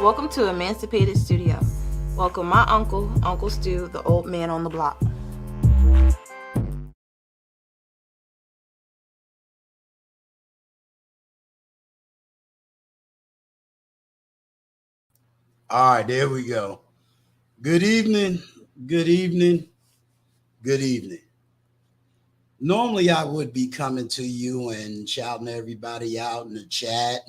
Welcome to Emancipated Studio. Welcome my uncle, Uncle Stu, the old man on the block. All right, there we go. Good evening, good evening, good evening. Normally, I would be coming to you and shouting everybody out in the chat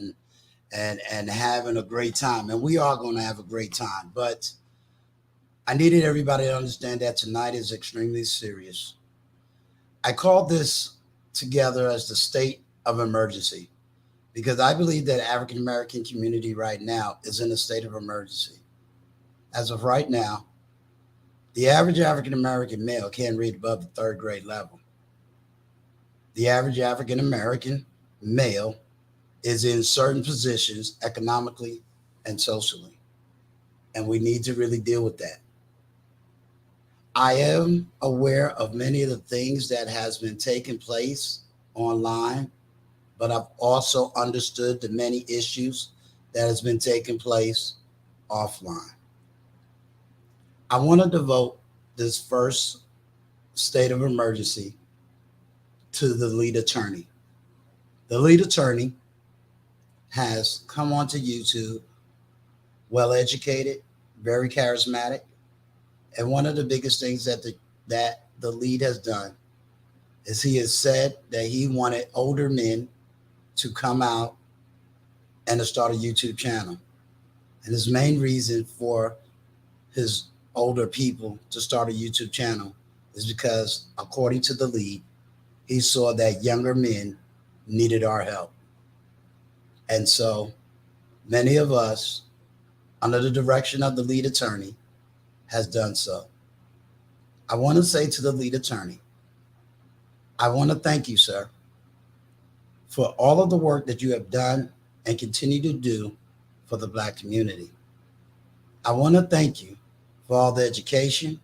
and having a great time, and we are going to have a great time. But I needed everybody to understand that tonight is extremely serious. I called this together as the state of emergency because I believe that African American community right now is in a state of emergency. As of right now, the average African American male can't read above the third grade level. The average African American male is in certain positions economically and socially. And we need to really deal with that. I am aware of many of the things that has been taking place online, but I've also understood the many issues that has been taking place offline. I want to devote this first state of emergency to the lead attorney. The lead attorney has come onto YouTube, well educated, very charismatic, and one of the biggest things that the lead has done is he has said that he wanted older men to come out and to start a YouTube channel. And his main reason for his older people to start a YouTube channel is because, according to the lead, he saw that younger men needed our help. And so many of us, under the direction of the lead attorney, has done so. I want to say to the lead attorney, I want to thank you, sir, for all of the work that you have done and continue to do for the Black community. I want to thank you for all the education,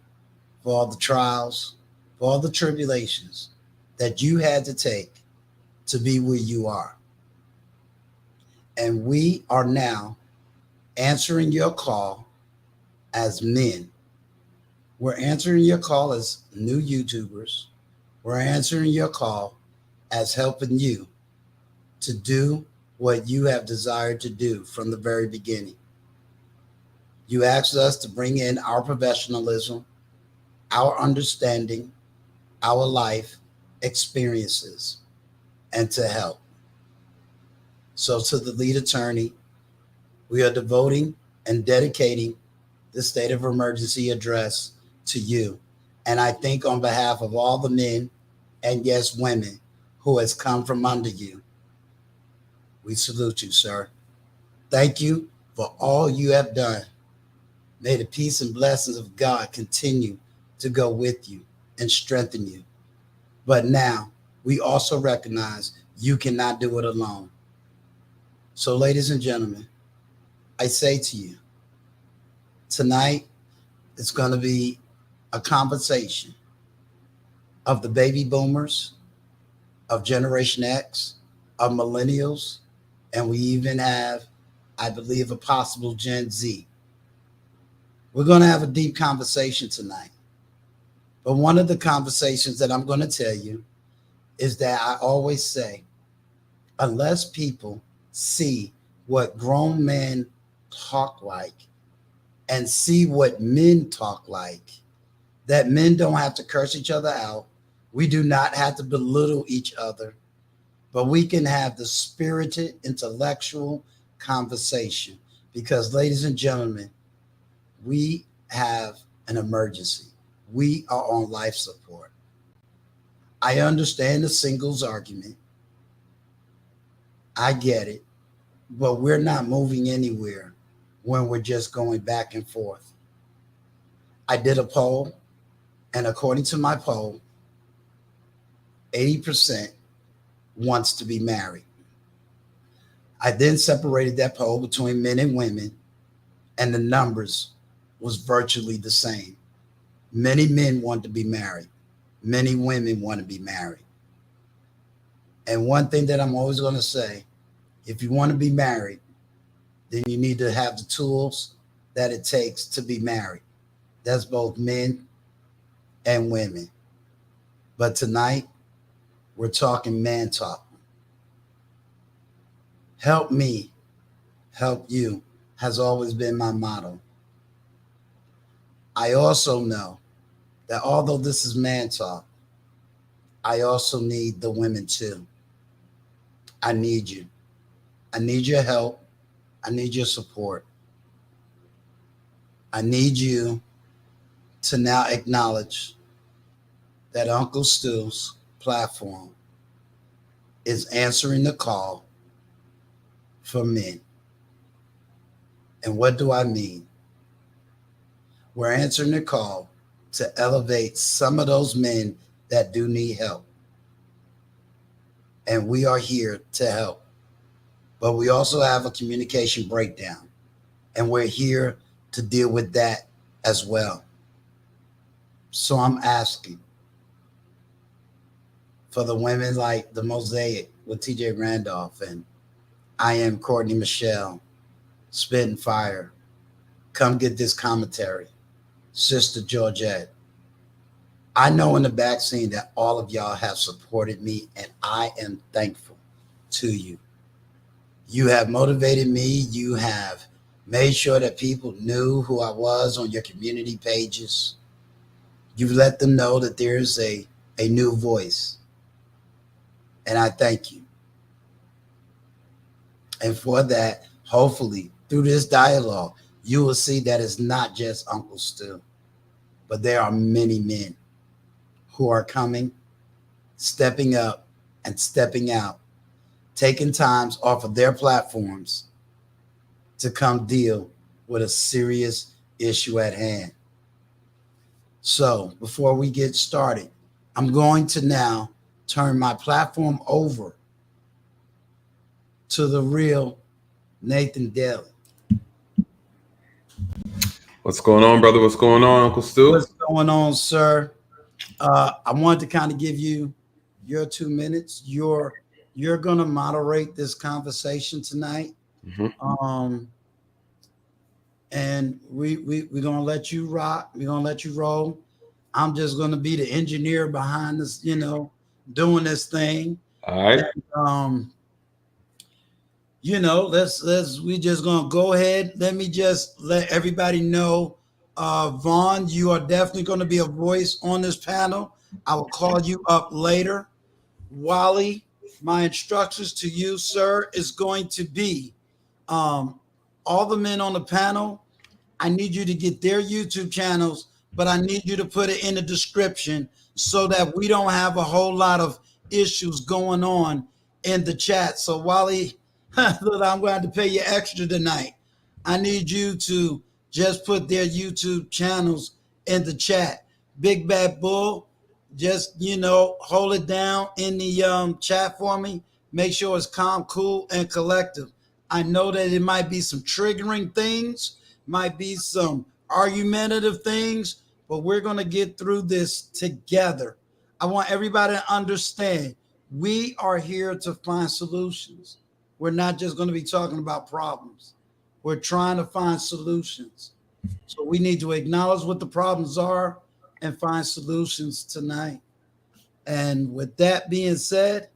for all the trials, for all the tribulations that you had to take to be where you are. And we are now answering your call as men. We're answering your call as new YouTubers. We're answering your call as helping you to do what you have desired to do from the very beginning. You asked us to bring in our professionalism, our understanding, our life experiences, and to help. So, to the lead attorney, we are devoting and dedicating the state of emergency address to you. And I think on behalf of all the men and yes, women who has come from under you, we salute you, sir. Thank you for all you have done. May the peace and blessings of God continue to go with you and strengthen you. But now we also recognize you cannot do it alone. So, ladies and gentlemen, I say to you, tonight it's going to be a conversation of the baby boomers, of Generation X, of millennials, and we even have, I believe, a possible Gen Z. We're going to have a deep conversation tonight. But one of the conversations that I'm going to tell you is that I always say, unless people see what grown men talk like and see what men talk like, that men don't have to curse each other out. We do not have to belittle each other, but we can have the spirited, intellectual conversation. Because, ladies and gentlemen, we have an emergency. We are on life support. I understand the singles argument. I get it, but we're not moving anywhere when we're just going back and forth. I did a poll, and according to my poll, 80% wants to be married. I then separated that poll between men and women, and the numbers was virtually the same. Many men want to be married. Many women want to be married. And one thing that I'm always going to say, if you want to be married, then you need to have the tools that it takes to be married. That's both men and women. But tonight, we're talking man talk. Help me, help you has always been my motto. I also know that although this is man talk, I also need the women too. I need you. I need your help. I need your support. I need you to now acknowledge that Uncle Stu's platform is answering the call for men. And what do I mean? We're answering the call to elevate some of those men that do need help. And we are here to help. But we also have a communication breakdown. And we're here to deal with that as well. So I'm asking for the women like the Mosaic with TJ Randolph and I am Courtney Michelle, Spitting Fire. Come get this commentary. Sister Georgette. I know in the back scene that all of y'all have supported me, and I am thankful to you. You have motivated me. You have made sure that people knew who I was on your community pages. You've let them know that there's a new voice. And I thank you. And for that, hopefully, through this dialogue, you will see that it's not just Uncle Stu, but there are many men who are coming, stepping up, and stepping out, taking times off of their platforms to come deal with a serious issue at hand. So before we get started, I'm going to now turn my platform over to the real Nathan Daly. What's going on, brother? What's going on, Uncle Stu? What's going on, sir? I wanted to kind of give you your 2 minutes. You're gonna moderate this conversation tonight. Mm-hmm. And we're gonna let you rock. We're gonna let you roll. I'm just gonna be the engineer behind this, doing this thing. All right. And, we just gonna go ahead. Let me just let everybody know. Vaughn, you are definitely going to be a voice on this panel. I will call you up later. Wally, my instructions to you, sir, is going to be all the men on the panel. I need you to get their YouTube channels, but I need you to put it in the description so that we don't have a whole lot of issues going on in the chat. So Wally, look, I'm going to have to pay you extra tonight. I need you to just put their YouTube channels in the chat. Big Bad Bull, just, hold it down in the chat for me. Make sure it's calm, cool, and collective. I know that it might be some triggering things, might be some argumentative things, but we're going to get through this together. I want everybody to understand we are here to find solutions. We're not just going to be talking about problems. We're trying to find solutions. So we need to acknowledge what the problems are and find solutions tonight. And with that being said,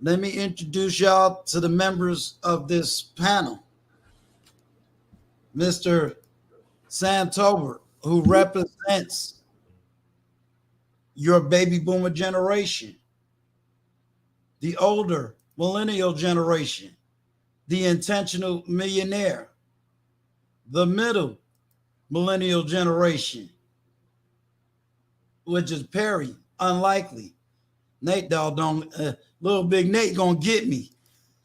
let me introduce y'all to the members of this panel. Mr. Sam Tolbert, who represents your baby boomer generation, the older millennial generation, the intentional millionaire, the middle millennial generation, which is Perry, unlikely. Nate Dog don't, Little Big Nate gonna get me.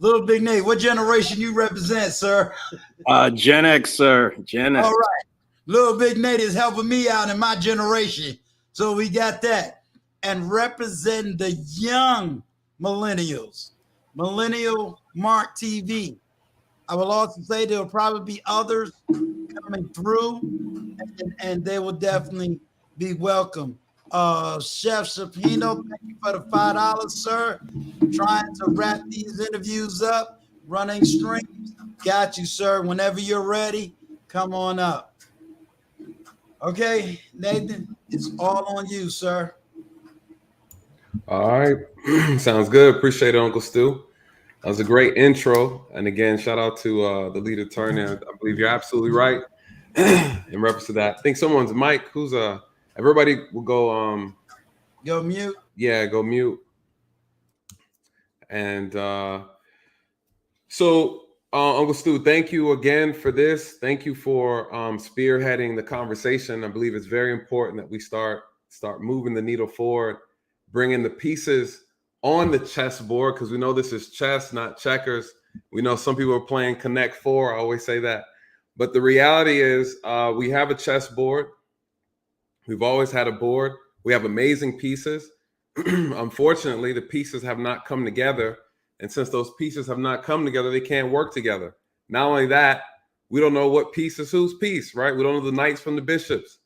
Little Big Nate, what generation you represent, sir? Gen X, sir. Gen X. All right. Little Big Nate is helping me out in my generation. So we got that. And representing the young millennials, Millennial Mark TV. I will also say there will probably be others coming through, and they will definitely be welcome. Chef Shapino, thank you for the $5, sir. Trying to wrap these interviews up, running streams. Got you, sir. Whenever you're ready, come on up. Okay, Nathan, it's all on you, sir. All right. Sounds good. Appreciate it, Uncle Stu. That was a great intro. And again, shout out to the lead attorney. I believe you're absolutely right in reference to that. I think someone's mic. Who's everybody will go Go mute. Yeah, go mute. And so Uncle Stu, thank you again for this. Thank you for spearheading the conversation. I believe it's very important that we start moving the needle forward, bringing the pieces on the chessboard, because we know this is chess, not checkers. We know some people are playing Connect Four. I always say that. But the reality is we have a chessboard. We've always had a board. We have amazing pieces. Unfortunately, the pieces have not come together. And since those pieces have not come together, they can't work together. Not only that, we don't know what piece is whose piece, right? We don't know the knights from the bishops.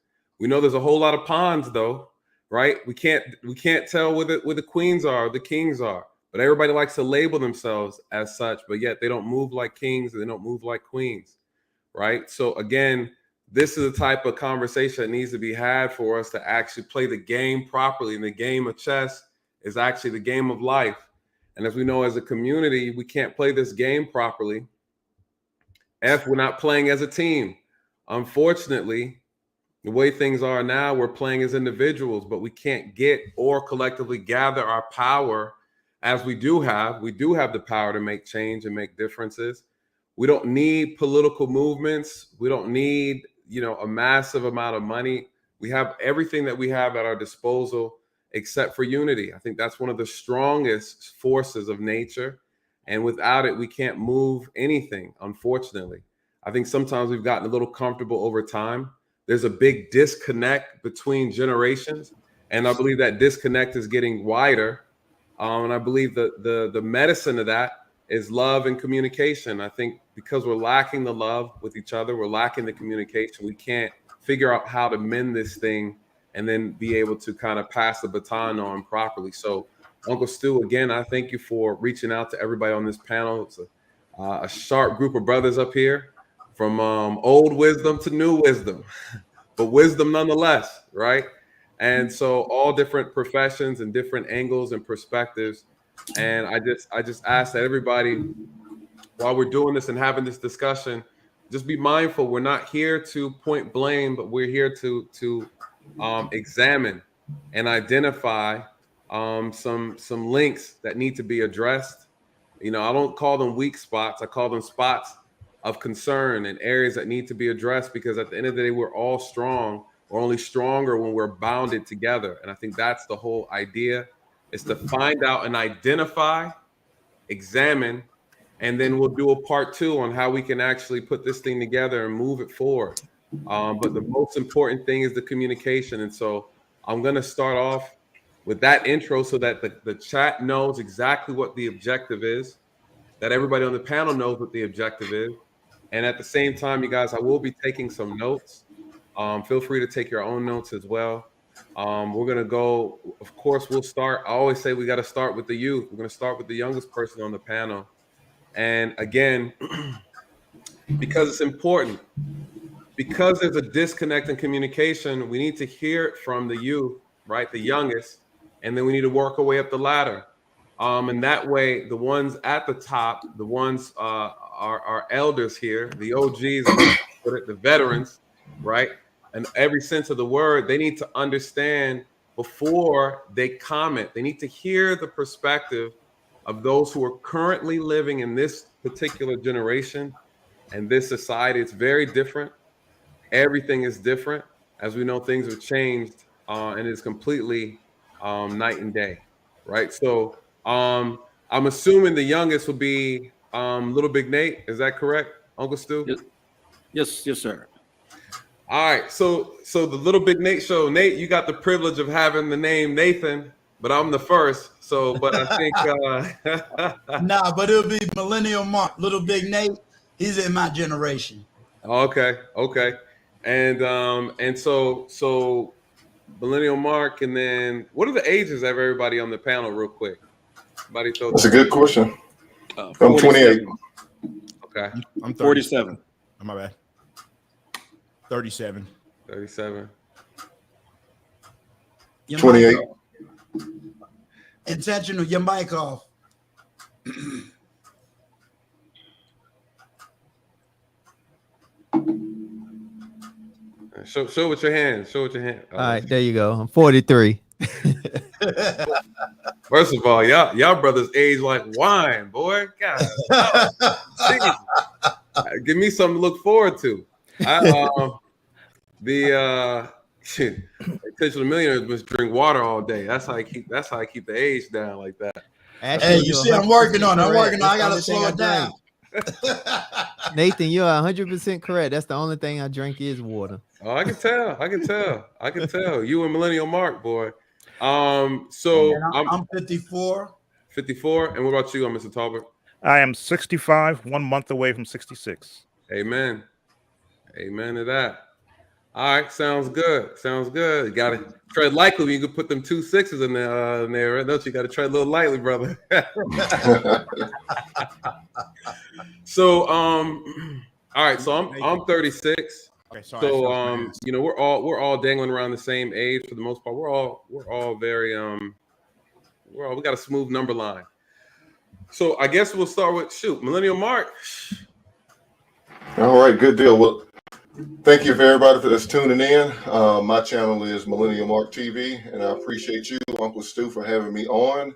We know there's a whole lot of ponds though, right? We can't tell where the queens are, the kings are. But everybody likes to label themselves as such, but yet they don't move like kings and they don't move like queens, right? So again, this is the type of conversation that needs to be had for us to actually play the game properly. And the game of chess is actually the game of life. And as we know, as a community, we can't play this game properly if we're not playing as a team. Unfortunately, the way things are now, we're playing as individuals, but we can't get or collectively gather our power as we do have. We do have the power to make change and make differences. We don't need political movements. We don't need, a massive amount of money. We have everything that we have at our disposal except for unity. I think that's one of the strongest forces of nature. And without it, we can't move anything, unfortunately. I think sometimes we've gotten a little comfortable over time. There's a big disconnect between generations. And I believe that disconnect is getting wider. And I believe that the medicine of that is love and communication. I think because we're lacking the love with each other, we're lacking the communication, we can't figure out how to mend this thing and then be able to kind of pass the baton on properly. So Uncle Stu, again, I thank you for reaching out to everybody on this panel. It's a sharp group of brothers up here from old wisdom to new wisdom, but wisdom nonetheless, right? And so all different professions and different angles and perspectives. And I just ask that everybody, while we're doing this and having this discussion, just be mindful. We're not here to point blame, but we're here to examine and identify some links that need to be addressed. I don't call them weak spots. I call them spots of concern and areas that need to be addressed, because at the end of the day, we're all strong. We're only stronger when we're bounded together. And I think that's the whole idea, is to find out and identify, examine, and then we'll do a part 2 on how we can actually put this thing together and move it forward. But the most important thing is the communication. And so I'm going to start off with that intro so that the chat knows exactly what the objective is, that everybody on the panel knows what the objective is. And at the same time, you guys, I will be taking some notes. Feel free to take your own notes as well. We're going to go, of course, we'll start. I always say we got to start with the youth. We're going to start with the youngest person on the panel. And again, because it's important, because there's a disconnect in communication, we need to hear it from the youth, right? The youngest, and then we need to work our way up the ladder. And that way, the ones at the top, the ones our elders here, the OGs, the veterans, right? In every sense of the word, they need to understand before they comment. They need to hear the perspective of those who are currently living in this particular generation and this society. It's very different. Everything is different. As we know, things have changed and it's completely night and day, right? So I'm assuming the youngest will be Little Big Nate. Is that correct, Uncle Stu? Yes, sir. All right. So the Little Big Nate show. Nate, you got the privilege of having the name Nathan, but I'm the first. So, but I think nah, but it'll be Millennial Mark. Little Big Nate, he's in my generation. Okay. And so Millennial Mark, and then what are the ages of everybody on the panel, real quick? That's a good question. I'm 28. Okay. I'm 47. Oh, my bad. 37. 37. 28. Intentional, your mic off. Show with your hand. Show with your hand. All right, there you go. I'm 43. First of all, y'all brothers age like wine, boy. God, give me something to look forward to. Intentional millionaires must drink water all day. That's how I keep the age down like that. Hey, you see, I'm working on it. I gotta slow it down. Nathan, you're 100% correct. That's the only thing I drink is water. Oh, I can tell. You and Millennial Mark, boy. So I'm 54. 54. And what about you, Mr. Talbot? I am 65, 1 month away from 66. Amen to that. All right, sounds good. Sounds good. You gotta tread lightly when you can put them 2 6s in there, right? Don't you? Got to tread a little lightly, brother. So, all right. So I'm 36. Okay, sorry. So, Fast. you know, we're all dangling around the same age for the most part. We're all very we got a smooth number line. So I guess we'll start with Millennial Mark. All right, good deal. Well, thank you for everybody that's tuning in. My channel is Millennial Mark TV, and I appreciate you, Uncle Stu, for having me on.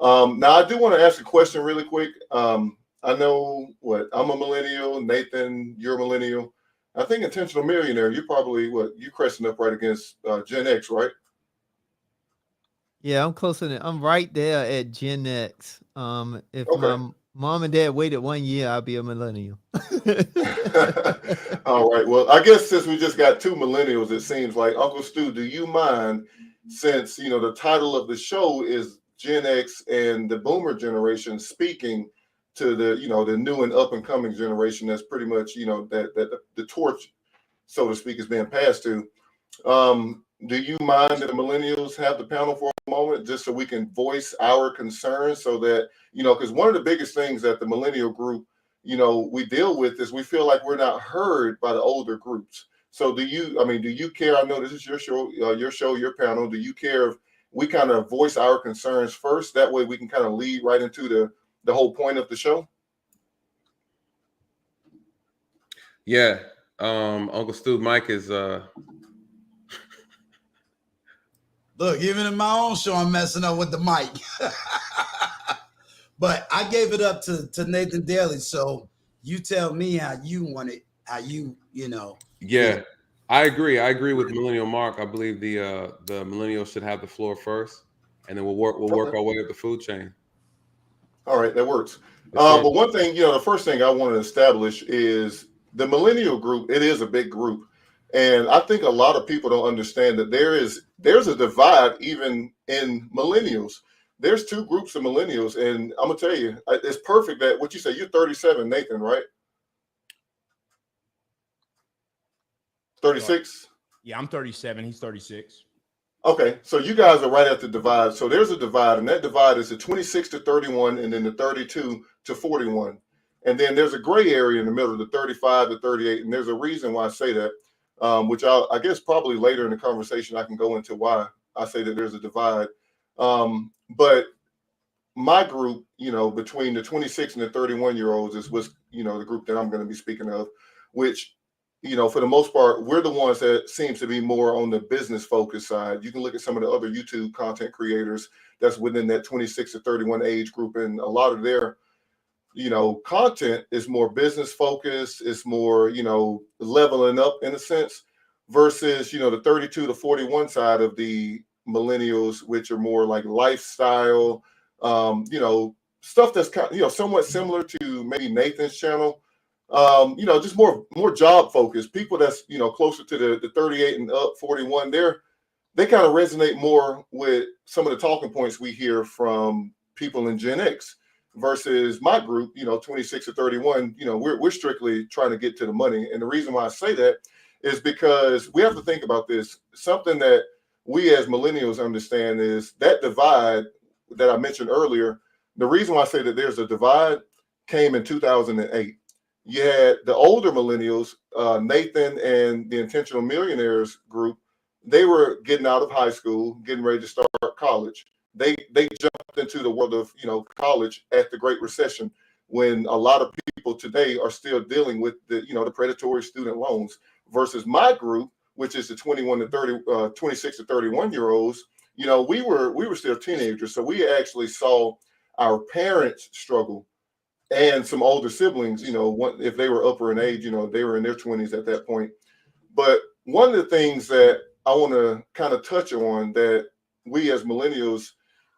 Now, I do want to ask a question really quick. I know I'm a millennial. Nathan, you're a millennial. I think Intentional Millionaire, you're probably you cresting up right against Gen X, right? Yeah, I'm right there at Gen X. If Okay. my mom and dad waited 1 year, I'll be a millennial. All right. Well, I guess since we just got 2 millennials, it seems like, Uncle Stu, do you mind, since the title of the show is Gen X and the Boomer generation, speaking to the the new and up and coming generation that's pretty much that the torch, so to speak, is being passed to. Do you mind that the millennials have the panel for a moment, just so we can voice our concerns, so that because one of the biggest things that the millennial group we deal with is we feel like we're not heard by the older groups. So do you care? I know this is your show, your panel. Do you care if we kind of voice our concerns first? That way we can kind of lead right into the whole point of the show. Yeah. Uncle Stu, Mike is Look, even in my own show, I'm messing up with the mic. But I gave it up to Nathan Daly. So you tell me how you want it, how you. Yeah, I agree. I agree with Millennial Mark. I believe the millennials should have the floor first, and then we'll work our way up the food chain. All right, that works. Yes, but one thing, the first thing I want to establish is the millennial group. It is a big group, and I think a lot of people don't understand that there's a divide even in millennials. There's 2 groups of millennials, and I'm gonna tell you, it's perfect that what you say. You're 37, Nathan, right? 36. Yeah, I'm 37. He's 36. Okay, so you guys are right at the divide. So there's a divide, and that divide is the 26 to 31, and then the 32 to 41. And then there's a gray area in the middle, the 35 to 38. And there's a reason why I say that, which I guess probably later in the conversation I can go into why I say that there's a divide. But my group, between the 26 and the 31-year-olds is what's, the group that I'm going to be speaking of, which for the most part, we're the ones that seems to be more on the business focused side. You can look at some of the other YouTube content creators that's within that 26 to 31 age group, and a lot of their, content is more business focused. It's more, leveling up in a sense, versus, the 32 to 41 side of the millennials, which are more like lifestyle, stuff that's kind of, somewhat similar to maybe Nathan's channel. Just more job focused people that's closer to the 38 and up, 41. They kind of resonate more with some of the talking points we hear from people in Gen X versus my group, 26 to 31. We're strictly trying to get to the money. And the reason why I say that is because we have to think about this. Something that we as millennials understand is that divide that I mentioned earlier. The reason why I say that there's a divide came in 2008. You had the older millennials, Nathan and the Intentional Millionaires group. They were getting out of high school, getting ready to start college. They jumped into the world of college at the Great Recession, when a lot of people today are still dealing with the predatory student loans. Versus my group, which is the 21 to 30, 26 to 31-year-olds. We were still teenagers, so we actually saw our parents struggle. And some older siblings, if they were upper in age, they were in their 20s at that point. But one of the things that I want to kind of touch on that we as millennials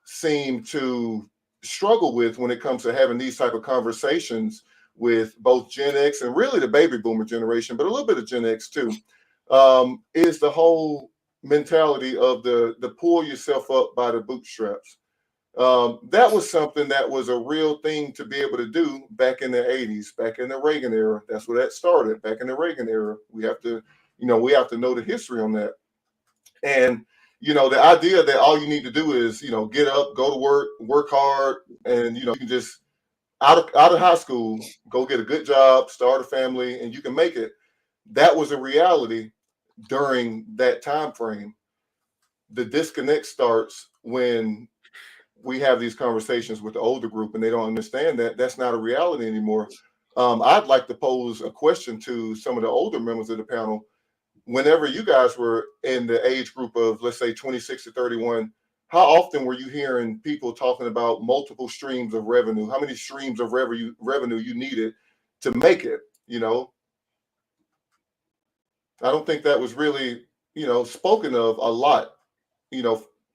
seem to struggle with when it comes to having these type of conversations with both Gen X and really the baby boomer generation, but a little bit of Gen X too, is the whole mentality of the pull yourself up by the bootstraps. That was something that was a real thing to be able to do back in the 80s, back in the Reagan era. That's where that started. Back in the Reagan era, we have to we have to know the history on that. And, the idea that all you need to do is, get up, go to work hard, and, you can just out of high school, go get a good job, start a family, and you can make it. That was a reality during that time frame. The disconnect starts when we have these conversations with the older group and they don't understand that that's not a reality anymore. I'd like to pose a question to some of the older members of the panel. Whenever you guys were in the age group of, let's say, 26 to 31, how often were you hearing people talking about multiple streams of revenue? How many streams of revenue you needed to make it? I don't think that was really, spoken of a lot,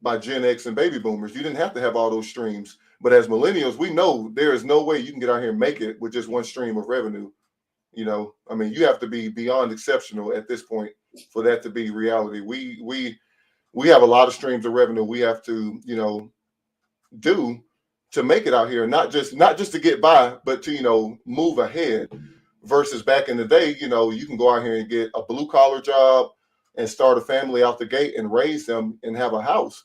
by Gen X and baby boomers. You didn't have to have all those streams. But as millennials, we know there is no way you can get out here and make it with just one stream of revenue. You have to be beyond exceptional at this point for that to be reality. We have a lot of streams of revenue we have to, do to make it out here, not just to get by, but to, move ahead. Versus back in the day, you can go out here and get a blue collar job and start a family out the gate and raise them and have a house,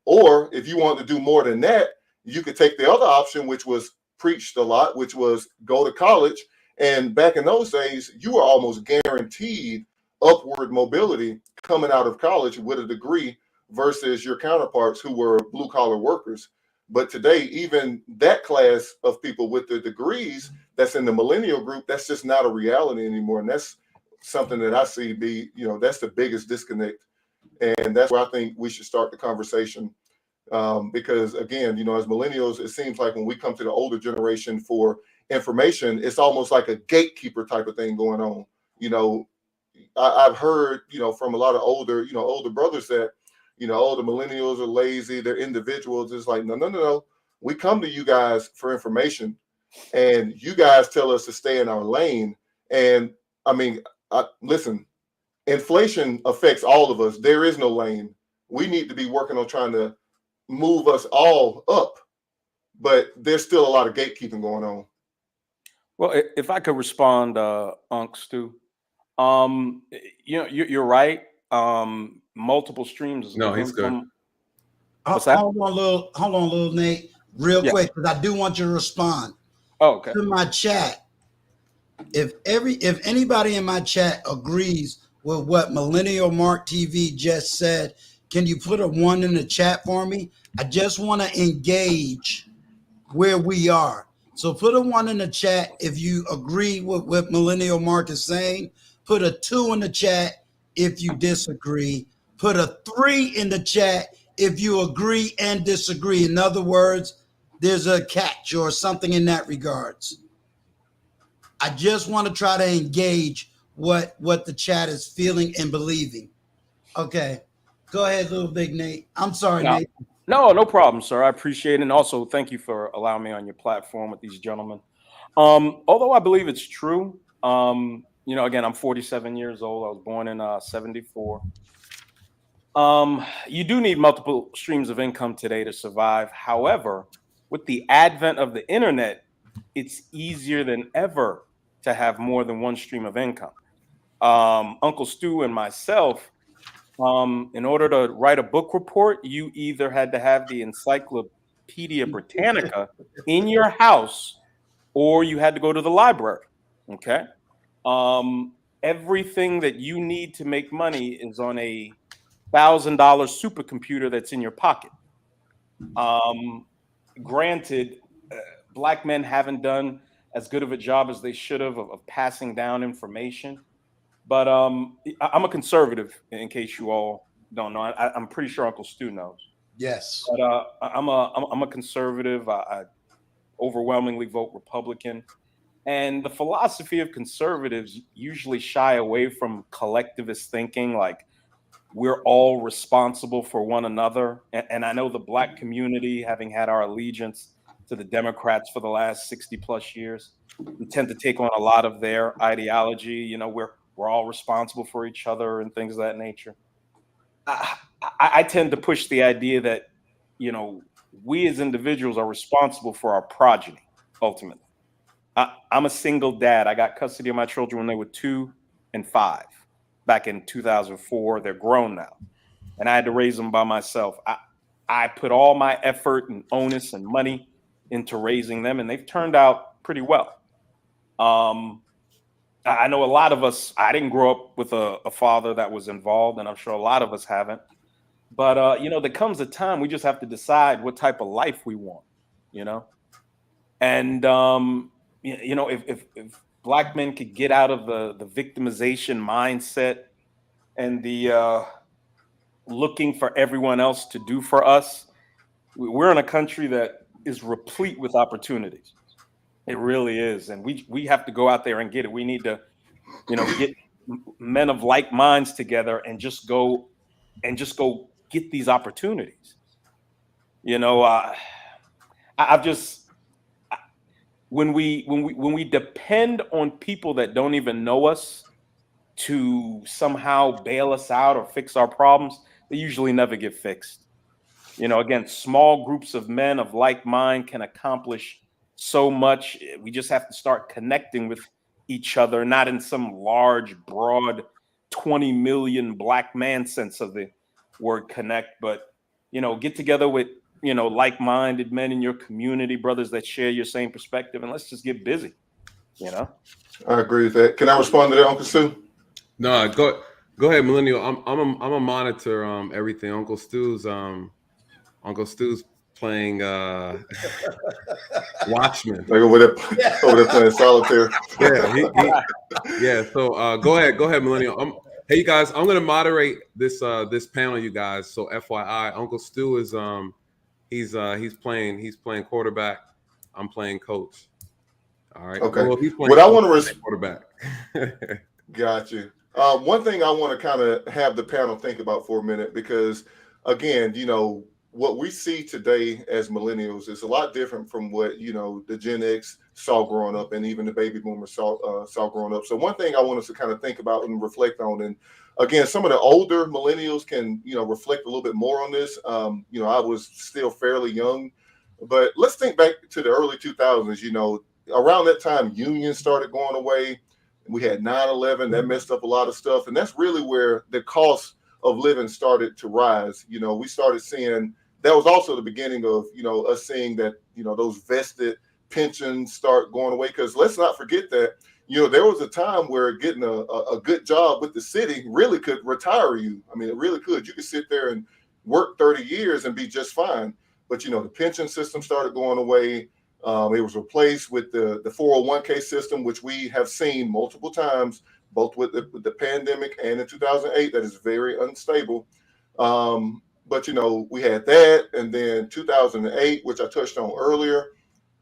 or if you want to do more than that, you could take the other option, which was preached a lot, which was go to college. And back in those days, you were almost guaranteed upward mobility coming out of college with a degree versus your counterparts who were blue collar workers. But today, even that class of people with the degrees that's in the millennial group, that's just not a reality anymore. And that's something that I see be, that's the biggest disconnect. And that's where I think we should start the conversation. Because again, as millennials, it seems like when we come to the older generation for information, it's almost like a gatekeeper type of thing going on. I've heard, from a lot of older brothers that, the millennials are lazy, they're individuals. It's like, no. We come to you guys for information and you guys tell us to stay in our lane. And listen, inflation affects all of us. There is no lane. We need to be working on trying to move us all up, but there's still a lot of gatekeeping going on. Well, if I could respond, Unc Stu, you're right. Multiple streams. No, he's good. What's that? Hold on, little Nate, real quick, because I do want you to respond. Oh, okay. To my chat. If anybody in my chat agrees with what Millennial Mark TV just said, can you put a 1 in the chat for me? I just want to engage where we are. So put a 1 in the chat if you agree with what Millennial Mark is saying. Put a 2 in the chat if you disagree. Put a 3 in the chat if you agree and disagree. In other words, there's a catch or something in that regards. I just want to try to engage what the chat is feeling and believing. Okay. Go ahead, little big Nate. I'm sorry, Nate. No problem, sir. I appreciate it. And also thank you for allowing me on your platform with these gentlemen. Although I believe it's true, again, I'm 47 years old. I was born in 74. You do need multiple streams of income today to survive. However, with the advent of the internet, it's easier than ever to have more than one stream of income. Uncle Stu and myself, in order to write a book report, you either had to have the Encyclopedia Britannica in your house or you had to go to the library. Okay. Everything that you need to make money is on a $1,000 supercomputer that's in your pocket. Granted, Black men haven't done as good of a job as they should have of passing down information. But I'm a conservative, in case you all don't know. I'm pretty sure Uncle Stu knows. Yes. But I'm a conservative. I overwhelmingly vote Republican. And the philosophy of conservatives usually shy away from collectivist thinking, like we're all responsible for one another. And I know the Black community, having had our allegiance to the Democrats for the last 60 plus years, we tend to take on a lot of their ideology. We're all responsible for each other and things of that nature. I tend to push the idea that, we as individuals are responsible for our progeny, ultimately. I'm a single dad. I got custody of my children when they were 2 and 5. back in 2004. They're grown now, and I had to raise them by myself. I put all my effort and onus and money into raising them, and they've turned out pretty well. I know a lot of us, I didn't grow up with a father that was involved, and I'm sure a lot of us haven't. But, you know, there comes a time we just have to decide what type of life we want, you know? And, you know, if Black men could get out of the victimization mindset and the looking for everyone else to do for us, we're in a country that is replete with opportunities. It really is. And we have to go out there and get it. We need to, you know, get men of like minds together and just go get these opportunities. You know, I've just, when we depend on people that don't even know us to somehow bail us out or fix our problems, they usually never get fixed. You know, again, small groups of men of like mind can accomplish so much. We just have to start connecting with each other, not in some large, broad 20 million Black man sense of the word connect, but, you know, get together with, you know, like-minded men in your community, brothers that share your same perspective, and let's just get busy, you know? I agree with that. Can I respond to that, Uncle Stu? No, go ahead, Millennial. I'm a monitor everything. Uncle Stu's playing Watchmen. Like over there playing solitaire. Yeah. So go ahead, Millennial. Hey, you guys, I'm gonna moderate this panel, you guys. So FYI, Uncle Stu is he's playing quarterback. I'm playing coach. All right. Okay. Well, he's playing what I want to quarterback. Got you. One thing I want to kind of have the panel think about for a minute, because again, you know, what we see today as millennials is a lot different from what, you know, the Gen X saw growing up and even the baby boomers saw growing up. So one thing I want us to kind of think about and reflect on, and again, some of the older millennials can, you know, reflect a little bit more on this. You know, I was still fairly young, but let's think back to the early 2000s. You know, around that time, unions started going away. We had 9/11 that messed up a lot of stuff, and that's really where the cost of living started to rise. You know, we started seeing that was also the beginning of, you know, us seeing that, you know, those vested pensions start going away. Because let's not forget that, you know, there was a time where getting a good job with the city really could retire you. I mean, it really could. You could sit there and work 30 years and be just fine. But, you know, the pension system started going away. It was replaced with the 401k system, which we have seen multiple times, both with the pandemic and in 2008, that is very unstable. But, you know, we had that, and then 2008, which I touched on earlier.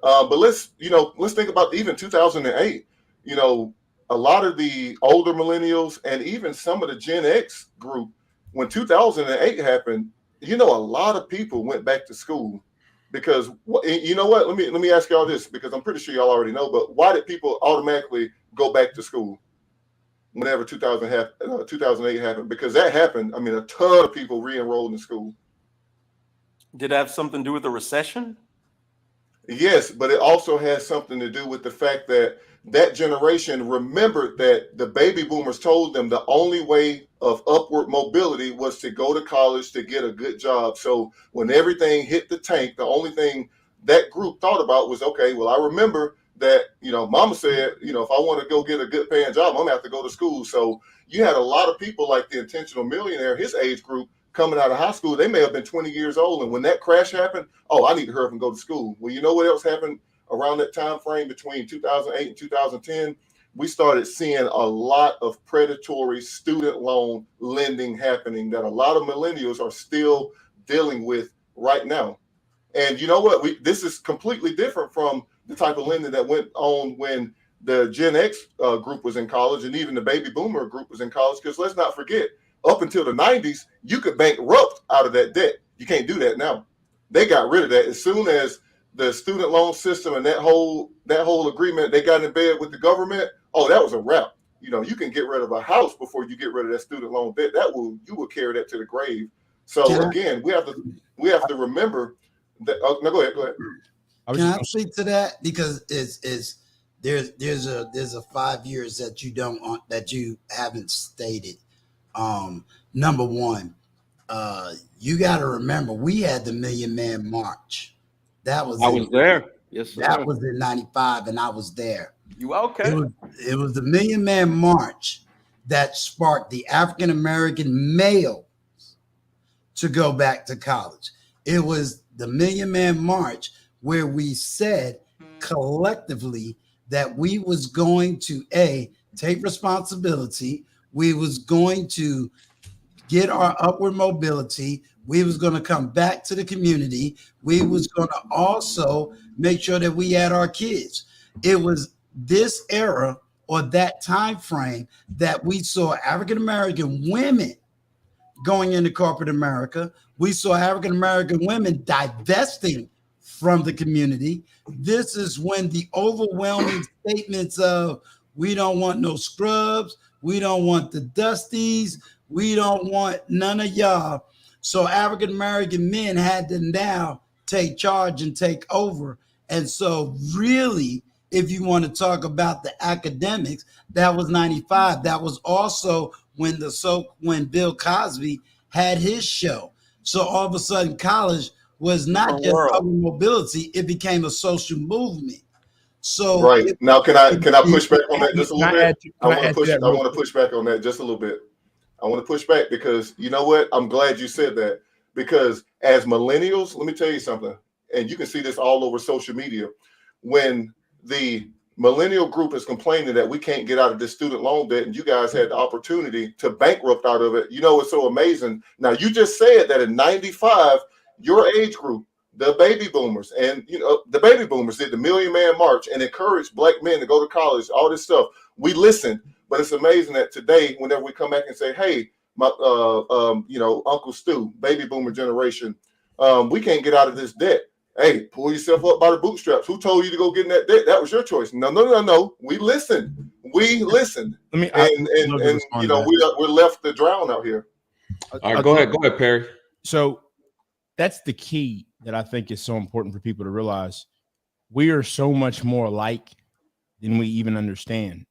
But let's think about even 2008. You know, a lot of the older millennials and even some of the Gen X group, when 2008 happened, you know, a lot of people went back to school because, you know what? Let me ask y'all this, because I'm pretty sure y'all already know. But why did people automatically go back to school whenever 2008 happened? Because that happened. I mean, a ton of people re-enrolled in school. Did it have something to do with the recession? Yes, but it also has something to do with the fact that that generation remembered that the baby boomers told them the only way of upward mobility was to go to college to get a good job. So when everything hit the tank, the only thing that group thought about was, okay, well, I remember that, you know, mama said, you know, if I want to go get a good paying job, I'm gonna have to go to school. So you had a lot of people like the Intentional Millionaire, his age group, coming out of high school. They may have been 20 years old. And when that crash happened, oh, I need to hurry up and go to school. Well, you know what else happened around that time frame between 2008 and 2010? We started seeing a lot of predatory student loan lending happening that a lot of millennials are still dealing with right now. And you know what? This is completely different from the type of lending that went on when the Gen X group was in college and even the baby boomer group was in college. Because let's not forget, up until the 90s, you could bankrupt out of that debt. You can't do that now. They got rid of that as soon as the student loan system and that whole agreement, they got in bed with the government. Oh, that was a wrap. You know, you can get rid of a house before you get rid of that student loan debt. You will carry that to the grave. So again, we have to remember that. No, go ahead. Can I speak to that? Because there's a 5 years that you haven't stated. Number one, you got to remember we had the Million Man March. That was I was there. Yes, sir. That was in '95, and I was there. You okay? It was the Million Man March that sparked the African American male to go back to college. It was the Million Man March where we said collectively that we was going to take responsibility. We was going to get our upward mobility. We was going to come back to the community. We was going to also make sure that we had our kids. It was this era or that time frame that we saw African American women going into corporate America. We saw African American women divesting from the community. This is when the overwhelming statements of we don't want no scrubs, we don't want the dusties, we don't want none of y'all. So African American men had to now take charge and take over. And so really, if you want to talk about the academics, that was 95. That was also when when Bill Cosby had his show. So all of a sudden college was not just upward mobility, it became a social movement. So right now, can I push back on that just a little bit? I want to push back on that just a little bit. I want to push back because you know what? I'm glad you said that, because as millennials, let me tell you something, and you can see this all over social media. When the millennial group is complaining that we can't get out of this student loan debt and you guys had the opportunity to bankrupt out of it, you know, it's so amazing. Now, you just said that in 95, your age group, the baby boomers, and you know, the baby boomers did the Million Man March and encouraged black men to go to college, all this stuff. We listened. But it's amazing that today, whenever we come back and say, "Hey, my, you know, Uncle Stu, baby boomer generation, we can't get out of this debt. Hey, pull yourself up by the bootstraps. Who told you to go get in that debt? That was your choice." No. We listened. We listened. And you know, we're left to drown out here. All right, go ahead, Perry. So that's the key that I think is so important for people to realize. We are so much more alike than we even understand.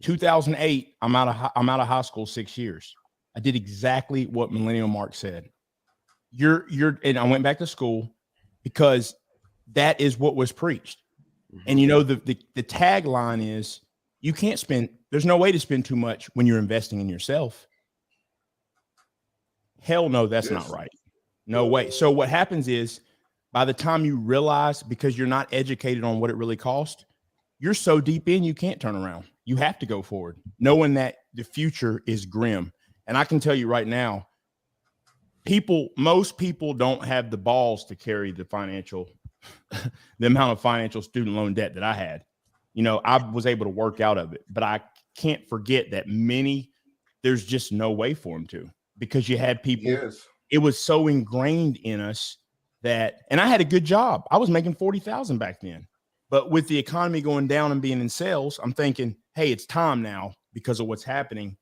2008, I'm out of high school 6 years. I did exactly what Millennial Mark said. And I went back to school because that is what was preached. And you know, the tagline is you can't spend, there's no way to spend too much when you're investing in yourself. Hell no, that's not right. No way. So what happens is by the time you realize, because you're not educated on what it really costs, you're so deep in, you can't turn around. You have to go forward, knowing that the future is grim. And I can tell you right now, most people don't have the balls to carry the amount of financial student loan debt that I had. You know, I was able to work out of it, but I can't forget that there's just no way for them to, because you had people, it was so ingrained in us that, and I had a good job. I was making $40,000 back then. But with the economy going down and being in sales, I'm thinking, hey, it's time now because of what's happening.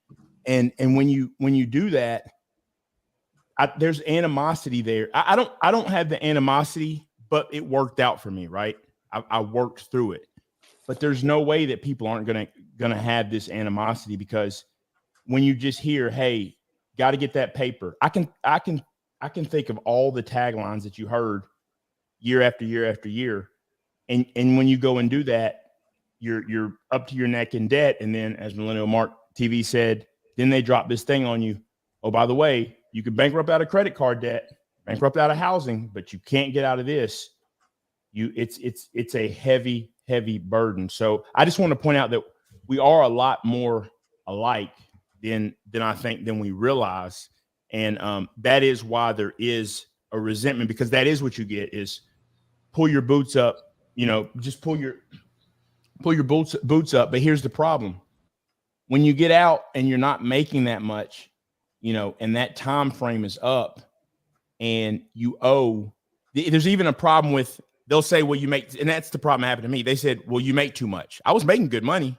And when you do that, there's animosity there. I don't have the animosity, but it worked out for me, right? I worked through it. But there's no way that people aren't gonna have this animosity, because when you just hear, hey, got to get that paper. I can think of all the taglines that you heard year after year after year. And when you go and do that, you're up to your neck in debt. And then, as Millennial Mark TV said, then they drop this thing on you. Oh, by the way, you can bankrupt out of credit card debt, bankrupt out of housing, but you can't get out of this. It's a heavy, heavy burden. So I just want to point out that we are a lot more alike than I think than we realize. And that is why there is a resentment, because that is what you get is pull your boots up. You know, just pull your boots up. But here's the problem. When you get out and you're not making that much, you know, and that time frame is up and you owe, there's even a problem with, they'll say, well, you make, and that's the problem that happened to me. They said, well, you make too much. I was making good money.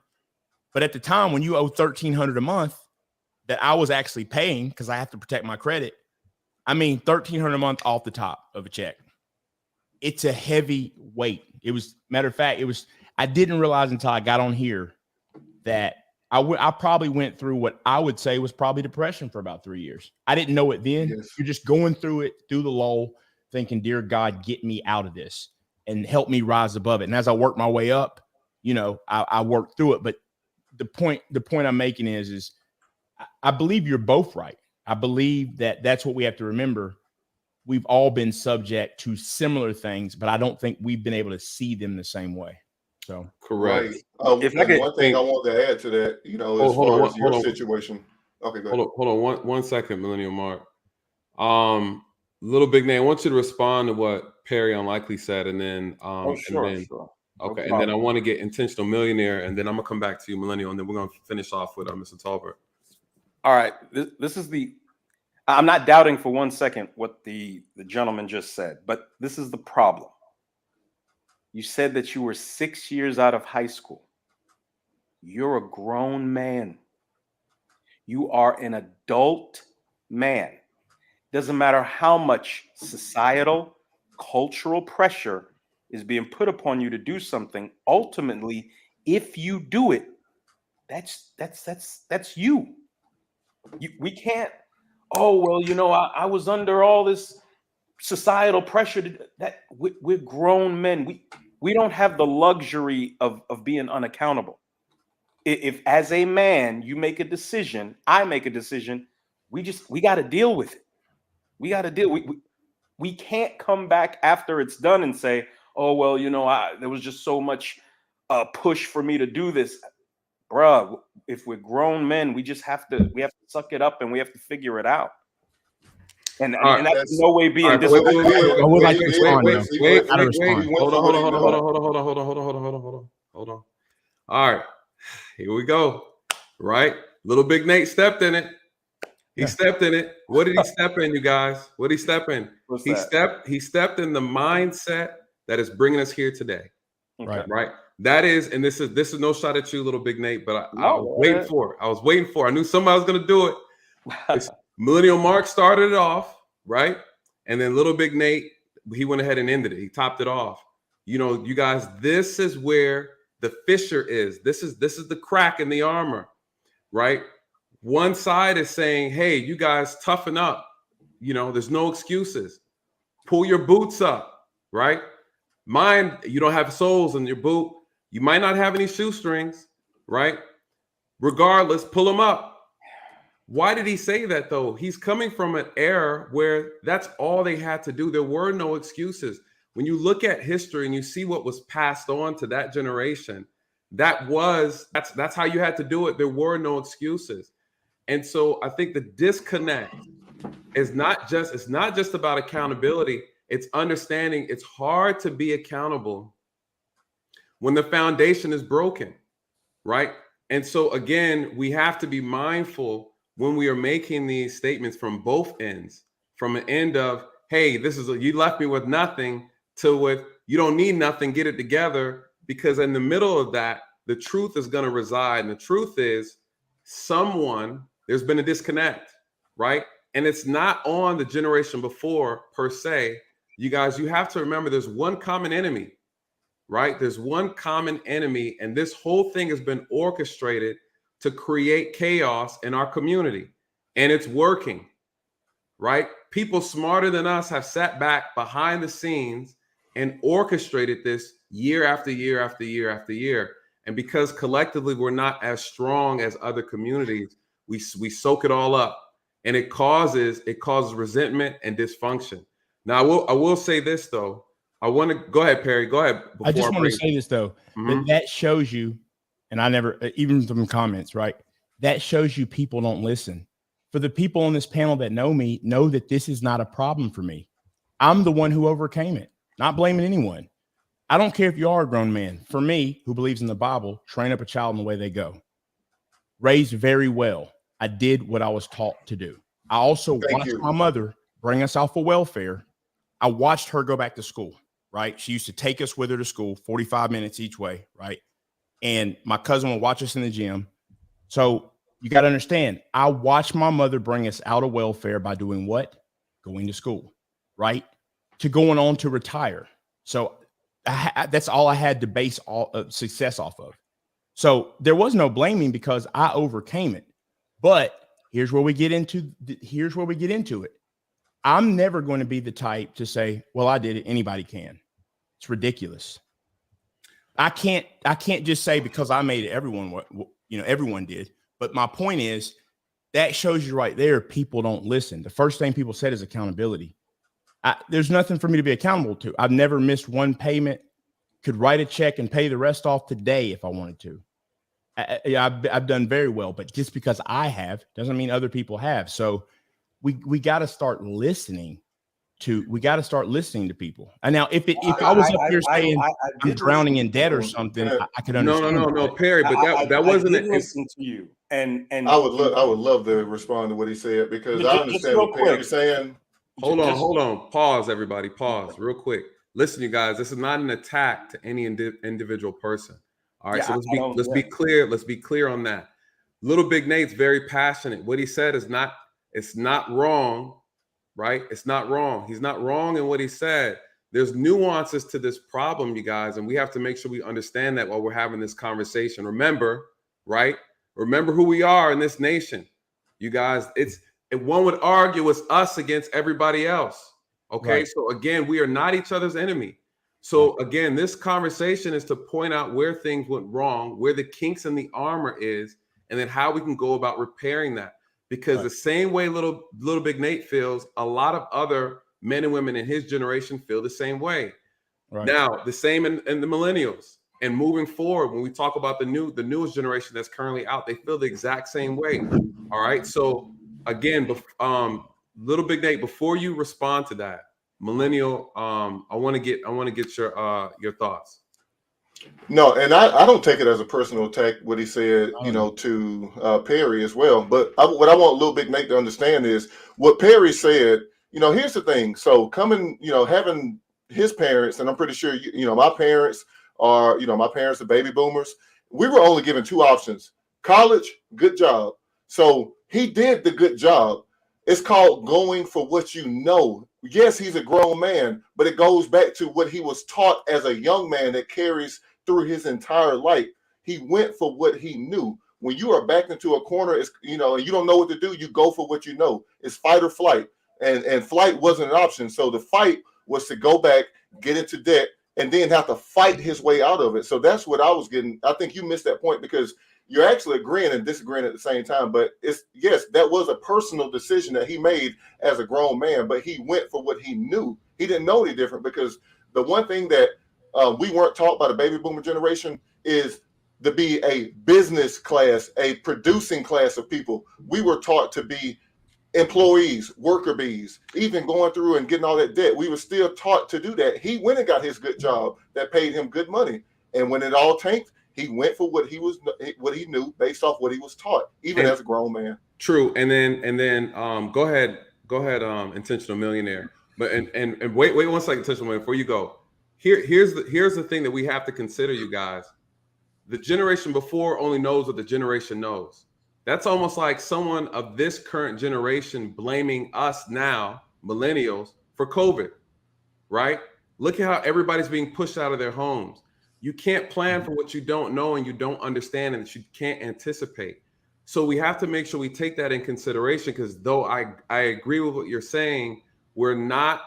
But at the time when you owe $1,300 a month that I was actually paying, because I have to protect my credit, I mean, $1,300 a month off the top of a check. It's a heavy weight. It was, matter of fact, I didn't realize until I got on here that I probably went through what I would say was probably depression for about 3 years. I didn't know it then. Yes. You're just going through it, through the lull, thinking, dear God, get me out of this and help me rise above it. And as I work my way up, you know, I worked through it. But the point I'm making is I believe you're both right. I believe that that's what we have to remember. We've all been subject to similar things, but I don't think we've been able to see them the same way. So Correct. Right. If I could- One thing I want to add to that, you know, as far as your situation. Okay, go ahead. Hold on one second, Millennial Mark. Little Big Name, I want you to respond to what Perry Unlikely said, and then sure. and then, No okay, and problem. then I want to get Intentional Millionaire, and then I'm gonna come back to you, Millennial, and then we're gonna finish off with Mr. Talbert. All right. This is I'm not doubting for 1 second what the gentleman just said, but this is the problem. You said that you were 6 years out of high school. You're a grown man. You are an adult man. Doesn't matter how much societal, cultural pressure is being put upon you to do something. Ultimately, if you do it, that's you. We can't. Oh well, you know, I was under all this societal pressure. We're grown men. We don't have the luxury of being unaccountable. If as a man you make a decision, I make a decision, we got to deal with it. We got to deal. We can't come back after it's done and say, oh well, you know, there was just so much push for me to do this. Bruh, if we're grown men, we have to suck it up and we have to figure it out. And that's no way being disrespectful. Hold on. All right, here we go. Right, Little Big Nate stepped in it. He stepped in it. What did he step in, you guys? What did he step in? He stepped in the mindset that is bringing us here today. Okay. Right. That is, and this is no shot at you, Little Big Nate, but I was waiting for it. I was waiting for it. I knew somebody was going to do it. Millennial Mark started it off, right? And then Little Big Nate, he went ahead and ended it. He topped it off. You know, you guys, this is where the fissure is. This is the crack in the armor, right? One side is saying, hey, you guys toughen up. You know, there's no excuses. Pull your boots up, right? Mine, you don't have soles in your boot. You might not have any shoestrings, right? Regardless, pull them up. Why did he say that though? He's coming from an era where that's all they had to do. There were no excuses. When you look at history and you see what was passed on to that generation, that's how you had to do it. There were no excuses. And so I think the disconnect is it's not just about accountability. It's understanding it's hard to be accountable when the foundation is broken, right? And so again, we have to be mindful when we are making these statements from both ends, from an end of, hey, you left me with nothing, to with you don't need nothing, get it together, because in the middle of that, the truth is going to reside. And the truth is there's been a disconnect, right? And it's not on the generation before per se. You guys, you have to remember there's one common enemy, right? There's one common enemy, and this whole thing has been orchestrated to create chaos in our community, and it's working, right? People smarter than us have sat back behind the scenes and orchestrated this year after year after year after year. And because collectively we're not as strong as other communities, we soak it all up, and it causes resentment and dysfunction. Now, I will say this though. I want to go ahead, Perry. Go ahead. I just want to say this though. That shows you, and I never, even from comments, right? That shows you people don't listen. For the people on this panel that know me, know that this is not a problem for me. I'm the one who overcame it. Not blaming anyone. I don't care if you are a grown man. For me, who believes in the Bible, train up a child in the way they go. Raised very well. I did what I was taught to do. I also watched my mother bring us off of welfare. I watched her go back to school, right? She used to take us with her to school, 45 minutes each way, right? And my cousin would watch us in the gym. So you got to understand, I watched my mother bring us out of welfare by doing what? Going to school, right? To going on to retire. So that's all I had to base all success off of. So there was no blaming because I overcame it. But here's where we get into it. I'm never going to be the type to say, well, I did it. Anybody can. It's ridiculous. I can't just say because I made it, everyone did. But my point is that shows you right there, people don't listen. The first thing people said is accountability. There's nothing for me to be accountable to. I've never missed one payment, could write a check and pay the rest off today if I wanted to. I've done very well, but just because I have doesn't mean other people have. So we got to start listening to people. And now if I was up here saying I'm drowning in debt or something, I could understand. No, Perry, but that wasn't I did listen to you. And I would love to respond to what he said, because I understand what Perry's saying. Hold on. Pause, everybody. Pause real quick. Listen, you guys, this is not an attack to any individual person. All right, so let's be clear. Let's be clear on that. Little Big Nate's very passionate. What he said is it's not wrong, right? It's not wrong. He's not wrong in what he said. There's nuances to this problem, you guys, and we have to make sure we understand that while we're having this conversation. Remember, right? Remember who we are in this nation, you guys. One would argue it's us against everybody else. Okay, right. So again, we are not each other's enemy. So again, this conversation is to point out where things went wrong, where the kinks in the armor is, and then how we can go about repairing that. Because the same way little Big Nate feels, a lot of other men and women in his generation feel the same way. Right. Now, the same in the millennials. And moving forward, when we talk about the newest generation that's currently out, they feel the exact same way. All right. So again, little Big Nate, before you respond to that, Millennial, I want to get your thoughts. No, and I don't take it as a personal attack what he said, to Perry as well. But what I want Little Big Nate to understand is what Perry said. Here's the thing. So coming, having his parents, and I'm pretty sure my parents are, the baby boomers. We were only given two options: college, good job. So he did the good job. It's called going for what you know. Yes, he's a grown man, but it goes back to what he was taught as a young man that carries through his entire life. He went for what he knew. When you are backed into a corner, and you don't know what to do, you go for what you know. It's fight or flight. And flight wasn't an option. So the fight was to go back, get into debt, and then have to fight his way out of it. So that's what I was getting. I think you missed that point because you're actually agreeing and disagreeing at the same time. But yes, that was a personal decision that he made as a grown man, but he went for what he knew. He didn't know any different, because the one thing that we weren't taught by the baby boomer generation is to be a business class, a producing class of people. We were taught to be employees, worker bees, even going through and getting all that debt. We were still taught to do that. He went and got his good job that paid him good money. And when it all tanked, he went for what he knew based off what he was taught, even as a grown man. True. And then go ahead, Intentional Millionaire. But and wait 1 second, Intentional Millionaire, before you go. Here's the thing that we have to consider, you guys. The generation before only knows what the generation knows. That's almost like someone of this current generation blaming us now, millennials, for COVID, right? Look at how everybody's being pushed out of their homes. You can't plan for what you don't know and you don't understand and that you can't anticipate. So we have to make sure we take that in consideration, because though I agree with what you're saying, we're not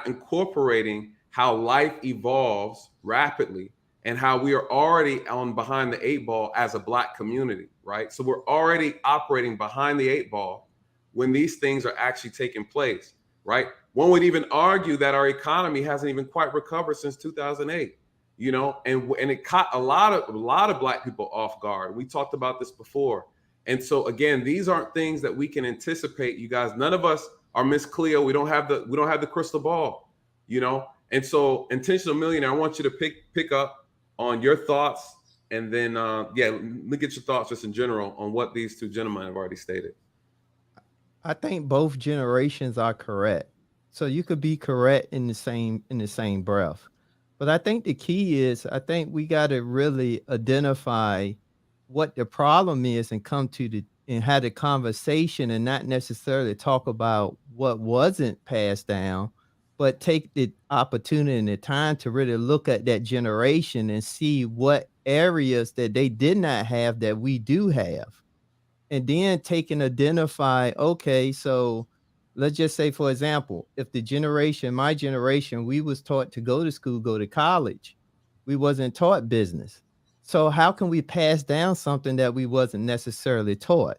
incorporating how life evolves rapidly and how we are already on behind the 8 ball as a Black community, right? So we're already operating behind the 8 ball when these things are actually taking place, right? One would even argue that our economy hasn't even quite recovered since 2008. And it caught a lot of Black people off guard. We talked about this before. And so again, these aren't things that we can anticipate, you guys. None of us are Miss Cleo. We don't have the crystal ball, And so, Intentional Millionaire, I want you to pick up on your thoughts, and then let me get your thoughts just in general on what these two gentlemen have already stated. I think both generations are correct. So you could be correct in the same breath. But I think the key is, I think we got to really identify what the problem is and and have the conversation, and not necessarily talk about what wasn't passed down, but take the opportunity and the time to really look at that generation and see what areas that they did not have that we do have. And then take and identify, okay, so let's just say, for example, if my generation, we was taught to go to school, go to college. We wasn't taught business. So how can we pass down something that we wasn't necessarily taught?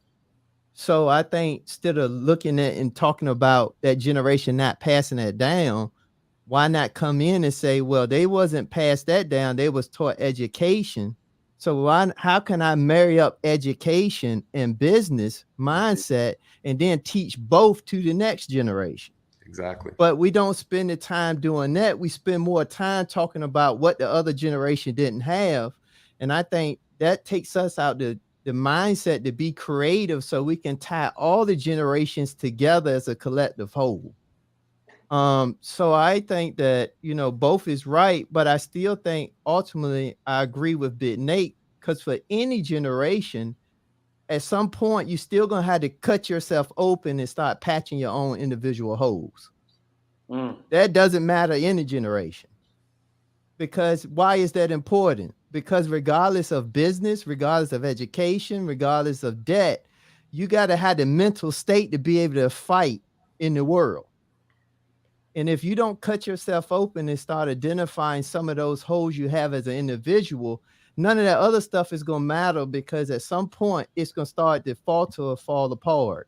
So I think instead of looking at and talking about that generation not passing that down, why not come in and say, well, they wasn't passed that down, they was taught education. So how can I marry up education and business mindset and then teach both to the next generation? Exactly. But we don't spend the time doing that. We spend more time talking about what the other generation didn't have. And I think that takes us out the mindset to be creative so we can tie all the generations together as a collective whole. So I think that, both is right, but I still think ultimately I agree with Big Nate, because for any generation, at some point, you're still going to have to cut yourself open and start patching your own individual holes. That doesn't matter in a generation. Because why is that important? Because regardless of business, regardless of education, regardless of debt, you got to have the mental state to be able to fight in the world. And if you don't cut yourself open and start identifying some of those holes you have as an individual, none of that other stuff is going to matter, because at some point it's going to start to falter or fall apart.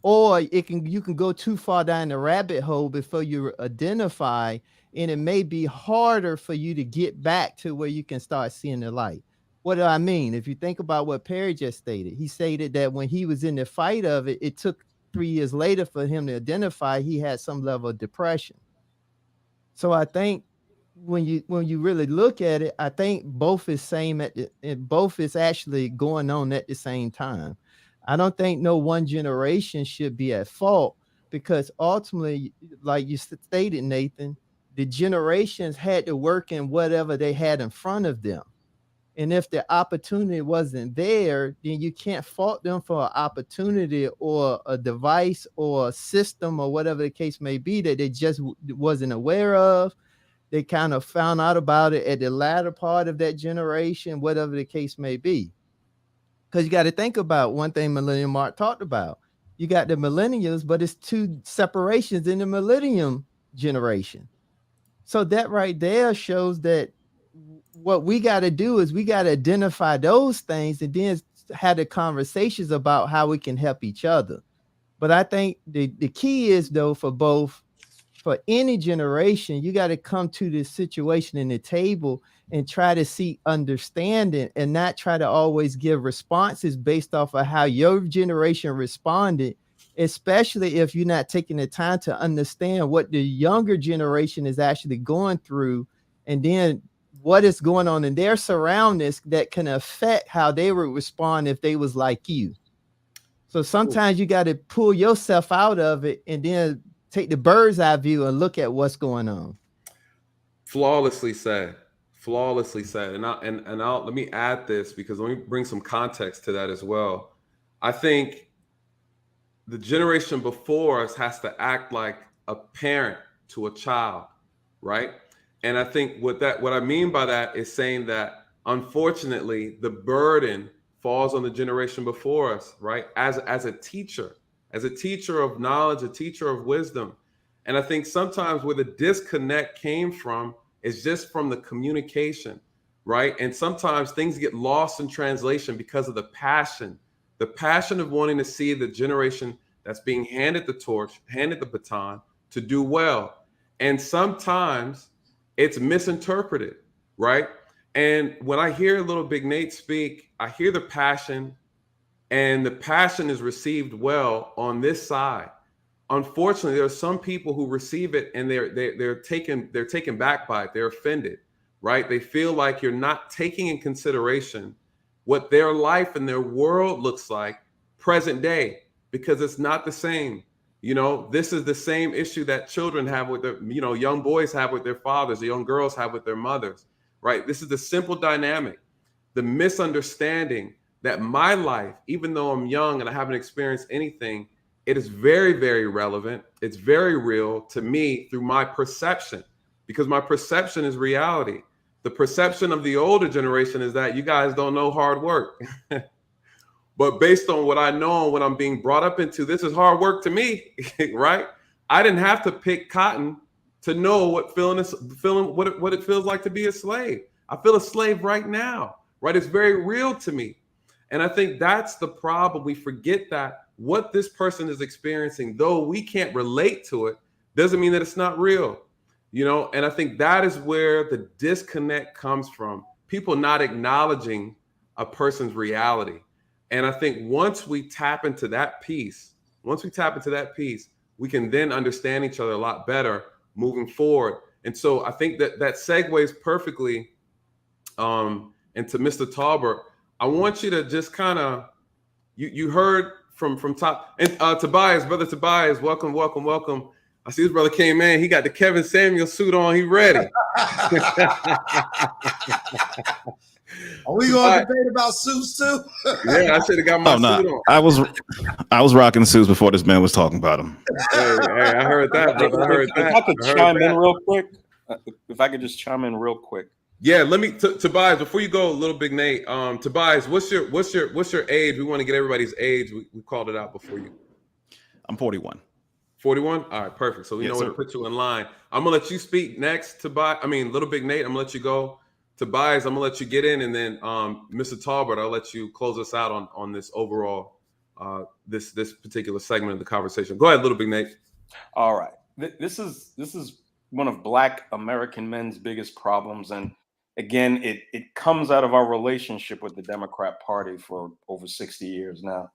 Or you can go too far down the rabbit hole before you identify, and it may be harder for you to get back to where you can start seeing the light. What do I mean? If you think about what Perry just stated, he stated that when he was in the fight of it, it took 3 years later for him to identify he had some level of depression. So I think when you really look at it, I think both is both is actually going on at the same time. I don't think no one generation should be at fault, because ultimately, like you stated, Nathan, the generations had to work in whatever they had in front of them. And if the opportunity wasn't there, then you can't fault them for an opportunity or a device or a system or whatever the case may be that they just wasn't aware of. They kind of found out about it at the latter part of that generation, whatever the case may be. Because you got to think about one thing Millennial Mark talked about. You got the millennials, but it's two separations in the millennium generation. So that right there shows that what we got to do is we got to identify those things and then have the conversations about how we can help each other. But I think the key is, though, for any generation, you got to come to this situation in the table and try to seek understanding, and not try to always give responses based off of how your generation responded, especially if you're not taking the time to understand what the younger generation is actually going through, and then what is going on in their surroundings that can affect how they would respond if they was like you. So sometimes you got to pull yourself out of it and then take the bird's eye view and look at what's going on. Flawlessly said. Flawlessly said. And I'll let me add this, because let me bring some context to that as well. I think the generation before us has to act like a parent to a child, right? And I think what I mean by that is saying that, unfortunately, the burden falls on the generation before us, right? As a teacher of knowledge, a teacher of wisdom. And I think sometimes where the disconnect came from is just from the communication, right? And sometimes things get lost in translation because of the passion of wanting to see the generation that's being handed the torch, handed the baton, to do well. And sometimes it's misinterpreted, right? And when I hear little Big Nate speak, I hear the passion, and the passion is received well on this side. Unfortunately, there are some people who receive it and they're taken back by it. They're offended, right? They feel like you're not taking in consideration what their life and their world looks like present day, because it's not the same. This is the same issue that children have with their, young boys have with their fathers, the young girls have with their mothers, right? This is the simple dynamic, the misunderstanding that my life, even though I'm young and I haven't experienced anything, it is very, very relevant. It's very real to me through my perception, because my perception is reality. The perception of the older generation is that you guys don't know hard work. But based on what I know and what I'm being brought up into, this is hard work to me, right? I didn't have to pick cotton to know what what it feels like to be a slave. I feel a slave right now, right? It's very real to me. And I think that's the problem. We forget that what this person is experiencing, though we can't relate to it, doesn't mean that it's not real, you know? And I think that is where the disconnect comes from. People not acknowledging a person's reality. And I think once we tap into that piece, we can then understand each other a lot better moving forward. And so I think that segues perfectly into Mr. Talbert. I want you to just kind of, you heard from top, and Tobias, brother Tobias, welcome. I see this brother came in. He got the Kevin Samuel suit on. He ready. Are we going to debate about suits too? Yeah, I should have got my suit on. I was rocking suits before this man was talking about them. Hey, I heard that, brother. I heard that. If I could chime in real quick. If I could just chime in real quick. Yeah, let me Tobias, before you go, Little Big Nate. Tobias, what's your age? We want to get everybody's age. We called it out before you. I'm 41. 41? All right, perfect. So we know where to put you in line. I'm gonna let you speak next, Little Big Nate. I'm gonna let you go. Tobias, I'm gonna let you get in, and then Mr. Talbert, I'll let you close us out on this overall this particular segment of the conversation. Go ahead, Little Big Nate. All right. This is one of Black American men's biggest problems, and again, it comes out of our relationship with the Democrat Party for over 60 years now.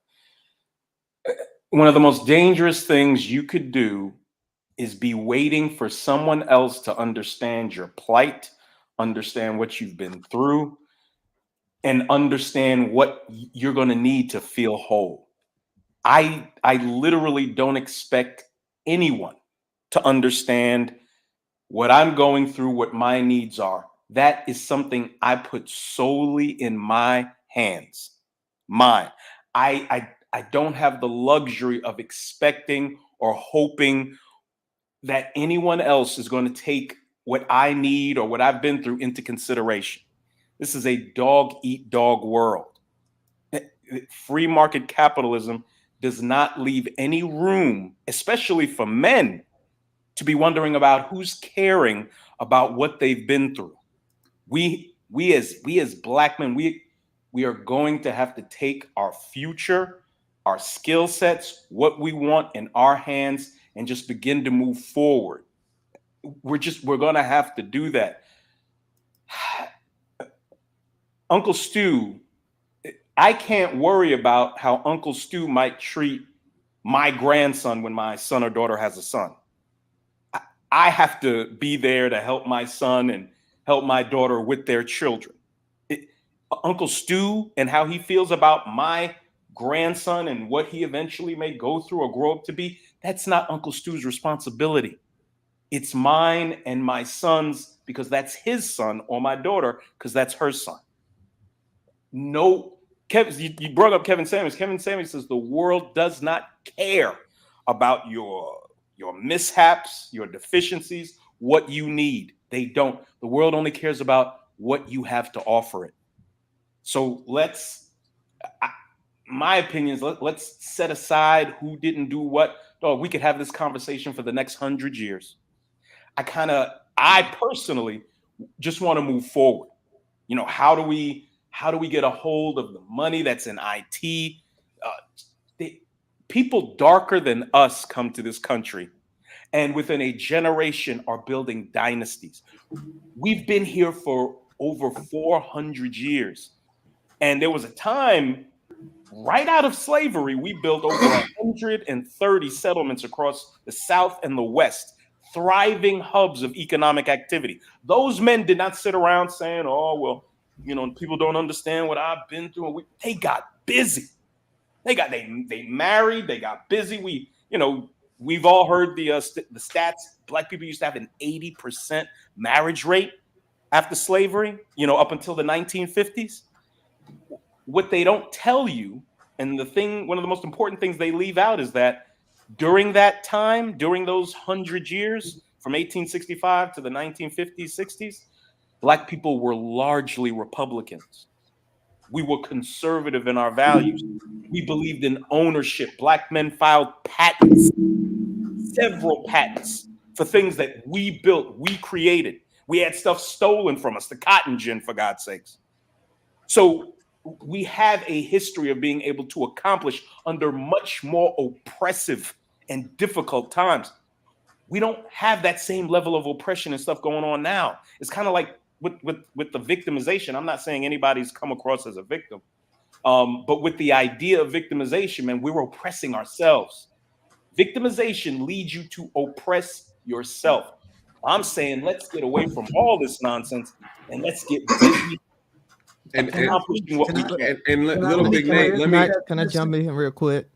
One of the most dangerous things you could do is be waiting for someone else to understand your plight, understand what you've been through, and understand what you're going to need to feel whole. I literally don't expect anyone to understand what I'm going through, what my needs are. That is something I put solely in my hands. Mine. I don't have the luxury of expecting or hoping that anyone else is going to take what I need or what I've been through into consideration. This is a dog-eat-dog world. Free market capitalism does not leave any room, especially for men, to be wondering about who's caring about what they've been through. We as Black men, we are going to have to take our future, our skill sets, what we want in our hands, and just begin to move forward. We're going to have to do that. Uncle Stu, I can't worry about how Uncle Stu might treat my grandson when my son or daughter has a son. I have to be there to help my son and help my daughter with their children. Uncle Stu and how he feels about my grandson and what he eventually may go through or grow up to be, that's not Uncle Stu's responsibility. It's mine and my son's, because that's his son, or my daughter because that's her son. No, Kevin, you brought up Kevin Samuels. Kevin Samuels says the world does not care about your mishaps, your deficiencies, what you need. They don't. The world only cares about what you have to offer it. So my opinion is let's set aside who didn't do what. Dog, we could have this conversation for the next 100 years. I personally just want to move forward. You know, how do we get a hold of the money that's in IT? People darker than us come to this country, and within a generation are building dynasties. We've been here for over 400 years. And there was a time right out of slavery, we built over 130 settlements across the South and the West, thriving hubs of economic activity. Those men did not sit around saying, oh, well, you know, people don't understand what I've been through. They got busy. They married, they got busy. We've all heard the stats. Black people used to have an 80% marriage rate after slavery, up until the 1950s. What they don't tell you, and one of the most important things they leave out, is that During that time, during those 100 years, from 1865 to the 1950s, 60s, Black people were largely Republicans. We were conservative in our values. We believed in ownership. Black men filed patents, several patents for things that we built, we created. We had stuff stolen from us, the cotton gin, for God's sakes. So we have a history of being able to accomplish under much more oppressive and difficult times. We don't have that same level of oppression and stuff going on now. It's kind of like with the victimization. I'm not saying anybody's come across as a victim, but with the idea of victimization, man, we're oppressing ourselves. Victimization leads you to oppress yourself. I'm saying let's get away from all this nonsense and let's get busy And accomplishing what we can. and little big Nate, let me Can I jump in real quick?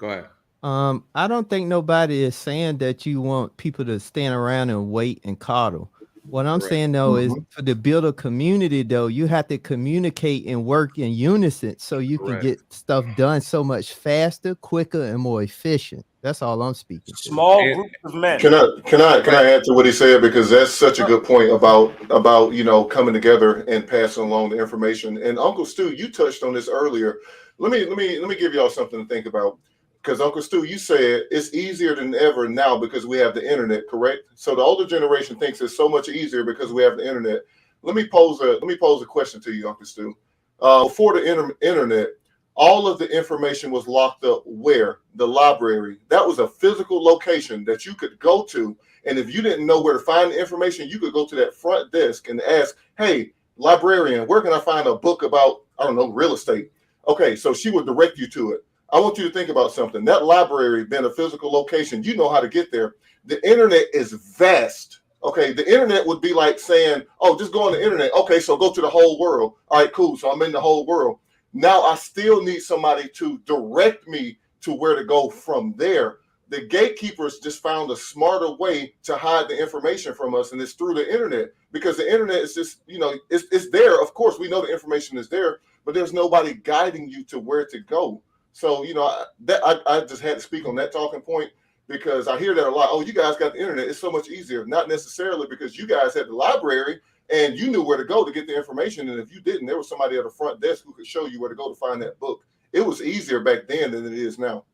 go ahead. I don't think nobody is saying that you want people to stand around and wait and coddle. What I'm saying though is to build a community though, you have to communicate and work in unison so you can get stuff done so much faster, quicker, and more efficient. That's all I'm speaking to. Small groups of men. Can I add to what he said, because that's such a good point about coming together and passing along the information. And Uncle Stu, you touched on this earlier. Let me give y'all something to think about. Because Uncle Stu, you said it's easier than ever now because we have the internet, correct? So the older generation thinks it's so much easier because we have the internet. Let me pose a question to you, Uncle Stu. Before the internet, all of the information was locked up where? The library. That was a physical location that you could go to. And if you didn't know where to find the information, you could go to that front desk and ask, hey, librarian, where can I find a book about, I don't know, real estate? Okay, so she would direct you to it. I want you to think about something. That library being a physical location, you know how to get there. The internet is vast. Okay, the internet would be like saying, oh, just go on the internet. Okay, so go to the whole world. All right, cool. So I'm in the whole world. Now I still need somebody to direct me to where to go from there. The gatekeepers just found a smarter way to hide the information from us, and it's through the internet, because the internet is just, it's there. Of course, we know the information is there, but there's nobody guiding you to where to go. So, I just had to speak on that talking point, because I hear that a lot. Oh, you guys got the internet. It's so much easier. Not necessarily, because you guys had the library and you knew where to go to get the information. And if you didn't, there was somebody at the front desk who could show you where to go to find that book. It was easier back then than it is now.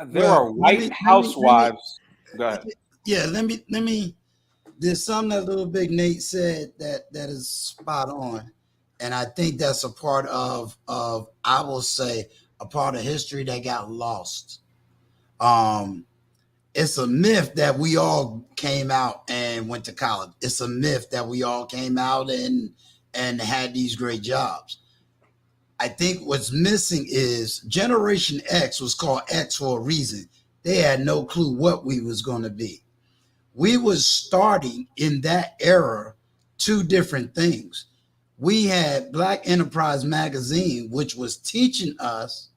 There are white housewives. Go ahead. Yeah, let me. There's something that little big Nate said that is spot on, and I think that's a part of I will say a part of history that got lost. It's a myth that we all came out and went to college. It's a myth that we all came out and had these great jobs. I think what's missing is Generation X was called X for a reason. They had no clue what we was going to be. We was starting in that era two different things. We had Black Enterprise Magazine, which was teaching us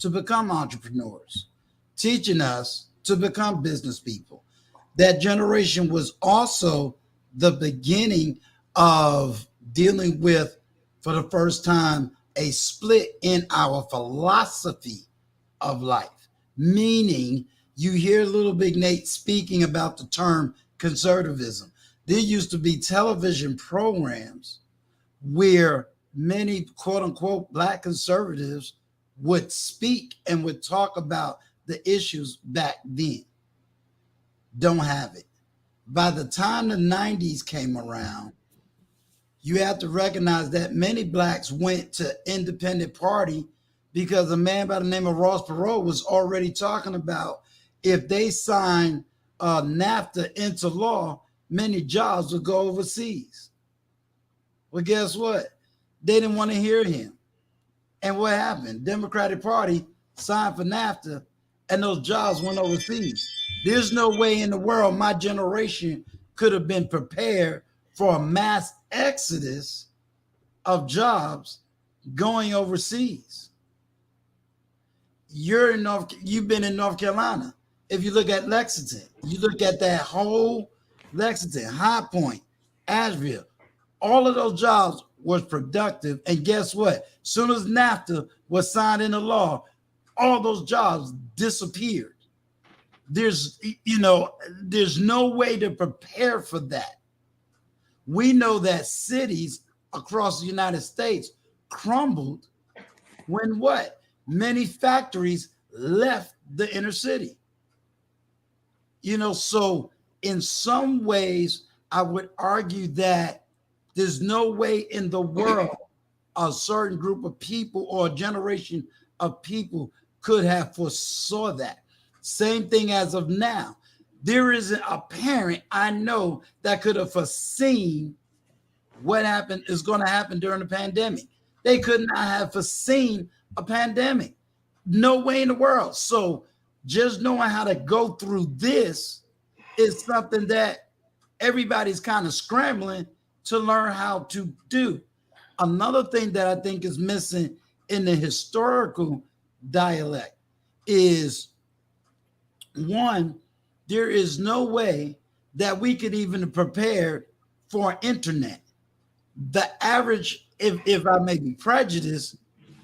to become entrepreneurs, teaching us to become business people. That generation was also the beginning of dealing with, for the first time, a split in our philosophy of life. Meaning, you hear little big Nate speaking about the term conservatism. There used to be television programs where many quote unquote Black conservatives would speak and would talk about the issues back then. Don't have it. By the time the 90s came around, you have to recognize that many Blacks went to independent party because a man by the name of Ross Perot was already talking about if they signed NAFTA into law, many jobs would go overseas. Well, guess what? They didn't want to hear him. And what happened? Democratic Party signed for NAFTA and those jobs went overseas. There's no way in the world my generation could have been prepared for a mass exodus of jobs going overseas. You've been in North Carolina. If you look at Lexington, you look at that whole Lexington, High Point, Asheville, all of those jobs was productive. And guess what? As soon as NAFTA was signed into law, all those jobs disappeared. there's no way to prepare for that. We know that cities across the United States crumbled when what? Many factories left the inner city. So in some ways, I would argue that there's no way in the world a certain group of people or a generation of people could have foresaw that. Same thing as of now. There isn't a parent I know that could have foreseen what is going to happen during the pandemic. They could not have foreseen a pandemic. No way in the world. So just knowing how to go through this is something that everybody's kind of scrambling to learn how to do. Another thing that I think is missing in the historical dialect is, one, there is no way that we could even prepare for internet. The average, if I may be prejudiced,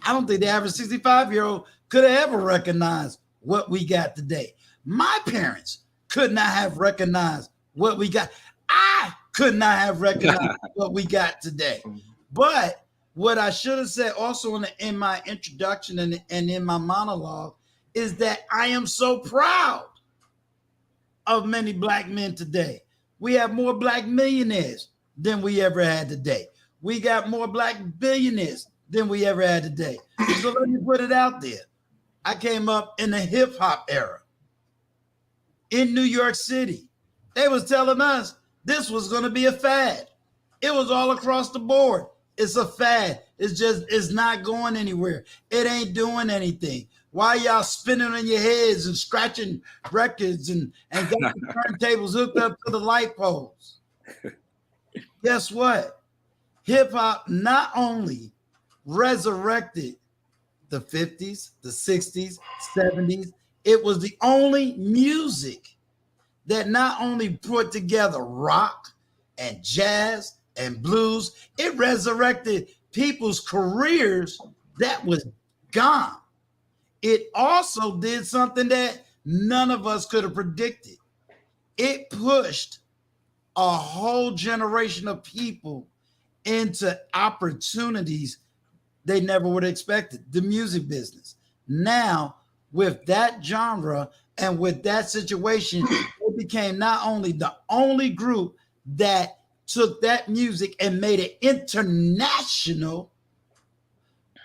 I don't think the average 65-year-old could have ever recognized what we got today. My parents could not have recognized what we got. I could not have recognized what we got today. But what I should have said also in my introduction and in my monologue is that I am so proud of many Black men today. We have more Black millionaires than we ever had today. We got more Black billionaires than we ever had today. So let me put it out there. I came up in the hip hop era in New York City. They was telling us this was going to be a fad. It was all across the board. It's a fad. It's not going anywhere. It ain't doing anything. Why y'all spinning on your heads and scratching records and got the turntables hooked up to the light poles? Guess what? Hip hop not only resurrected the 50s, the 60s, 70s, it was the only music that not only put together rock and jazz and blues, it resurrected people's careers that was gone. It also did something that none of us could have predicted. It pushed a whole generation of people into opportunities they never would have expected, the music business. Now, with that genre and with that situation, it became not only the only group that took that music and made it international,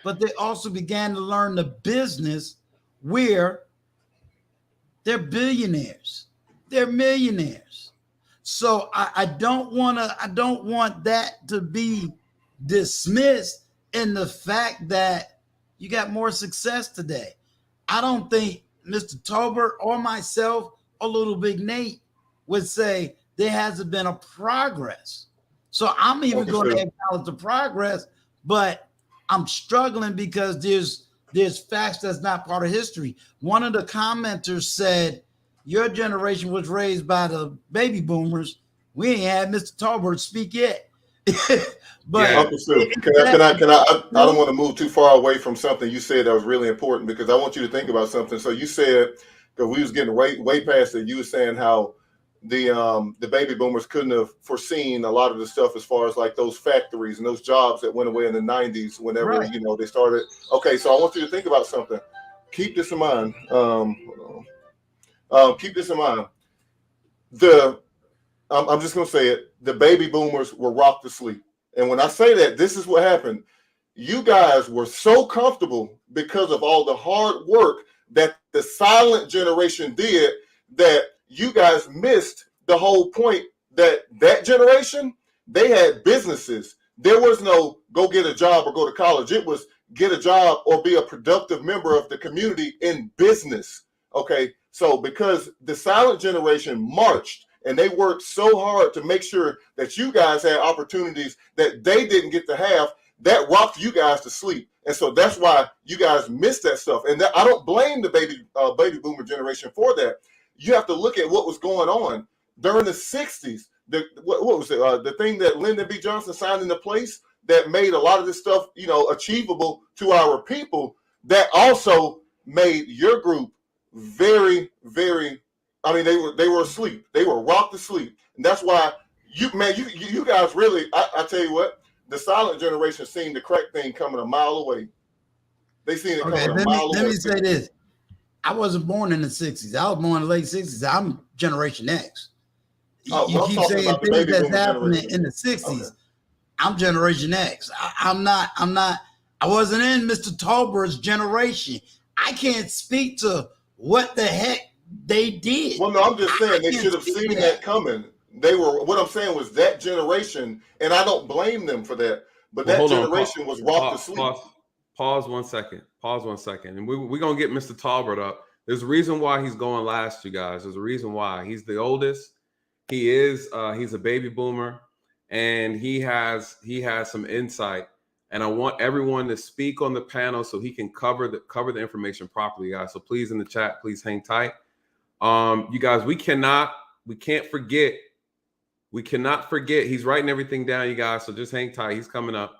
but they also began to learn the business where they're billionaires, they're millionaires. So I don't want that to be dismissed in the fact that you got more success today. I don't think Mr. Tolbert or myself or Little Big Nate would say there hasn't been a progress. So I'm even going to acknowledge the progress, but I'm struggling because there's facts that's not part of history. One of the commenters said, your generation was raised by the baby boomers. We ain't had Mr. Tolbert speak yet. But Yeah. Uncle Stu, I don't want to move too far away from something you said that was really important, because I want you to think about something. So you said, because we was getting way past it, you were saying how the baby boomers couldn't have foreseen a lot of the stuff as far as like those factories and those jobs that went away in the 90s whenever, Right. They started. Okay, so I want you to think about something. Keep this in mind. Keep this in mind. I'm just going to say it. The baby boomers were rocked to sleep. And when I say that, this is what happened. You guys were so comfortable because of all the hard work that the silent generation did that you guys missed the whole point that generation, they had businesses. There was no go get a job or go to college. It was get a job or be a productive member of the community in business. Okay. So because the silent generation marched and they worked so hard to make sure that you guys had opportunities that they didn't get to have, that rocked you guys to sleep. And so that's why you guys missed that stuff. And I don't blame the baby boomer generation for that. You have to look at what was going on during the 60s. What was it? The thing that Lyndon B. Johnson signed into place that made a lot of this stuff, achievable to our people, that also made your group very, very I mean, they were asleep. They were rocked to sleep, and that's why you guys really. I tell you what, the silent generation seen the crack thing coming a mile away. They seen it Okay, coming a mile away. let me say this. I wasn't born in the 60s. I was born in the late 60s. I'm Generation X. You keep saying things that's happening in the 60s. Okay. I'm Generation X. I'm not. I wasn't in Mr. Tolbert's generation. I can't speak to what the heck they did. Well, no, I'm just saying they should have seen that coming. They were. What I'm saying was that generation, and I don't blame them for that. But that generation was rocked to sleep. Pause 1 second. Pause 1 second. And we're going to get Mr. Talbert up. There's a reason why he's going last, you guys. There's a reason why. He's the oldest. He's a baby boomer, and he has some insight. And I want everyone to speak on the panel so he can cover the information properly, guys. So please, in the chat, please hang tight. You guys, we cannot forget. We cannot forget. He's writing everything down, you guys. So just hang tight. He's coming up.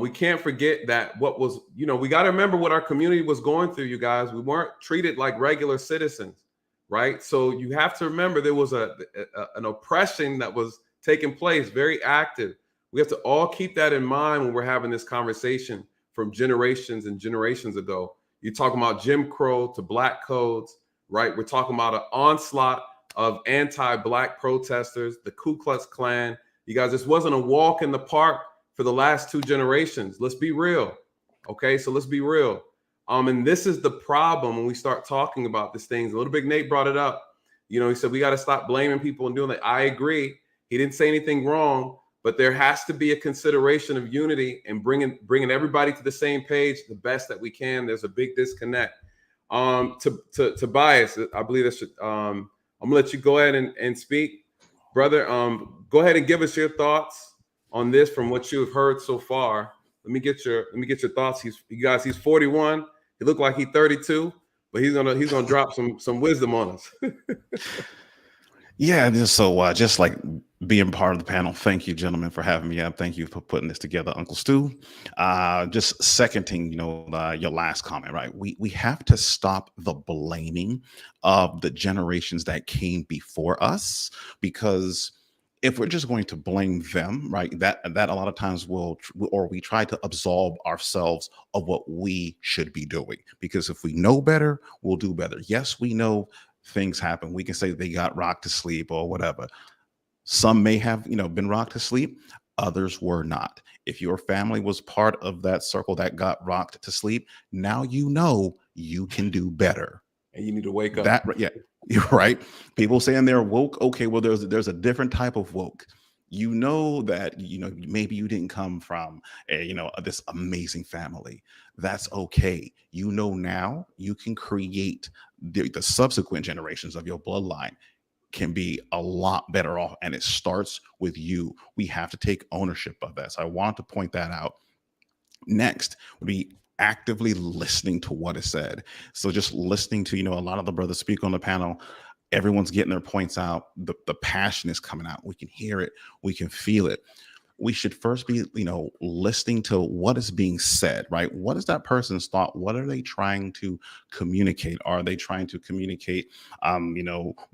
We can't forget that what was, we got to remember what our community was going through, you guys. We weren't treated like regular citizens, right? So you have to remember there was an oppression that was taking place, very active. We have to all keep that in mind when we're having this conversation from generations and generations ago. You're talking about Jim Crow to black codes, right? We're talking about an onslaught of anti-black protesters, the Ku Klux Klan. You guys, this wasn't a walk in the park for the last 2 generations. Let's be real. Okay, so let's be real. And this is the problem when we start talking about these things. Little Big Nate brought it up. He said we got to stop blaming people and doing that. I agree. He didn't say anything wrong, but there has to be a consideration of unity and bringing everybody to the same page the best that we can. There's a big disconnect. To Bias, I believe that should. I'm gonna let you go ahead and speak, brother. Go ahead and give us your thoughts on this from what you've heard so far. Let me get your thoughts. He's 41. He looked like he's 32, but he's gonna drop some wisdom on us. Yeah, just like being part of the panel. Thank you, gentlemen, for having me up. Thank you for putting this together, Uncle Stu. Just seconding, your last comment, right? We have to stop the blaming of the generations that came before us, because if we're just going to blame them, right, that a lot of times we try to absolve ourselves of what we should be doing. Because if we know better, we'll do better. Yes, we know things happen. We can say they got rocked to sleep or whatever. Some may have, been rocked to sleep. Others were not. If your family was part of that circle that got rocked to sleep, now you can do better. And you need to wake up. Yeah, you're right. People saying they're woke. Okay, well, there's a different type of woke. That maybe you didn't come from this amazing family. That's okay. Now you can create the subsequent generations of your bloodline can be a lot better off, and it starts with you. We have to take ownership of that. So I want to point that out. Next would be actively listening to what is said. So just listening to, a lot of the brothers speak on the panel. Everyone's getting their points out. The passion is coming out. We can hear it. We can feel it. We should first be, listening to what is being said, right? What is that person's thought? What are they trying to communicate? Are they trying to communicate,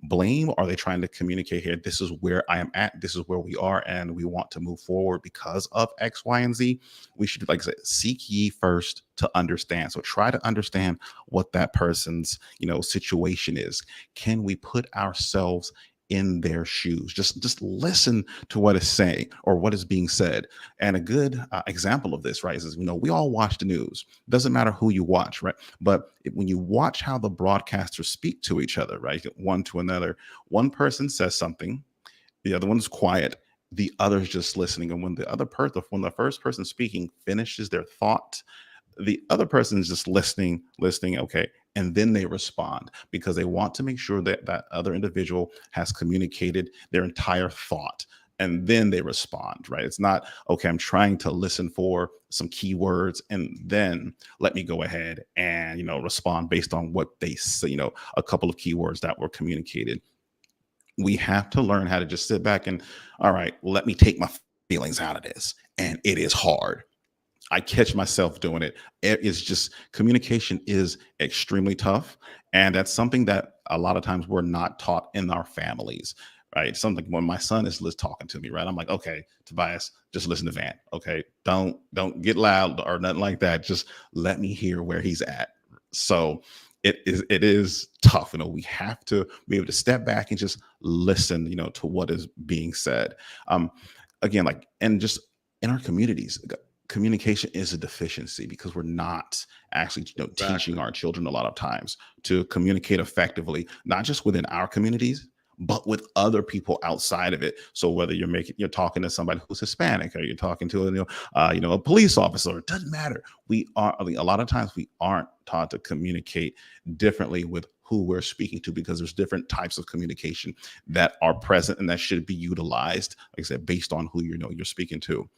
blame? Are they trying to communicate here? This is where I am at. This is where we are, and we want to move forward because of X, Y, and Z. We should, like I said, seek ye first to understand. So try to understand what that person's, situation is. Can we put ourselves in their shoes? Just listen to what is saying or what is being said. And a good example of this, right, is we all watch the news. Doesn't matter who you watch, right? But when you watch how the broadcasters speak to each other, right, one to another, one person says something, the other one's quiet, the other's just listening. And when the first person speaking finishes their thought, the other person is just listening, okay, and then they respond because they want to make sure that that other individual has communicated their entire thought, and then they respond, right? It's not, okay, I'm trying to listen for some keywords and then let me go ahead and, respond based on what they say, a couple of keywords that were communicated. We have to learn how to just sit back and, all right, let me take my feelings out of this. And it is hard. I catch myself doing it. It's just communication is extremely tough. And that's something that a lot of times we're not taught in our families, right? Something when my son is talking to me, right? I'm like, okay, Tobias, just listen to Van. Okay. Don't get loud or nothing like that. Just let me hear where he's at. So it is tough. We have to be able to step back and just listen, to what is being said. Um, Again, like, and just in our communities, communication is a deficiency because we're not actually teaching our children a lot of times to communicate effectively, not just within our communities but with other people outside of it. So whether you're talking to somebody who's Hispanic, or you're talking to a police officer, it doesn't matter. A lot of times we aren't taught to communicate differently with who we're speaking to, because there's different types of communication that are present and that should be utilized, like I said, based on who you're speaking to.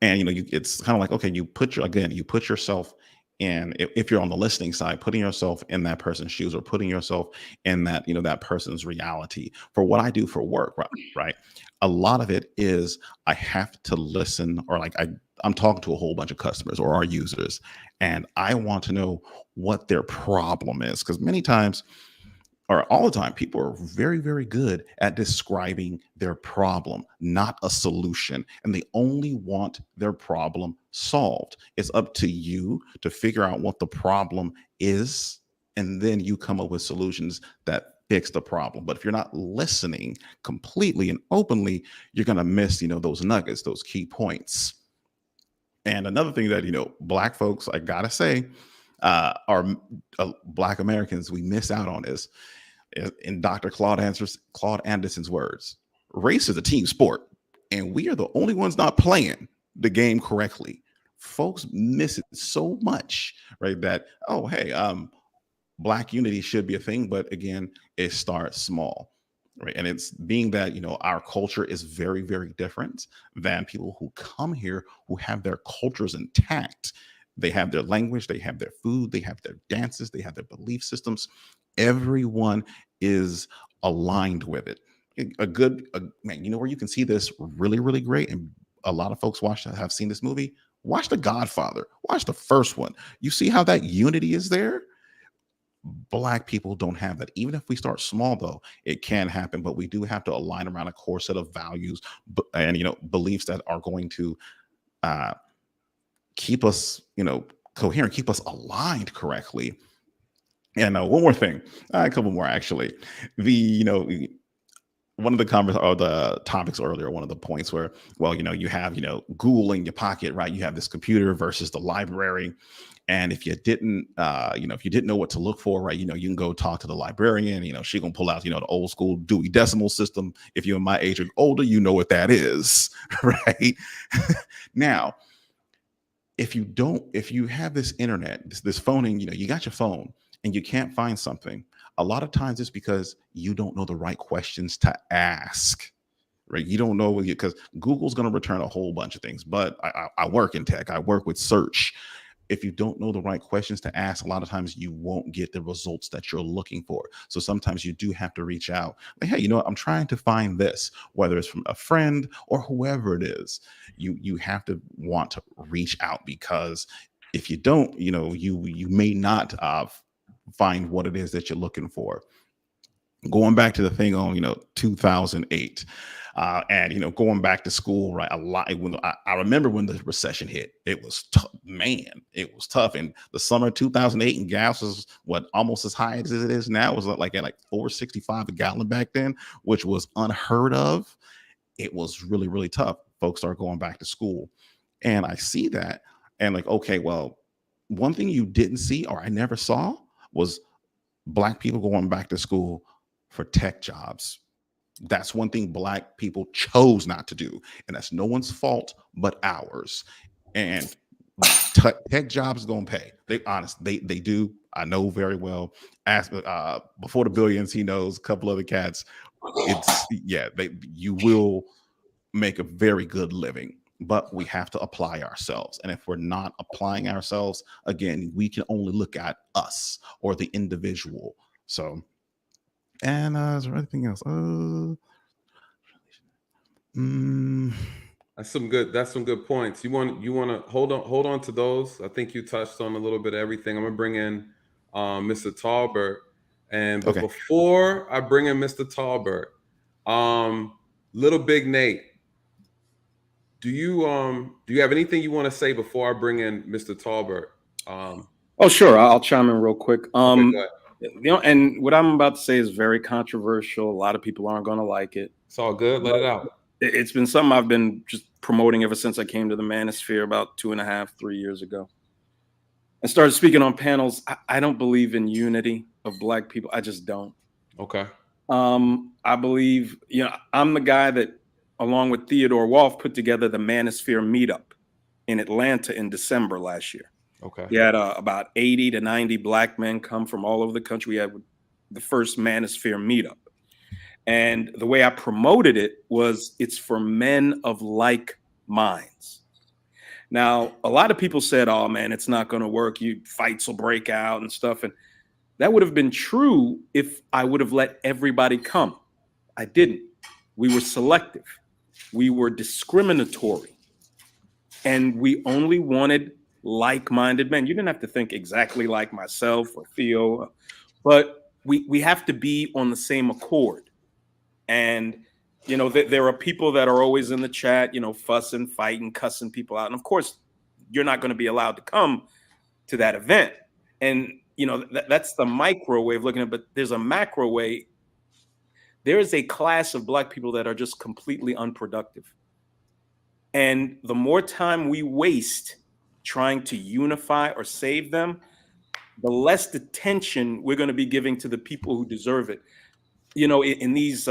And it's kind of like, okay, you put yourself in, if you're on the listening side, putting yourself in that person's shoes, or putting yourself in that person's reality. For what I do for work, right, a lot of it is I have to listen, or like I'm talking to a whole bunch of customers or our users, and I want to know what their problem is, because many times, or all the time, people are very, very good at describing their problem, not a solution. And they only want their problem solved. It's up to you to figure out what the problem is, and then you come up with solutions that fix the problem. But if you're not listening completely and openly, you're going to miss, those nuggets, those key points. And another thing that, Black folks, I gotta say, are Black Americans, we miss out on is, in Dr. Claude Anderson's words, race is a team sport, and we are the only ones not playing the game correctly. Folks miss it so much, right? That, oh, hey, Black unity should be a thing, but again, it starts small, right? And it's being that, our culture is very, very different than people who come here who have their cultures intact. They have their language, they have their food, they have their dances, they have their belief systems. Everyone is aligned with it. Man, where you can see this really, really great, and a lot of folks have seen this movie. Watch The Godfather. Watch the first one. You see how that unity is there? Black people don't have that. Even if we start small, though, it can happen, but we do have to align around a core set of values and beliefs that are going to keep us coherent, keep us aligned correctly. And one more thing, a couple more actually. One of the topics earlier, one of the points where, well, you have Google in your pocket, right? You have this computer versus the library. And if you didn't know what to look for, right, you can go talk to the librarian. She gonna pull out the old school Dewey Decimal System. If you're my age or older, you know what that is, right? Now, if you have this internet, this phone, and you got your phone, and you can't find something, a lot of times it's because you don't know the right questions to ask, right? You don't know, because Google's going to return a whole bunch of things. But I work in tech. I work with search. If you don't know the right questions to ask, a lot of times you won't get the results that you're looking for. So sometimes you do have to reach out. Like, hey, I'm trying to find this, whether it's from a friend or whoever it is. You have to want to reach out, because if you don't, you may not find what it is that you're looking for. Going back to the thing on 2008, and going back to school, right? A lot. When I remember when the recession hit, it was tough, man. It was tough. In the summer of 2008, and gas was almost as high as it is now. It was like at $4.65 a gallon back then, which was unheard of. It was really, really tough. Folks start going back to school, and I see that, and like, okay, well, one thing you didn't see, or I never saw, was Black people going back to school for tech jobs. That's one thing Black people chose not to do, and that's no one's fault but ours. And tech jobs don't pay. They do. I know very well. Ask Before the Billions, he knows a couple other cats. You will make a very good living, but we have to apply ourselves. And if we're not applying ourselves, again, we can only look at us or the individual. So, and is there anything else? That's some good points. You want to hold on to those. I think you touched on a little bit of everything. I'm gonna bring in Mr. Talbert, but Okay. before I bring in Mr. Talbert, little big Nate, do you have anything you want to say before I bring in Mr. Talbert? Oh, sure. I'll chime in real quick. Okay, go ahead. And what I'm about to say is very controversial. A lot of people aren't going to like it. It's all good. Let it out. It's been something I've been just promoting ever since I came to the Manosphere about 2.5, 3 years ago. I started speaking on panels. I don't believe in unity of Black people. I just don't. Okay. I believe, I'm the guy that, along with Theodore Wolff, put together the Manosphere meetup in Atlanta in December last year. Okay. We had about 80 to 90 Black men come from all over the country. We had the first Manosphere meetup. And the way I promoted it was it's for men of like minds. Now, a lot of people said, oh, man, it's not going to work. Fights will break out and stuff. And that would have been true if I would have let everybody come. I didn't. We were selective. We were discriminatory. And we only wanted like-minded men. You didn't have to think exactly like myself or Theo, but we have to be on the same accord. And, there are people that are always in the chat, fussing, fighting, cussing people out. And of course, you're not going to be allowed to come to that event. And, that's the micro way of looking at it. But there's a macro way. There is a class of Black people that are just completely unproductive. And the more time we waste trying to unify or save them, the less attention we're going to be giving to the people who deserve it. In these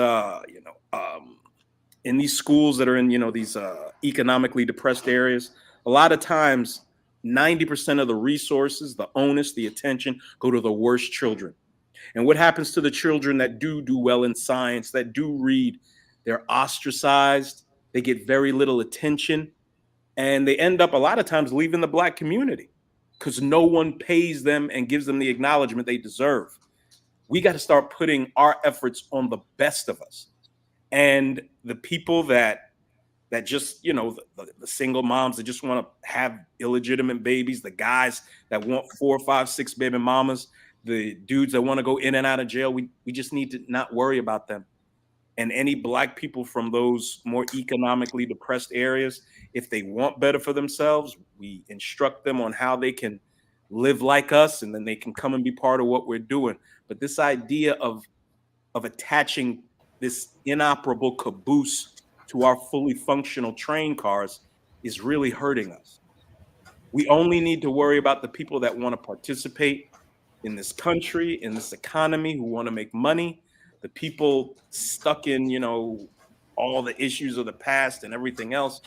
schools that are in, these economically depressed areas, a lot of times 90% of the resources, the onus, the attention go to the worst children. And what happens to the children that do well in science, that do read? They're ostracized. They get very little attention. And they end up a lot of times leaving the Black community because no one pays them and gives them the acknowledgement they deserve. We got to start putting our efforts on the best of us. And the people that just, the single moms that just want to have illegitimate babies, the guys that want 4, 5, 6 baby mamas, the dudes that want to go in and out of jail, we just need to not worry about them. And any Black people from those more economically depressed areas, if they want better for themselves, we instruct them on how they can live like us, and then they can come and be part of what we're doing. But this idea of attaching this inoperable caboose to our fully functional train cars is really hurting us. We only need to worry about the people that want to participate in this country, in this economy, who want to make money. The people stuck in, all the issues of the past and everything else.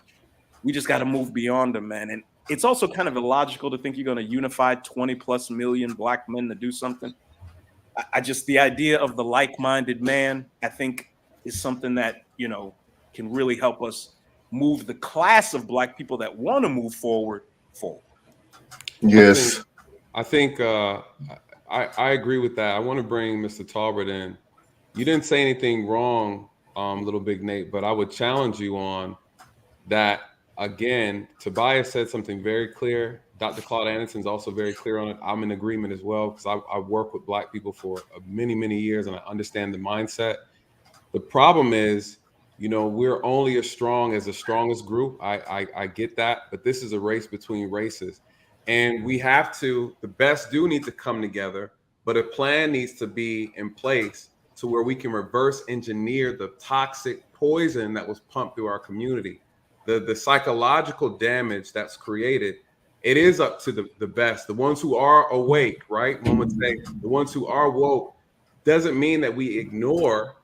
We just got to move beyond them, man. And it's also kind of illogical to think you're going to unify 20+ million Black men to do something. The idea of the like-minded man, I think, is something that, can really help us move the class of Black people that want to move forward. Yes. I think I agree with that. I want to bring Mr. Talbert in. You didn't say anything wrong, little big Nate, but I would challenge you on that. Again, Tobias said something very clear. Dr. Claude Anderson's also very clear on it. I'm in agreement as well because I work with Black people for many, many years, and I understand the mindset. The problem is, we're only as strong as the strongest group. I get that, but this is a race between races. And the best do need to come together, but a plan needs to be in place to where we can reverse engineer the toxic poison that was pumped through our community. The psychological damage that's created, it is up to the best, the ones who are awake, right? One would say the ones who are woke. Doesn't mean that we ignore,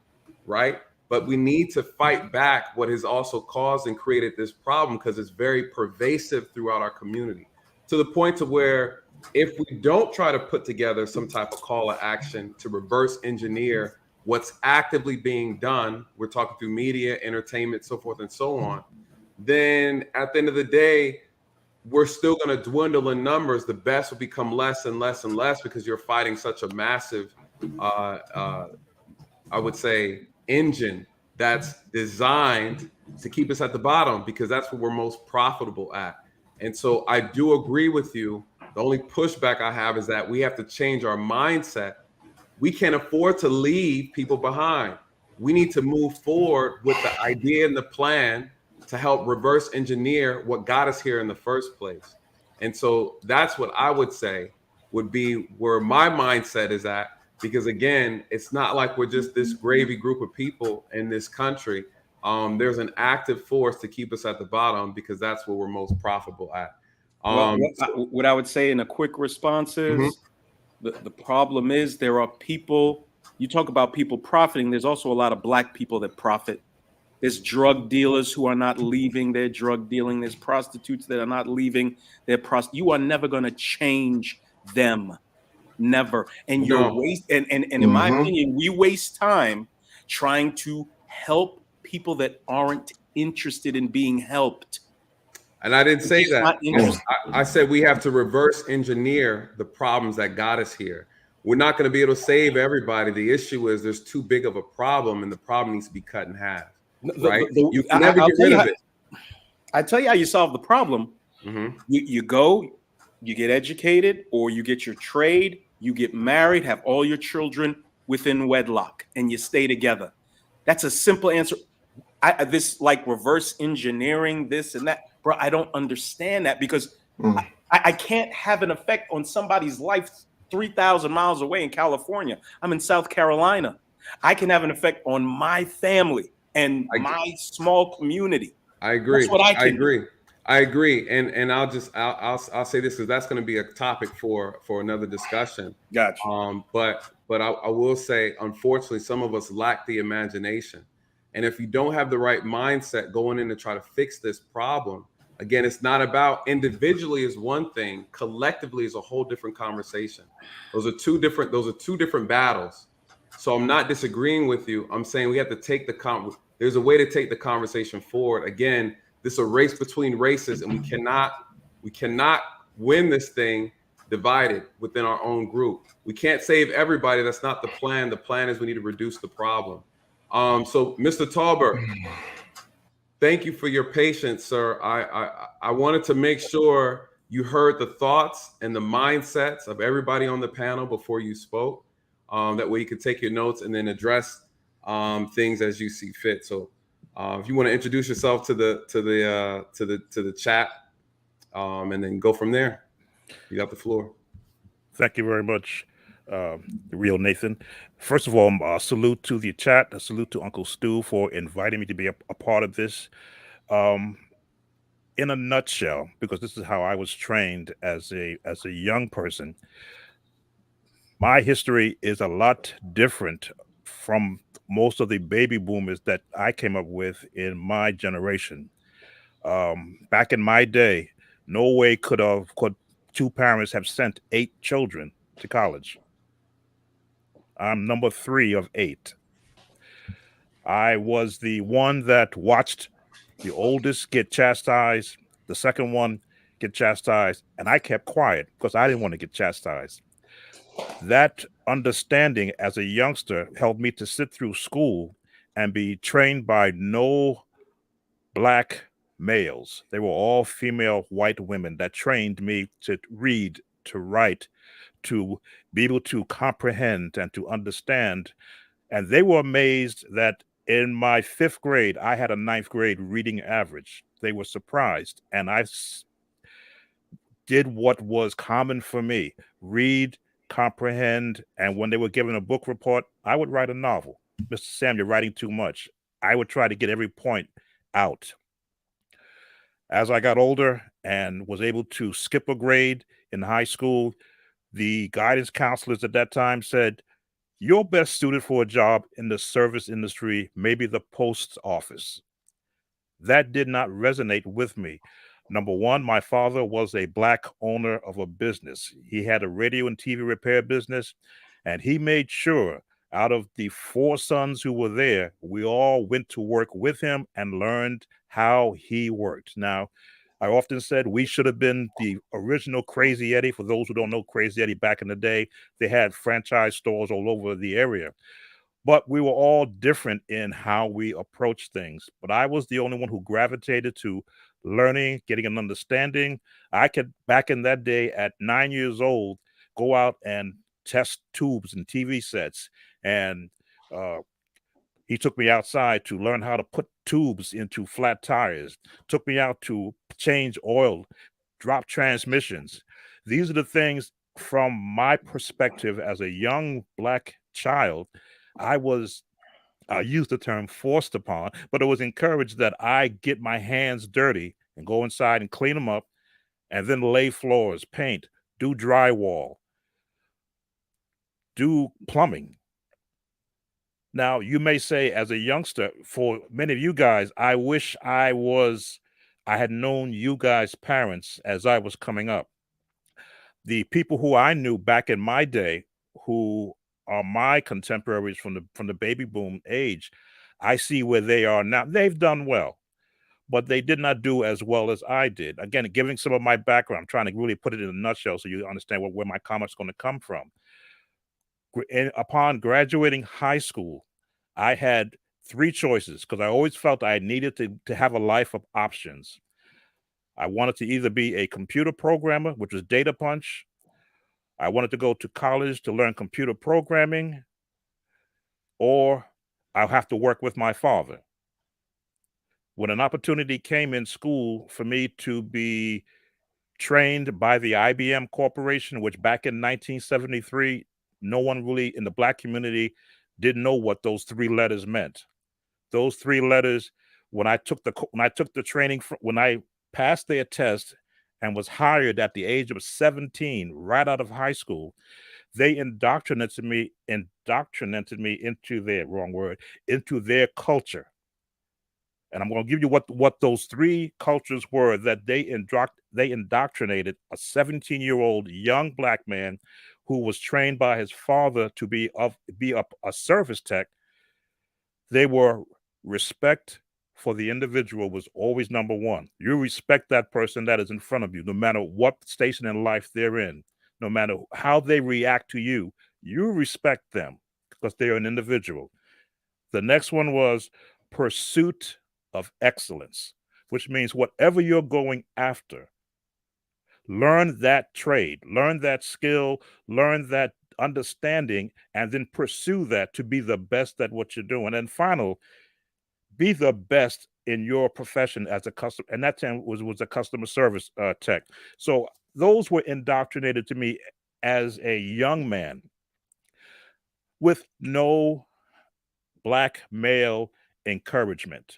right? But we need to fight back what has also caused and created this problem, because it's very pervasive throughout our community, to the point to where if we don't try to put together some type of call to action to reverse engineer what's actively being done, we're talking through media, entertainment, so forth and so on, then at the end of the day, we're still going to dwindle in numbers. The best will become less and less and less because you're fighting such a massive, I would say, engine that's designed to keep us at the bottom, because that's what we're most profitable at. And so I do agree with you. The only pushback I have is that we have to change our mindset. We can't afford to leave people behind. We need to move forward with the idea and the plan to help reverse engineer what got us here in the first place. And so that's what I would say would be where my mindset is at. Because again, it's not like we're just this gravy group of people in this country. There's an active force to keep us at the bottom, because that's where we're most profitable at. Well, what I would say in a quick response is the problem is there are people, you talk about people profiting, there's also a lot of Black people that profit. There's drug dealers who are not leaving their drug dealing. There's prostitutes that are not leaving their You are never going to change them. Never. And you're and in my opinion, we waste time trying to help people that aren't interested in being helped. And I didn't say that. I said we have to reverse engineer the problems that got us here. We're not going to be able to save everybody. The issue is there's too big of a problem, and the problem needs to be cut in half. Right? You can never get rid of it. I tell you how you solve the problem. You go, you get educated, or you get your trade, you get married, have all your children within wedlock, and you stay together. That's a simple answer. This like reverse engineering this and that, bro, I don't understand that, because I can't have an effect on somebody's life 3,000 miles away in California. I'm in South Carolina. I can have an effect on my family and my small community. I agree. That's what I agree. I agree. And I'll say this, because that's going to be a topic for another discussion. Gotcha. But I will say, unfortunately, some of us lack the imagination. And if you don't have the right mindset going in to try to fix this problem, again, it's not about individually is one thing, collectively is a whole different conversation. Those are two different battles. So I'm not disagreeing with you. I'm saying we have to take there's a way to take the conversation forward. Again, this is a race between races, and we cannot win this thing divided within our own group. We can't save everybody. That's not the plan. The plan is we need to reduce the problem. So Mr. Talbert, thank you for your patience, sir. I wanted to make sure you heard the thoughts and the mindsets of everybody on the panel before you spoke. That way you could take your notes and then address things as you see fit. So if you want to introduce yourself to the chat, and then go from there. You got the floor. Thank you very much, the real Nathan. First of all, a salute to the chat. A salute to Uncle Stu for inviting me to be a part of this. In a nutshell, because this is how I was trained as a young person, my history is a lot different from most of the baby boomers that I came up with in my generation. Back in my day, no way could two parents have sent 8 children to college. I'm number 3 of 8. I was the one that watched the oldest get chastised, the second one get chastised, and I kept quiet because I didn't want to get chastised. That understanding as a youngster helped me to sit through school and be trained by no Black males. They were all female white women that trained me to read, to write, to be able to comprehend and to understand. And they were amazed that in my 5th grade, I had a 9th grade reading average. They were surprised. And I did what was common for me: read, comprehend. And when they were given a book report, I would write a novel. Mr. Sam, you're writing too much. I would try to get every point out. As I got older and was able to skip a grade in high school, the guidance counselors at that time said, "You're best suited for a job in the service industry, maybe the post office." That did not resonate with me. Number one, my father was a Black owner of a business. He had a radio and TV repair business, and he made sure out of the 4 sons who were there, we all went to work with him and learned how he worked. Now, I often said we should have been the original Crazy Eddie. For those who don't know Crazy Eddie, back in the day, they had franchise stores all over the area. but we were all different in how we approach things. But I was the only one who gravitated to learning, getting an understanding. I could, back in that day at 9 years old, go out and test tubes and TV sets. And he took me outside to learn how to put tubes into flat tires, took me out to change oil, drop transmissions. These are the things from my perspective as a young Black child. I used the term forced upon, but it was encouraged that I get my hands dirty and go inside and clean them up and then lay floors, paint, do drywall, do plumbing. Now, you may say, as a youngster, for many of you guys, I wish I had known you guys' parents as I was coming up. The people who I knew back in my day, who are my contemporaries from the baby boom age, I see where they are now. They've done well, but they did not do as well as I did. Again, giving some of my background, I'm trying to really put it in a nutshell so you understand where my comments going to come from. Upon graduating high school, I had three choices because I always felt I needed to have a life of options. I wanted to either be a computer programmer, which was data punch. I wanted to go to college to learn computer programming, or I'll have to work with my father. When an opportunity came in school for me to be trained by the IBM Corporation, which back in 1973, no one really in the Black community didn't know what those three letters meant. Those three letters, when I took the training, when I passed their test and was hired at the age of 17, right out of high school, they indoctrinated me into their culture. And I'm going to give you what those three cultures were that they indoctrinated a 17-year-old young Black man who was trained by his father to be a service tech. They were respect for the individual was always number one. You respect that person that is in front of you, no matter what station in life they're in, no matter how they react to you, you respect them because they're an individual. The next one was pursuit of excellence, which means whatever you're going after, learn that trade, learn that skill, learn that understanding, and then pursue that to be the best at what you're doing. And final, be the best in your profession as a customer. And that time was a customer service tech. So those were indoctrinated to me as a young man with no Black male encouragement.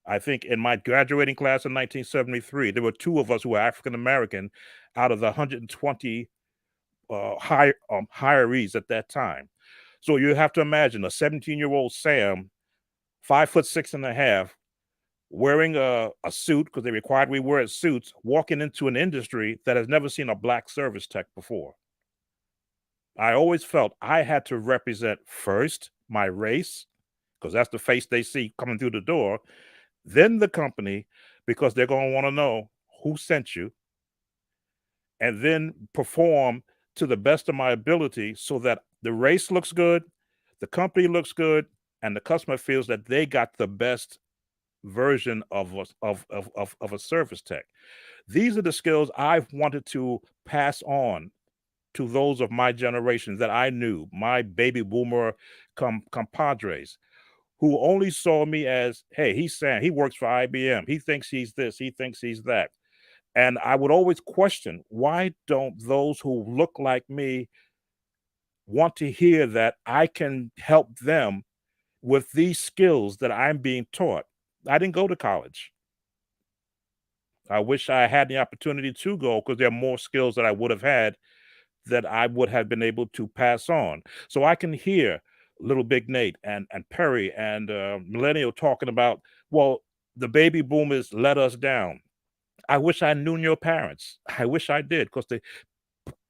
I think in my graduating class in 1973, there were two of us who were African American out of the 120 hirees at that time. So you have to imagine a 17-year-old Sam, 5'6.5", wearing a suit because they required we wear suits, walking into an industry that has never seen a Black service tech before. I always felt I had to represent first my race, because that's the face they see coming through the door, then the company, because they're going to want to know who sent you, and then perform to the best of my ability so that the race looks good, the company looks good, and the customer feels that they got the best version of a service tech. These are the skills I've wanted to pass on to those of my generation that I knew, my baby boomer compadres, who only saw me as, hey, he's Sam, he works for IBM, he thinks he's this, he thinks he's that. And I would always question, why don't those who look like me want to hear that I can help them with these skills that I'm being taught? I didn't go to college. I wish I had the opportunity to go, because there are more skills that I would have had that I would have been able to pass on. So I can hear Little Big Nate and Perry and Millennial talking about, well, the baby boomers let us down. I wish I knew your parents. I wish I did, because the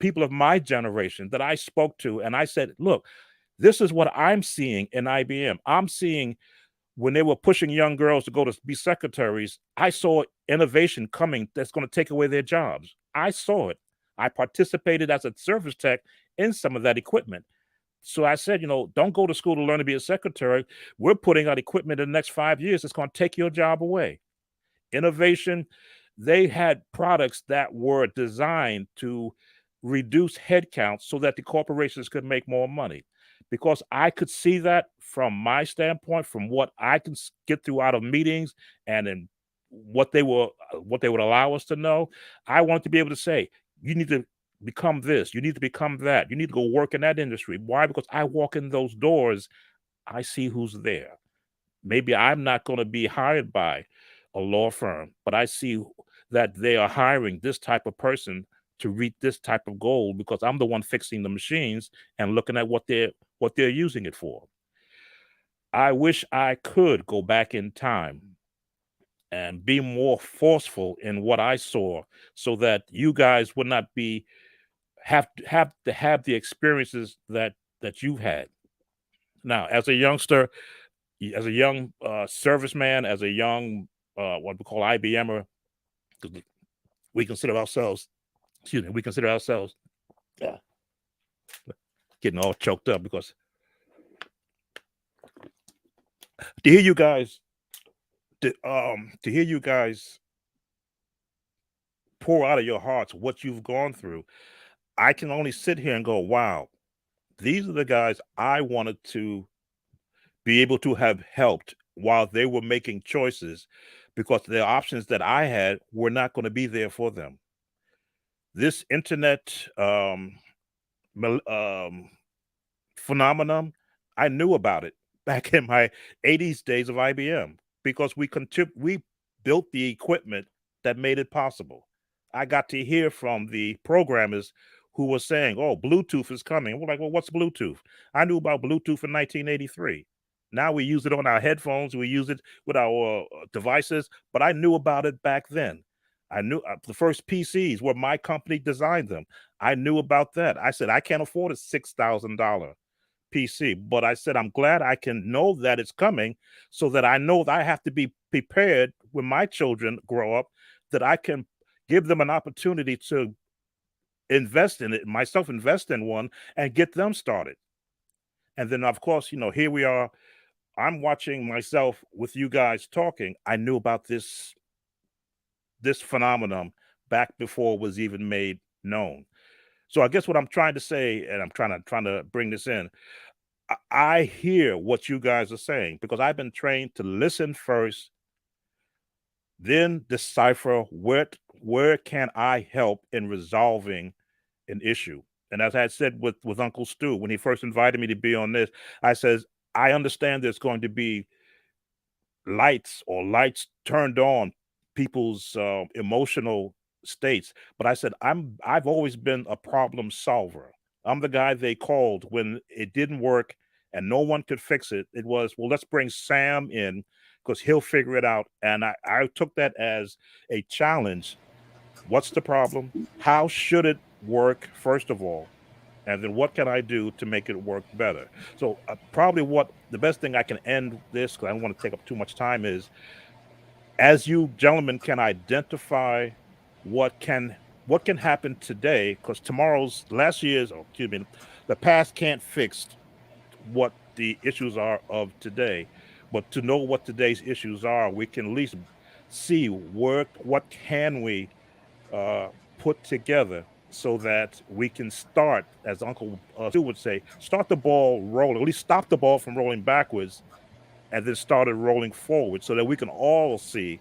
people of my generation that I spoke to, and I said, look, this is what I'm seeing in IBM. I'm seeing when they were pushing young girls to go to be secretaries, I saw innovation coming that's going to take away their jobs. I saw it. I participated as a service tech in some of that equipment. So I said, don't go to school to learn to be a secretary. We're putting out equipment in the next 5 years that's going to take your job away. Innovation, they had products that were designed to reduce headcount so that the corporations could make more money. Because I could see that from my standpoint, from what I can get through out of meetings and in what they would allow us to know. I wanted to be able to say, you need to become this, you need to become that, you need to go work in that industry. Why? Because I walk in those doors, I see who's there. Maybe I'm not going to be hired by a law firm, but I see that they are hiring this type of person to reach this type of goal because I'm the one fixing the machines and looking at what they're using it for. I wish I could go back in time and be more forceful in what I saw so that you guys would not have to have the experiences that you've had. Now, as a youngster, as a young serviceman, as a young what we call IBMer, because we consider ourselves, getting all choked up because to hear you guys pour out of your hearts what you've gone through, I can only sit here and go, wow, these are the guys I wanted to be able to have helped while they were making choices, because the options that I had were not going to be there for them. This internet phenomenon, I knew about it back in my 80s days of IBM because we built the equipment that made it possible. I got to hear from the programmers who were saying, oh, Bluetooth is coming. We're like, well, what's Bluetooth? I knew about Bluetooth in 1983. Now we use it on our headphones. We use it with our devices, but I knew about it back then. I knew the first PCs where my company designed them. I knew about that. I said, I can't afford a $6,000 PC, but I said, I'm glad I can know that it's coming so that I know that I have to be prepared when my children grow up, that I can give them an opportunity to invest in it, myself invest in one and get them started. And then, of course, here we are. I'm watching myself with you guys talking. I knew about this phenomenon back before it was even made known. So I guess what I'm trying to say, and I'm trying to bring this in, I hear what you guys are saying because I've been trained to listen first, then decipher where can I help in resolving an issue. And as I had said with Uncle Stu, when he first invited me to be on this, I says, I understand there's going to be lights turned on people's emotional states. But I said, I've always been a problem solver. I'm the guy they called when it didn't work and no one could fix it. It was, well, let's bring Sam in because he'll figure it out. And I took that as a challenge. What's the problem? How should it work, first of all? And then what can I do to make it work better? So probably the best thing I can end this, because I don't want to take up too much time, is as you gentlemen can identify what can happen today, because the past can't fix what the issues are of today. But to know what today's issues are, we can at least see what can we put together so that we can start, as Uncle Stu would say, start the ball rolling, at least stop the ball from rolling backwards and then start it rolling forward so that we can all see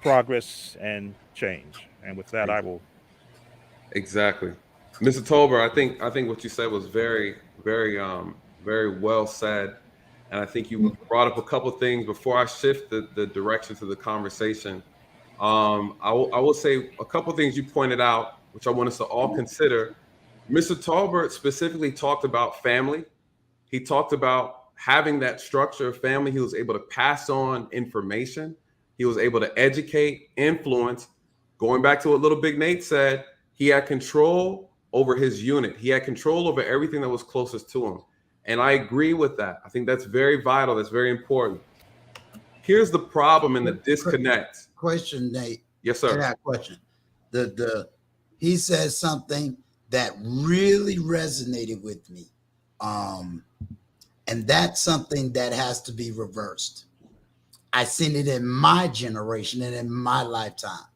progress and change. And with that, I will. Exactly. Mr. Tolber, I think what you said was very, very, very well said. And I think you brought up a couple of things before I shift the direction to the conversation. I will say a couple of things you pointed out, which I want us to all consider. Mr. Tolbert specifically talked about family. He talked about having that structure of family. He was able to pass on information. He was able to educate, influence. Going back to what Little Big Nate said, he had control over his unit. He had control over everything that was closest to him. And I agree with that. I think that's very vital. That's very important. Here's the problem and the disconnect. Question, Nate. Yes, sir. I got a question. He said something that really resonated with me. And that's something that has to be reversed. I've seen it in my generation and in my lifetime.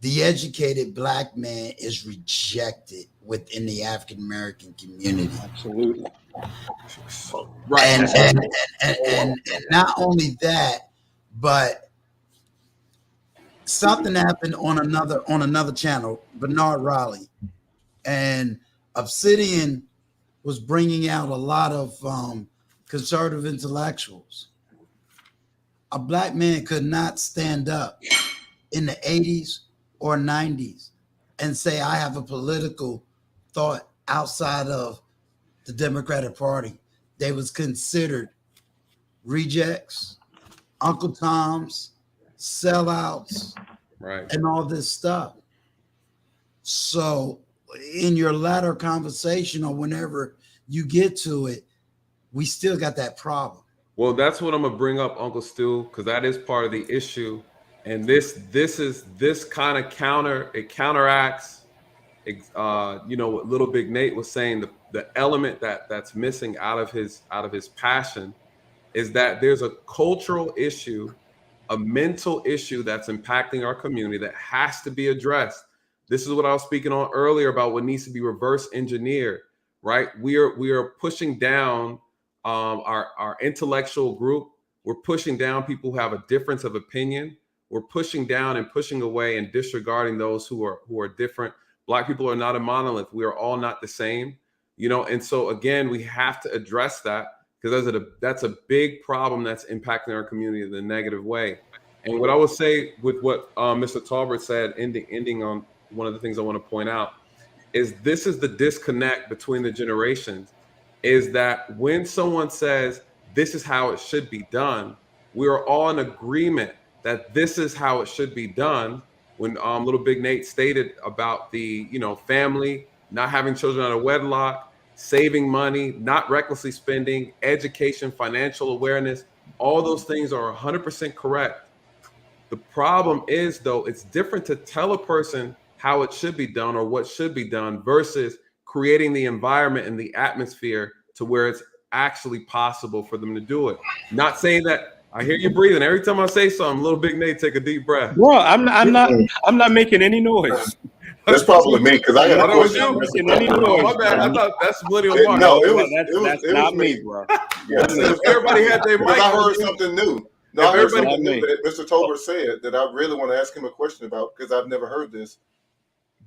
The educated Black man is rejected within the African American community. Absolutely. Right. And not only that, but something happened on another channel, Bernard Raleigh, and Obsidian was bringing out a lot of conservative intellectuals. A Black man could not stand up in the 80s or 90s and say, I have a political thought outside of the Democratic Party. They was considered rejects, Uncle Toms, sellouts, Right. and all this stuff. So in your latter conversation or whenever you get to it, we still got that problem. Well, that's what I'm gonna bring up, Uncle Stu, because that is part of the issue. And this kind of counteracts, what Little Big Nate was saying. The element that's missing out of his passion is that there's a cultural issue, a mental issue that's impacting our community that has to be addressed. This is what I was speaking on earlier about what needs to be reverse engineered, right? We are pushing down our intellectual group. We're pushing down people who have a difference of opinion. We're pushing down and pushing away and disregarding those who are different. Black people are not a monolith. We are all not the same, and so again, we have to address that, because that's a big problem that's impacting our community in a negative way. And what I would say with what Mr. Talbert said, ending on one of the things I want to point out, is this is the disconnect between the generations, is that when someone says this is how it should be done, we are all in agreement that this is how it should be done. When Little Big Nate stated about the family, not having children out of wedlock, saving money, not recklessly spending, education, financial awareness, all those things are 100% correct. The problem is, though, it's different to tell a person how it should be done or what should be done versus creating the environment and the atmosphere to where it's actually possible for them to do it. Not saying that. I hear you breathing. Every time I say something, Little Big Nate, take a deep breath. Bro, I'm not making any noise. That's probably me, because I got a question. Oh, my bad. I thought that's Millennial Mark. No, that's not me, bro. If everybody had their mic. I heard something new. No, I heard everybody- something new that Mr. Tolbert said that I really want to ask him a question about, because I've never heard this.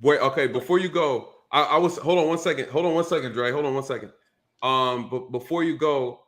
Wait, okay, before you go, I was hold on one second, Dre. Hold on one second. But before you go,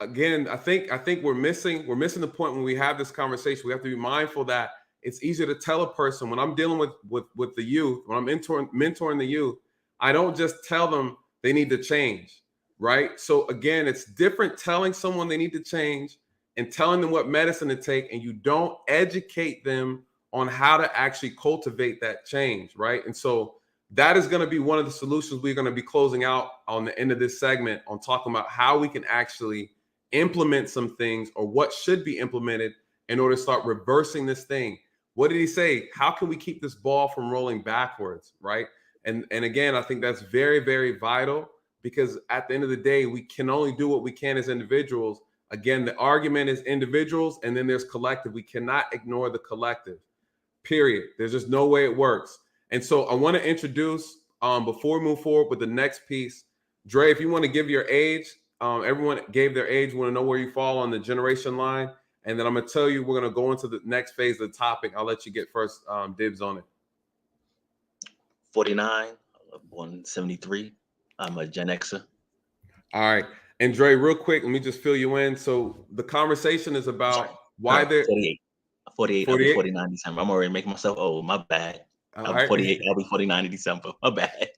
again, I think we're missing the point when we have this conversation. We have to be mindful that it's easier to tell a person when I'm dealing with the youth, when I'm mentoring the youth, I don't just tell them they need to change, right? So again, it's different telling someone they need to change and telling them what medicine to take, and you don't educate them on how to actually cultivate that change, right? And so that is going to be one of the solutions we're going to be closing out on the end of this segment, on talking about how we can actually implement some things, or what should be implemented in order to start reversing this thing. What did he say? How can we keep this ball from rolling backwards, right? And again, I think that's very, very vital, because at the end of the day, we can only do what we can as individuals. Again, the argument is individuals, and then there's collective. We cannot ignore the collective, period. There's just no way it works. And so I want to introduce, before we move forward with the next piece, Dre, if you want to give your age, everyone gave their age. We want to know where you fall on the generation line. And then I'm going to tell you, we're going to go into the next phase of the topic. I'll let you get first dibs on it. 49, born 73. I'm a Gen Xer. All right. And Dre, real quick, let me just fill you in. So the conversation is about why they're 48. I'll be 49 in December. I'm already making myself old. My bad. All I'm 48. I'll be 49 in December. My bad.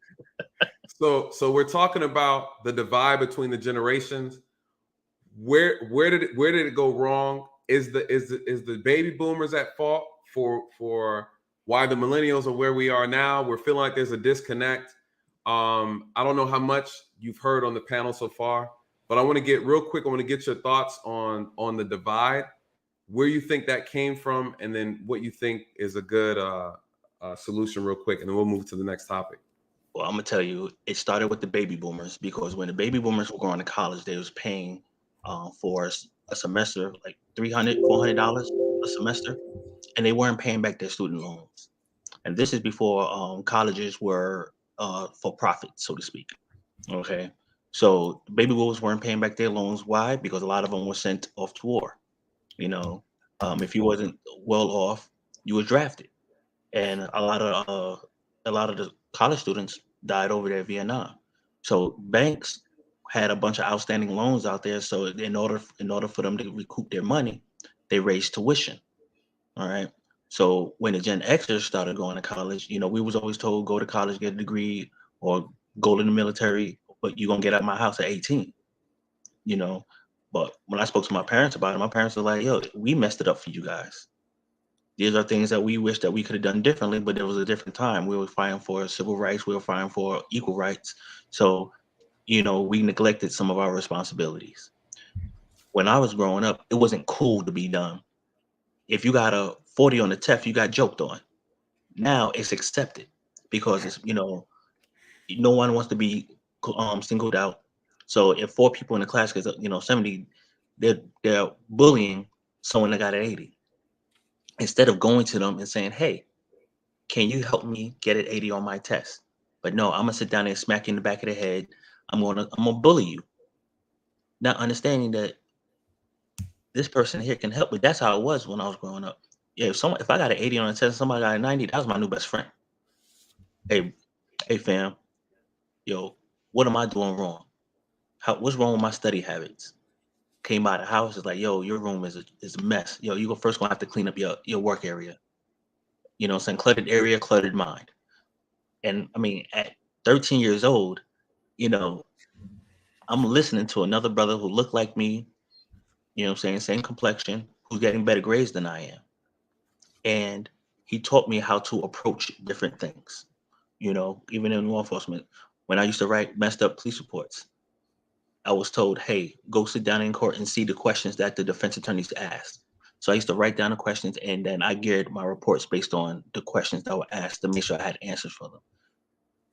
So we're talking about the divide between the generations. Where did it go wrong? Is the baby boomers at fault for why the millennials are where we are now? We're feeling like there's a disconnect. I don't know how much you've heard on the panel so far, but I want to get real quick. I want to get your thoughts on the divide, where you think that came from, and then what you think is a good solution real quick, and then we'll move to the next topic. Well, I'm gonna tell you, it started with the baby boomers, because when the baby boomers were going to college, they was paying for a semester like $300, $400 a semester, and they weren't paying back their student loans. And this is before colleges were for profit, so to speak. Okay, so baby boomers weren't paying back their loans. Why? Because a lot of them were sent off to war. You know, if you wasn't well off, you were drafted, and a lot of the college students died over there in Vietnam. So banks had a bunch of outstanding loans out there. So in order for them to recoup their money, they raised tuition. All right. So when the Gen Xers started going to college, we was always told go to college, get a degree, or go to the military, but you're gonna get out of my house at 18. You know, but when I spoke to my parents about it, my parents were like, "Yo, we messed it up for you guys. These are things that we wish that we could have done differently, but there was a different time. We were fighting for civil rights. We were fighting for equal rights. So, we neglected some of our responsibilities. When I was growing up, it wasn't cool to be dumb. If you got a 40 on the test, you got joked on. Now it's accepted because no one wants to be singled out. So if 4 people in the class gets 70, they're bullying someone that got an 80. Instead of going to them and saying, "Hey, can you help me get an 80 on my test?" But no, I'm gonna sit down and smack you in the back of the head. I'm gonna bully you. Not understanding that this person here can help me. That's how it was when I was growing up. Yeah, if I got an 80 on a test, somebody got a 90, that was my new best friend. Hey, hey fam, yo, what am I doing wrong? What's wrong with my study habits? Came out of the house, is like, yo, your room is a mess. Yo, you first gonna have to clean up your work area. You know what I'm saying? Cluttered area, cluttered mind. And I mean, at 13 years old, I'm listening to another brother who looked like me, same complexion, who's getting better grades than I am. And he taught me how to approach different things, even in law enforcement. When I used to write messed up police reports, I was told, hey, go sit down in court and see the questions that the defense attorneys asked. So I used to write down the questions, and then I geared my reports based on the questions that were asked to make sure I had answers for them.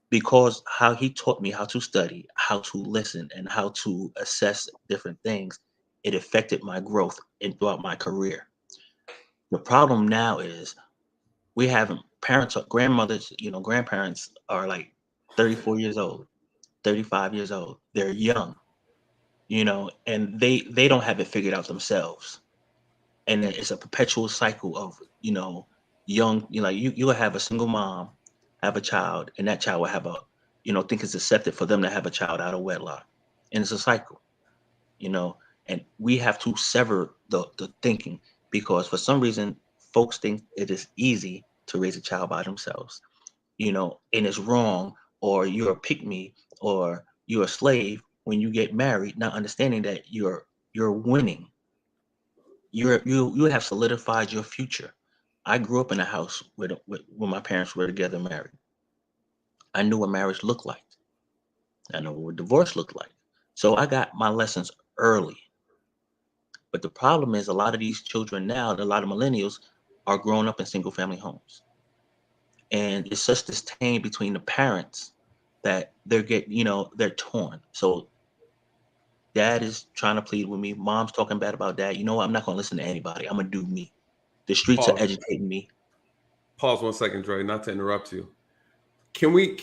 Because how he taught me how to study, how to listen, and how to assess different things, it affected my growth and throughout my career. The problem now is we have parents or grandmothers, grandparents are like 34 years old, 35 years old. They're young, and they don't have it figured out themselves. And it's a perpetual cycle of, young, you'll have a single mom, have a child, and that child will have think it's accepted for them to have a child out of wedlock. And it's a cycle, and we have to sever the thinking, because for some reason, folks think it is easy to raise a child by themselves, and it's wrong, or you're a pick me, or you're a slave when you get married, not understanding that you're winning. You have solidified your future. I grew up in a house where my parents were together married. I knew what marriage looked like. I know what divorce looked like. So I got my lessons early. But the problem is a lot of these children now, a lot of millennials are growing up in single family homes. And it's such this disdain between the parents that they're torn. So dad is trying to plead with me. Mom's talking bad about dad. You know what? I'm not going to listen to anybody. I'm going to do me. The streets are educating me. Pause 1 second, Dre, not to interrupt you. Can we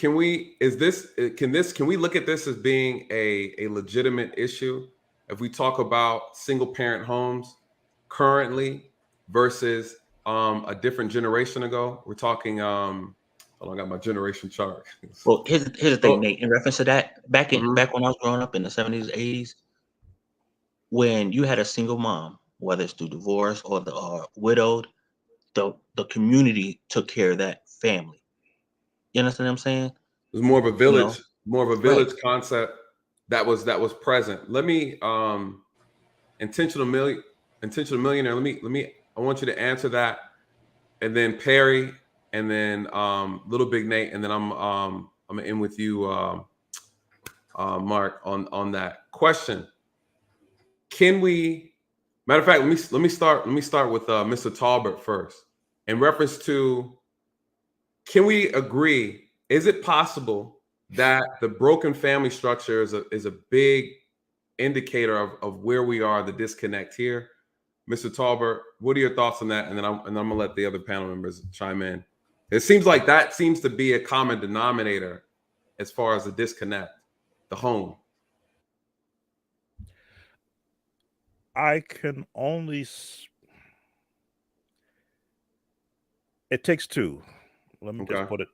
look at this as being a legitimate issue if we talk about single parent homes currently versus a different generation ago? We're talking hold on, I got my generation chart. Well, here's the thing, Nate, in reference to that, back when I was growing up in the 70s, 80s, when you had a single mom, whether it's through divorce or widowed, the community took care of that family. You understand what I'm saying? It was more of a village, Right. concept that was present. Let me intentional millionaire. I want you to answer that, and then Perry, and then Little Big Nate, and then I'm gonna end with you, Mark, on that question. Can we? Matter of fact, let me start with Mr. Talbert first. In reference to, can we agree? Is it possible that the broken family structure is a big indicator of where we are, the disconnect here. Mr. Talbert, what are your thoughts on that? And then I'm gonna let the other panel members chime in. It seems like that seems to be a common denominator as far as the disconnect, the home. I can only. It takes two. Let me just put it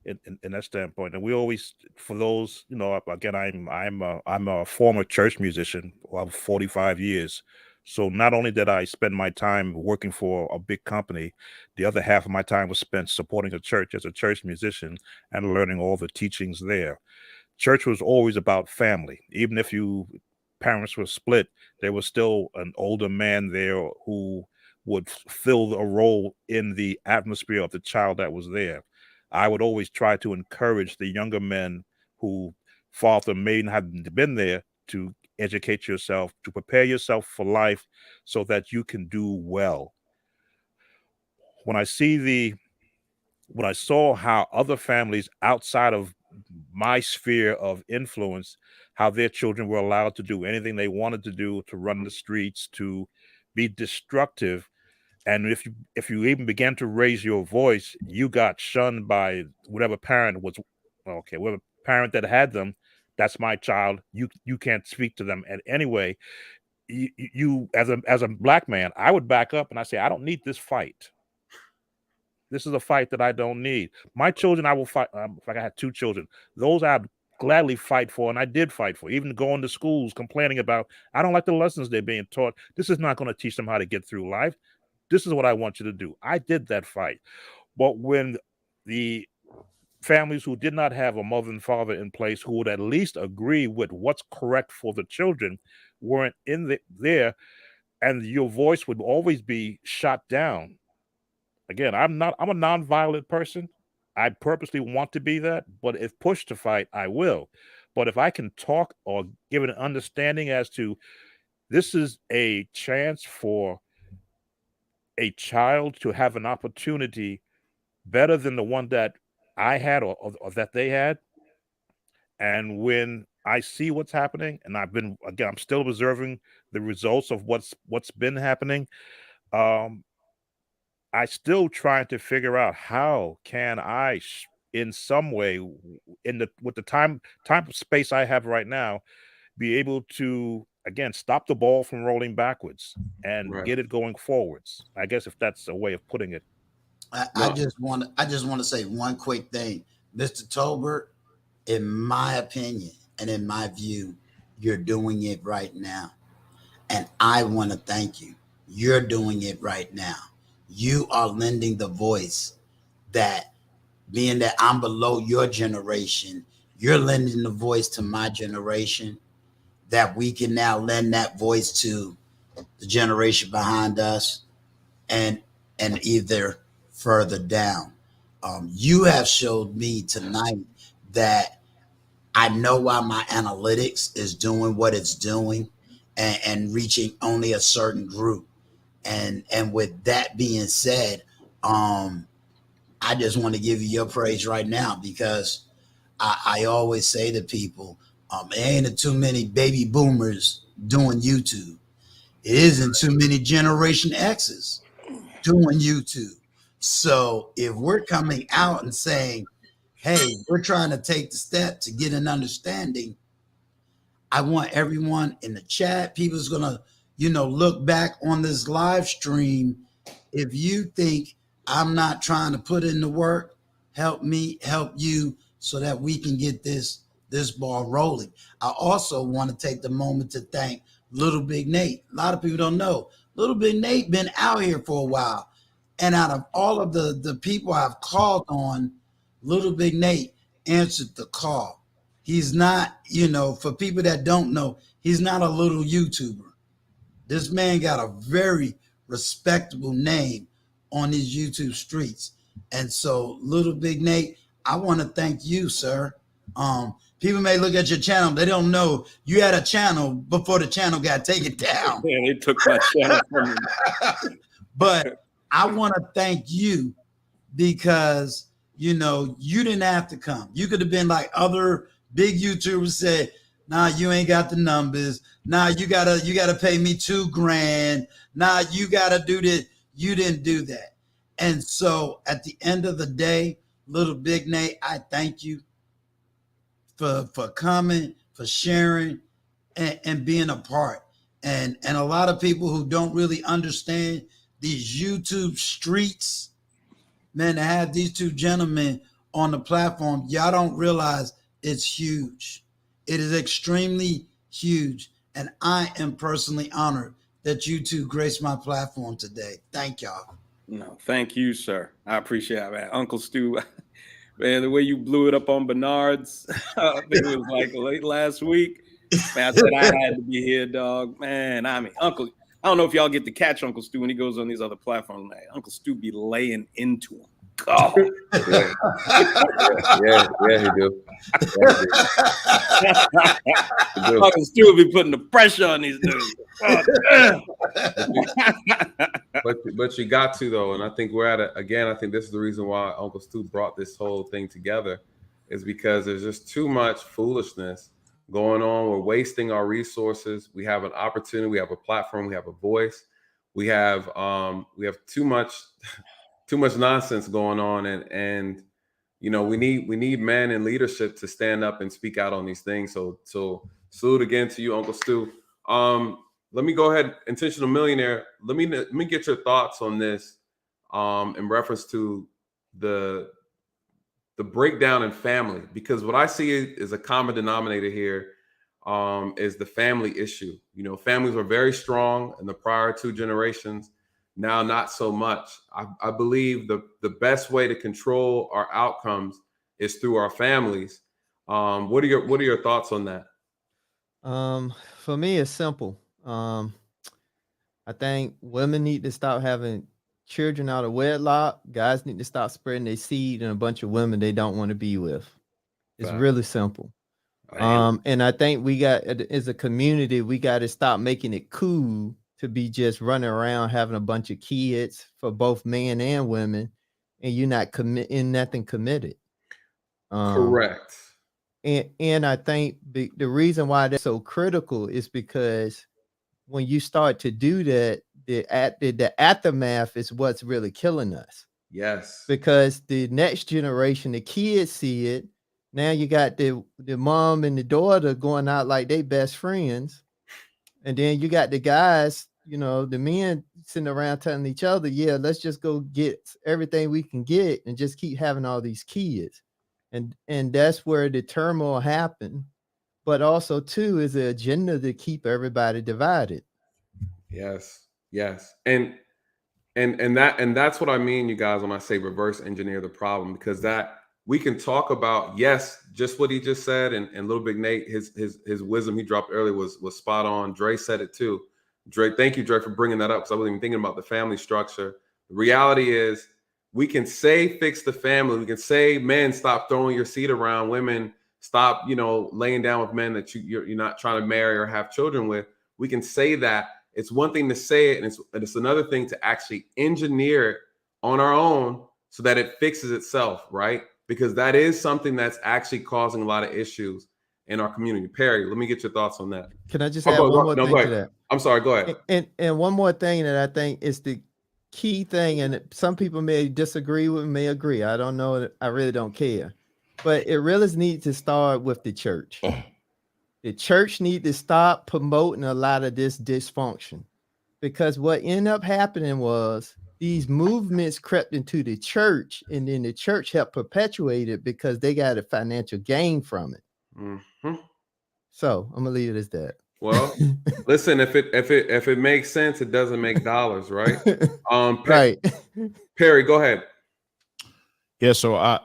in that standpoint. And we always, for those, you know, again, I'm a former church musician of 45 years. So not only did I spend my time working for a big company, the other half of my time was spent supporting a church as a church musician and learning all the teachings there. Church was always about family. Even if parents were split, there was still an older man there who would fill a role in the atmosphere of the child that was there. I would always try to encourage the younger men who father may not have been there to educate yourself, to prepare yourself for life so that you can do well. When I saw how other families outside of my sphere of influence, how their children were allowed to do anything they wanted to do, to run the streets, to be destructive. And if you even began to raise your voice, you got shunned by whatever parent whatever parent that had them. That's my child. You can't speak to them. And anyway, you as a black man, I would back up and I say, I don't need this fight. This is a fight that I don't need. My children, I will fight. Like I had 2 children. Those I'd gladly fight for, and I did fight for. Even going to schools, complaining about, I don't like the lessons they're being taught. This is not going to teach them how to get through life. This is what I want you to do. I did that fight. But when the families who did not have a mother and father in place who would at least agree with what's correct for the children weren't there, and your voice would always be shot down. Again, I'm a nonviolent person. I purposely want to be that, but if pushed to fight, I will. But if I can talk or give an understanding as to this is a chance for a child to have an opportunity better than the one that I had or that they had. And when I see what's happening, and I'm still observing the results of what's been happening. I still trying to figure out how can I, in some way, with the time space I have right now, be able to again stop the ball from rolling backwards and get it going forwards. I guess if that's a way of putting it. I just want to say one quick thing, Mr. Tolbert. In my opinion and in my view, you're doing it right now, and I want to thank you. You're doing it right now. You are lending the voice that, being that I'm below your generation, you're lending the voice to my generation, that we can now lend that voice to the generation behind us and either further down. You have showed me tonight that I know why my analytics is doing what it's doing and reaching only a certain group. And with that being said, I just want to give you your praise right now, because I always say to people, there ain't too many baby boomers doing YouTube. It isn't too many Generation X's doing YouTube. So if we're coming out and saying, hey, we're trying to take the step to get an understanding, I want everyone in the chat, people's gonna, look back on this live stream. If you think I'm not trying to put in the work, help me help you so that we can get this ball rolling. I also want to take the moment to thank Little Big Nate. A lot of people don't know Little Big Nate been out here for a while, and out of all of the people I've called on, Little Big Nate answered the call. He's not, for people that don't know, he's not a little YouTuber. This man got a very respectable name on these YouTube streets. And so, Little Big Nate, I want to thank you, sir. People may look at your channel, they don't know you had a channel before the channel got taken down. Yeah, they took my channel from me. But I want to thank you, because you know, you didn't have to come. You could have been like other big YouTubers said, nah, you ain't got the numbers. Nah, you gotta pay me $2,000. Nah, you gotta do this. You didn't do that. And so at the end of the day, little Big Nate, I thank you for coming, for sharing, and being a part. And a lot of people who don't really understand these YouTube streets, man, to have these two gentlemen on the platform, y'all don't realize it's huge. It is extremely huge. And I am personally honored that you two graced my platform today. Thank y'all. No, thank you, sir. I appreciate it, man. Uncle Stu, man, the way you blew it up on Bernard's, I think it was like late last week. Man, I said I had to be here, dog. Man, I mean, Uncle, I don't know if y'all get to catch Uncle Stu when he goes on these other platforms. Man, Uncle Stu be laying into him. Oh. Yeah, he do. Uncle Stu be putting the pressure on these dudes. Oh, but you got to, though, and I think we're at it again. I think this is the reason why Uncle Stu brought this whole thing together, is because there's just too much foolishness going on. We're wasting our resources. We have an opportunity. We have a platform. We have a voice. We have too much nonsense going on, and you know, we need men in leadership to stand up and speak out on these things. So salute again to you, Uncle Stu. Let me go ahead, Intentional Millionaire. Let me get your thoughts on this in reference to the breakdown in family, because what I see is a common denominator here is the family issue. You know, families were very strong in the prior two generations. Now, not so much. I believe the best way to control our outcomes is through our families. What are your thoughts on that? For me, it's simple. I think women need to stop having children out of wedlock. Guys need to stop spreading their seed in a bunch of women they don't want to be with. It's really simple. And I think we got, as a community, we got to stop making it cool to be just running around having a bunch of kids for both men and women, and you're not nothing committed. Correct. And I think the reason why that's so critical is because when you start to do that, the aftermath is what's really killing us. Yes. Because the next generation, the kids see it. Now you got the mom and the daughter going out like they best friends. And then you got the guys, you know, the men sitting around telling each other, yeah, let's just go get everything we can get and just keep having all these kids. And that's where the turmoil happened. But also, too, is the agenda to keep everybody divided. Yes. And that's what I mean, you guys, when I say reverse engineer the problem, because that we can talk about, yes, just what he just said, and Little Big Nate, his wisdom he dropped earlier was spot on. Dre said it too. Dre, thank you, Dre, for bringing that up, because I wasn't even thinking about the family structure. The reality is, we can say fix the family. We can say, men, stop throwing your seed around. Women, stop, you know, laying down with men that you're not trying to marry or have children with. We can say that. It's one thing to say it, and it's another thing to actually engineer it on our own so that it fixes itself, right? Because that is something that's actually causing a lot of issues in our community. Perry, let me get your thoughts on that. Can I just add one more thing to that? I'm sorry, go ahead. And one more thing that I think is the key thing, and some people may disagree with me, may agree. I don't know. I really don't care. But it really needs to start with the church. The church needs to stop promoting a lot of this dysfunction, because what ended up happening was these movements crept into the church, and then the church helped perpetuate it because they got a financial gain from it. Mm-hmm. So I'm gonna leave it as that. Well, listen, if it makes sense, it doesn't make dollars, right? Right. Perry, go ahead. Yeah, so I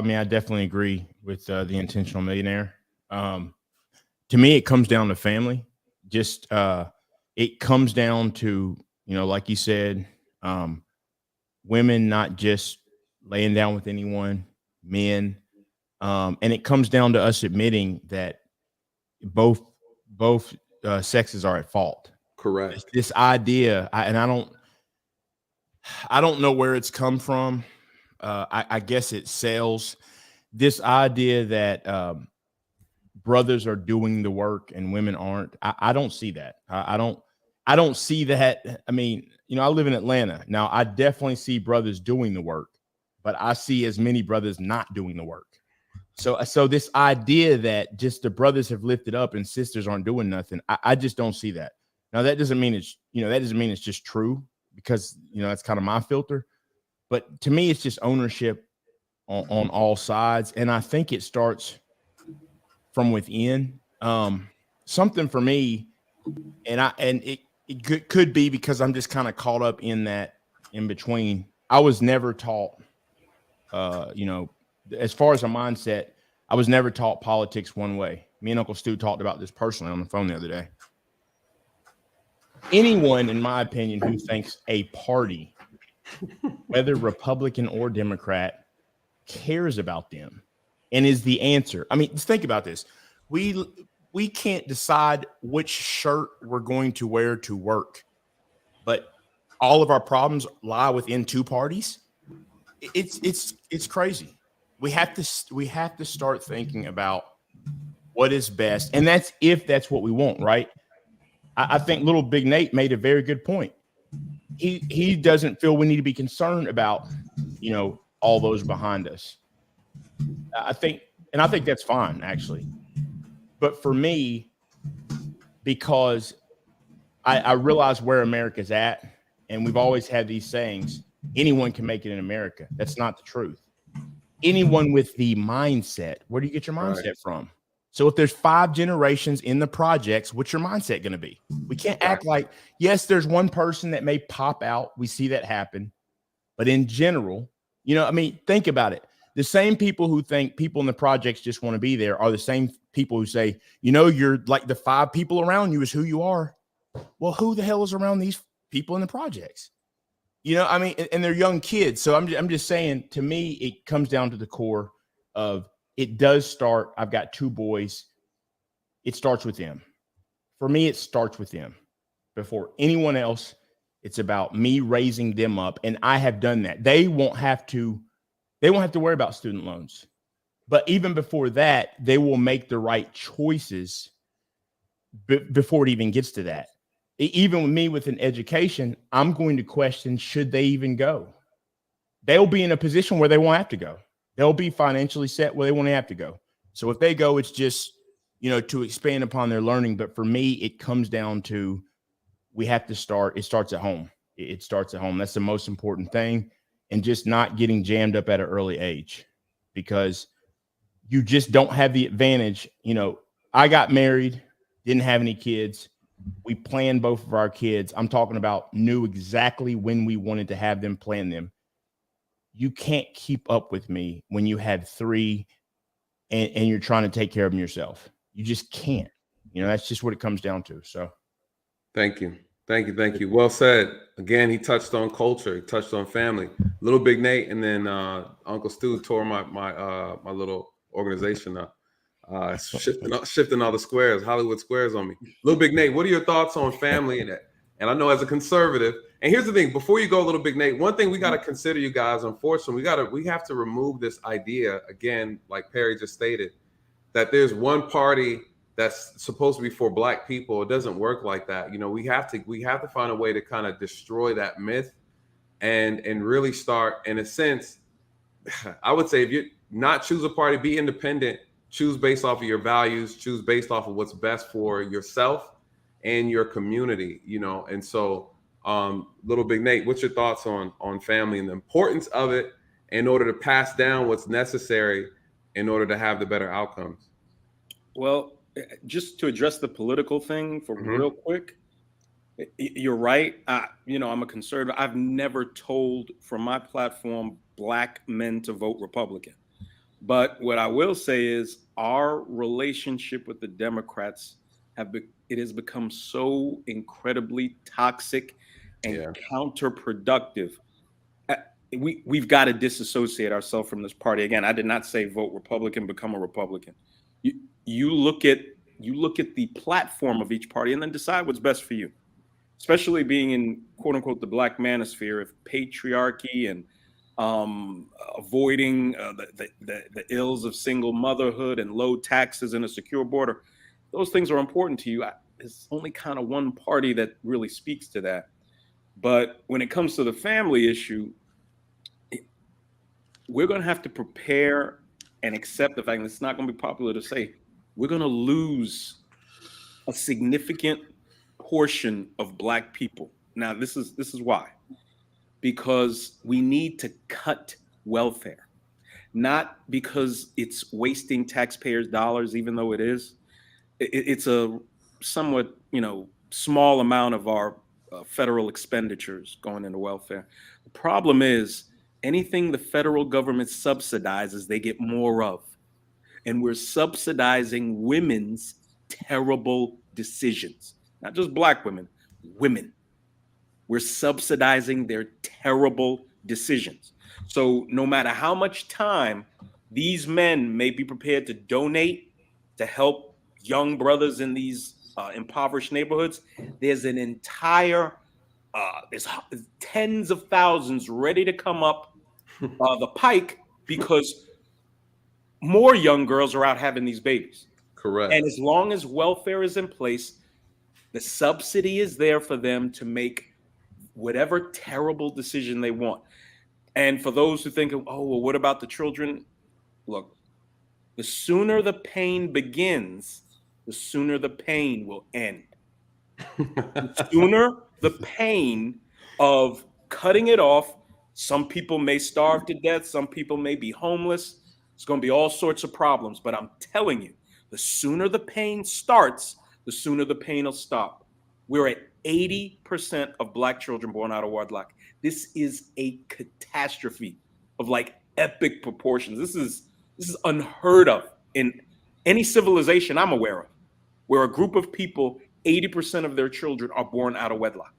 mean, I definitely agree with the Intentional Millionaire. To me, it comes down to family. Just it comes down to, you know, like you said, women not just laying down with anyone, men, and it comes down to us admitting that both sexes are at fault. Correct. This idea, I don't know where it's come from. I guess it sells this idea that brothers are doing the work and women aren't. I don't see that. I don't see that. I mean, I live in Atlanta. Now, I definitely see brothers doing the work, but I see as many brothers not doing the work. So this idea that just the brothers have lifted up and sisters aren't doing nothing, I just don't see that. Now, that doesn't mean it's just true, because that's kind of my filter. But to me, it's just ownership on all sides, and I think it starts from within. Something for me, and it could be because I'm just kind of caught up in that in between. I was never taught, as far as a mindset, I was never taught politics one way. Me and Uncle Stu talked about this personally on the phone the other day. Anyone, in my opinion, who thinks a party, whether Republican or Democrat, cares about them and is the answer. I mean, just think about this. We can't decide which shirt we're going to wear to work, but all of our problems lie within two parties. It's crazy. We have to start thinking about what is best, and that's if that's what we want, right? I think little Big Nate made a very good point. He doesn't feel we need to be concerned about all those behind us. I think that's fine, actually. But for me, because I realize where America's at, and we've always had these sayings, anyone can make it in America. That's not the truth. Anyone with the mindset, where do you get your mindset from? So if there's 5 generations in the projects, what's your mindset going to be? We can't act like, yes, there's one person that may pop out. We see that happen. But in general, think about it. The same people who think people in the projects just want to be there are the same people who say, you're like the 5 people around you is who you are. Well, who the hell is around these people in the projects? And they're young kids. So I'm just saying, to me, it comes down to the core of it does start. I've got 2 boys. It starts with them. For me, it starts with them before anyone else. It's about me raising them up. And I have done that. They won't have to worry about student loans. But even before that, they will make the right choices before it even gets to that. Even with me with an education, I'm going to question, should they even go? They'll be in a position where they won't have to go. They'll be financially set where they won't have to go. So if they go, it's just, to expand upon their learning. But for me, it comes down to, we have to start. It starts at home. It starts at home. That's the most important thing. And just not getting jammed up at an early age, because you just don't have the advantage. I got married, didn't have any kids. We planned both of our kids. I'm talking about knew exactly when we wanted to have them, plan them. You can't keep up with me when you had 3 and you're trying to take care of them yourself. You just can't. That's just what it comes down to. So thank you. Well said. Again, he touched on culture. He touched on family. Little Big Nate, and then Uncle Stu tore my little organization up. Shifting all the squares, Hollywood squares on me. Little Big Nate, what are your thoughts on family and that? And I know as a conservative, and here's the thing, before you go, Little Big Nate, one thing we got to consider, you guys, unfortunately, we have to remove this idea, again, like Perry just stated, that there's one party that's supposed to be for Black people. It doesn't work like that. We have to find a way to kind of destroy that myth and really start, in a sense, I would say, if you not choose a party, be independent, choose based off of your values, choose based off of what's best for yourself and your community, And so, Little Big Nate, what's your thoughts on family and the importance of it in order to pass down what's necessary in order to have the better outcomes? Well, just to address the political thing for real quick, you're right. I'm a conservative. I've never told from my platform Black men to vote Republican. But what I will say is our relationship with the Democrats has become so incredibly toxic and counterproductive. We've got to disassociate ourselves from this party. Again, I did not say vote Republican, become a Republican. You look at the platform of each party and then decide what's best for you. Especially being in quote unquote the Black manosphere, if patriarchy and avoiding the ills of single motherhood and low taxes and a secure border. Those things are important to you. There's only kind of one party that really speaks to that. But when it comes to the family issue, we're going to have to prepare and accept the fact that it's not going to be popular to say we're going to lose a significant portion of Black people. Now, this is why. Because we need to cut welfare, not because it's wasting taxpayers' dollars, even though it is. It's a somewhat, small amount of our federal expenditures going into welfare. The problem is anything the federal government subsidizes, they get more of. And we're subsidizing women's terrible decisions, not just Black women, women. We're subsidizing their terrible decisions. So no matter how much time these men may be prepared to donate to help young brothers in these impoverished neighborhoods, there's an entire, there's tens of thousands ready to come up the pike because more young girls are out having these babies. Correct. And as long as welfare is in place, the subsidy is there for them to make whatever terrible decision they want. And for those who think, oh, well, what about the children? Look, the sooner the pain begins, the sooner the pain will end. The sooner the pain of cutting it off, some people may starve to death, some people may be homeless. It's going to be all sorts of problems. But I'm telling you, the sooner the pain starts, the sooner the pain will stop. We're at 80% of Black children born out of wedlock. This is a catastrophe of like epic proportions. This is unheard of in any civilization I'm aware of, where a group of people, 80% of their children are born out of wedlock.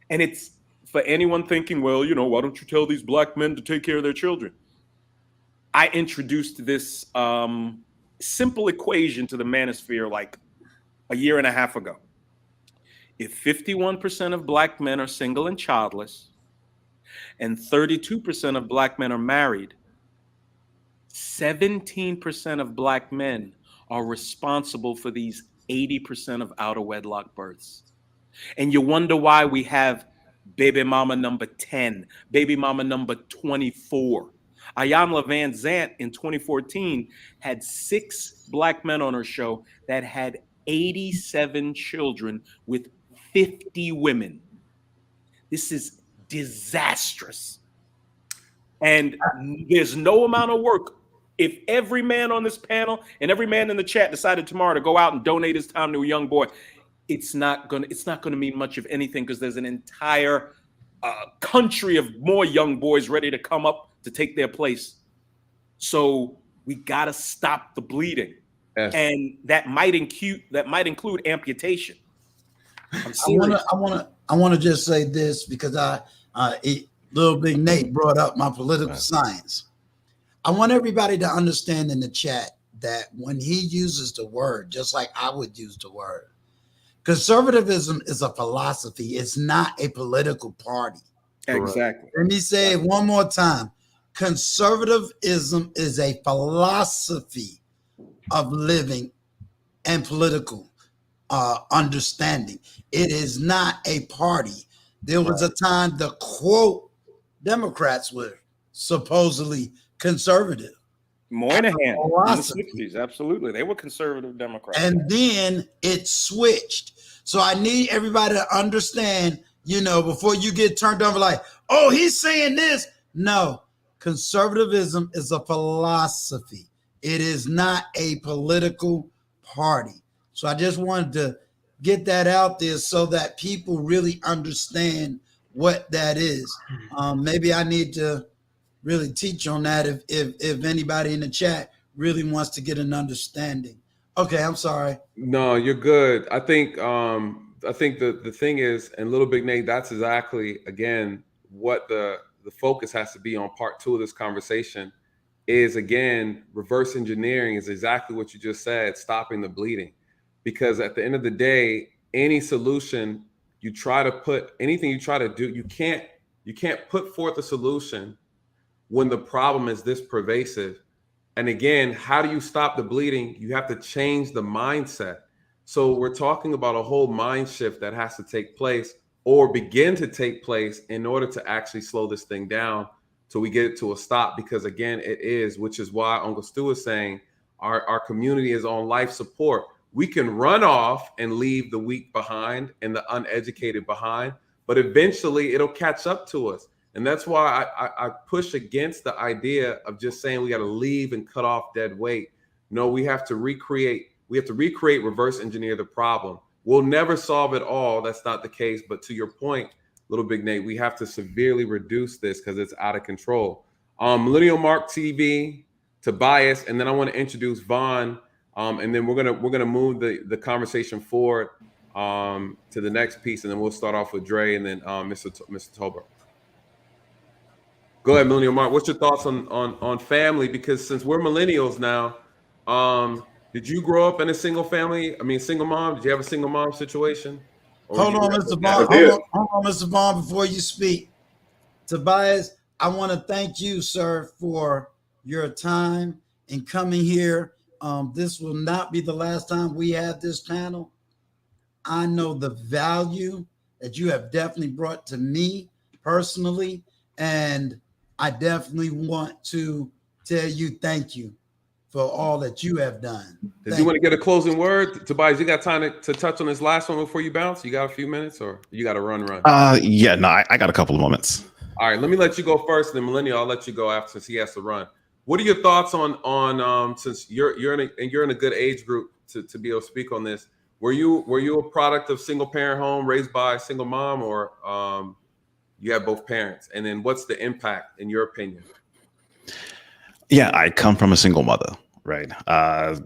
And it's for anyone thinking, well, why don't you tell these Black men to take care of their children? I introduced this simple equation to the manosphere like a year and a half ago. If 51% of Black men are single and childless, and 32% of Black men are married, 17% of Black men are responsible for these 80% of out of wedlock births. And you wonder why we have baby mama number 10, baby mama number 24. Ayanna Van Zant in 2014 had 6 Black men on her show that had 87 children with 50 women. This is disastrous. And there's no amount of work. If every man on this panel and every man in the chat decided tomorrow to go out and donate his time to a young boy, it's not gonna mean much of anything because there's an entire country of more young boys ready to come up to take their place. So we gotta stop the bleeding. Yes. And that might include amputation. I want to just say this because Little Big Nate brought up my political science. I want everybody to understand in the chat that when he uses the word, just like I would use the word, conservatism is a philosophy. It's not a political party. Exactly. Let me say it one more time. Conservatism is a philosophy of living and political understanding. It is not a party. There was a time the quote Democrats were supposedly conservative. Moynihan in the 60s, absolutely. They were conservative Democrats. And then it switched. So I need everybody to understand, before you get turned over like, oh, he's saying this. No, conservatism is a philosophy. It is not a political party. So I just wanted to get that out there so that people really understand what that is. Maybe I need to really teach on that if anybody in the chat really wants to get an understanding. Okay, I'm sorry. No, you're good. I think the thing is, and Little Big Nate, that's exactly again what the focus has to be on part 2 of this conversation is, again, reverse engineering is exactly what you just said, stopping the bleeding. Because at the end of the day, any solution you try to put, anything you try to do, you can't put forth a solution when the problem is this pervasive. And again, how do you stop the bleeding? You have to change the mindset. So we're talking about a whole mind shift that has to take place or begin to take place in order to actually slow this thing down till we get it to a stop. Because again, it is, which is why Uncle Stu is saying our community is on life support. We can run off and leave the weak behind and the uneducated behind, but eventually it'll catch up to us. And that's why I push against the idea of just saying we got to leave and cut off dead weight. No, we have to recreate. We have to recreate, reverse engineer the problem. We'll never solve it all. That's not the case. But to your point, Little Big Nate, we have to severely reduce this because it's out of control. Millennial Mark TV, Tobias, and then I want to introduce Vaughn, and then we're gonna move the conversation forward to the next piece, and then we'll start off with Dre and then Mr. Tolbert. Go ahead, Millennial Mark. What's your thoughts on family? Because since we're millennials now, did you grow up in a single family? I mean, single mom? Did you have a single mom situation? Hold on, Mr. Vaughn. Hold on, Mr. Vaughn, before you speak. Tobias, I want to thank you, sir, for your time in coming here. This will not be the last time we have this panel. I know the value that you have definitely brought to me personally, and I definitely want to tell you thank you for all that you have done. Did you want to get a closing word? Tobias, you got time to touch on this last one before you bounce? You got a few minutes or you got to run? Yeah, no, I got a couple of moments. All right, let me let you go first, then Millennial, I'll let you go after since he has to run. What are your thoughts on since you're in a good age group to be able to speak on this? Were you a product of single parent home raised by a single mom, or you have both parents? And then what's the impact in your opinion? Yeah, I come from a single mother, right?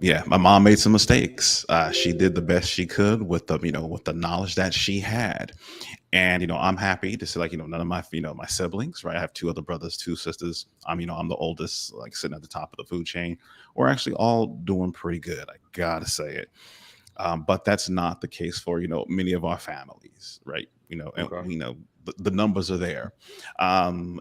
Yeah, my mom made some mistakes. She did the best she could with the knowledge that she had. And, I'm happy to say, none of my, my siblings, right? I have 2 other brothers, 2 sisters. I'm the oldest, sitting at the top of the food chain. We're actually all doing pretty good. I gotta say it. But that's not the case for, many of our families, right? And, the numbers are there.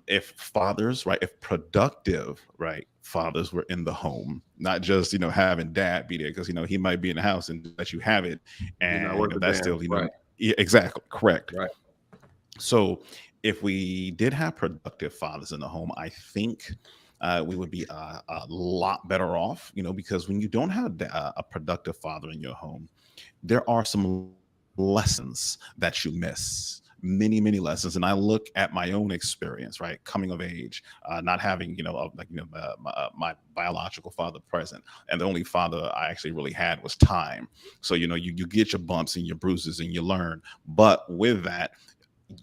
If fathers, right, if productive, right, fathers were in the home, not just, having dad be there, because, he might be in the house and let you have it. And that's still, right. Yeah, exactly, correct. Right. So if we did have productive fathers in the home, I think we would be a lot better off, because when you don't have a productive father in your home, there are some lessons that you miss. Many lessons. And I look at my own experience, right, coming of age, not having my biological father present, and the only father I actually really had was time. So you get your bumps and your bruises and you learn, but with that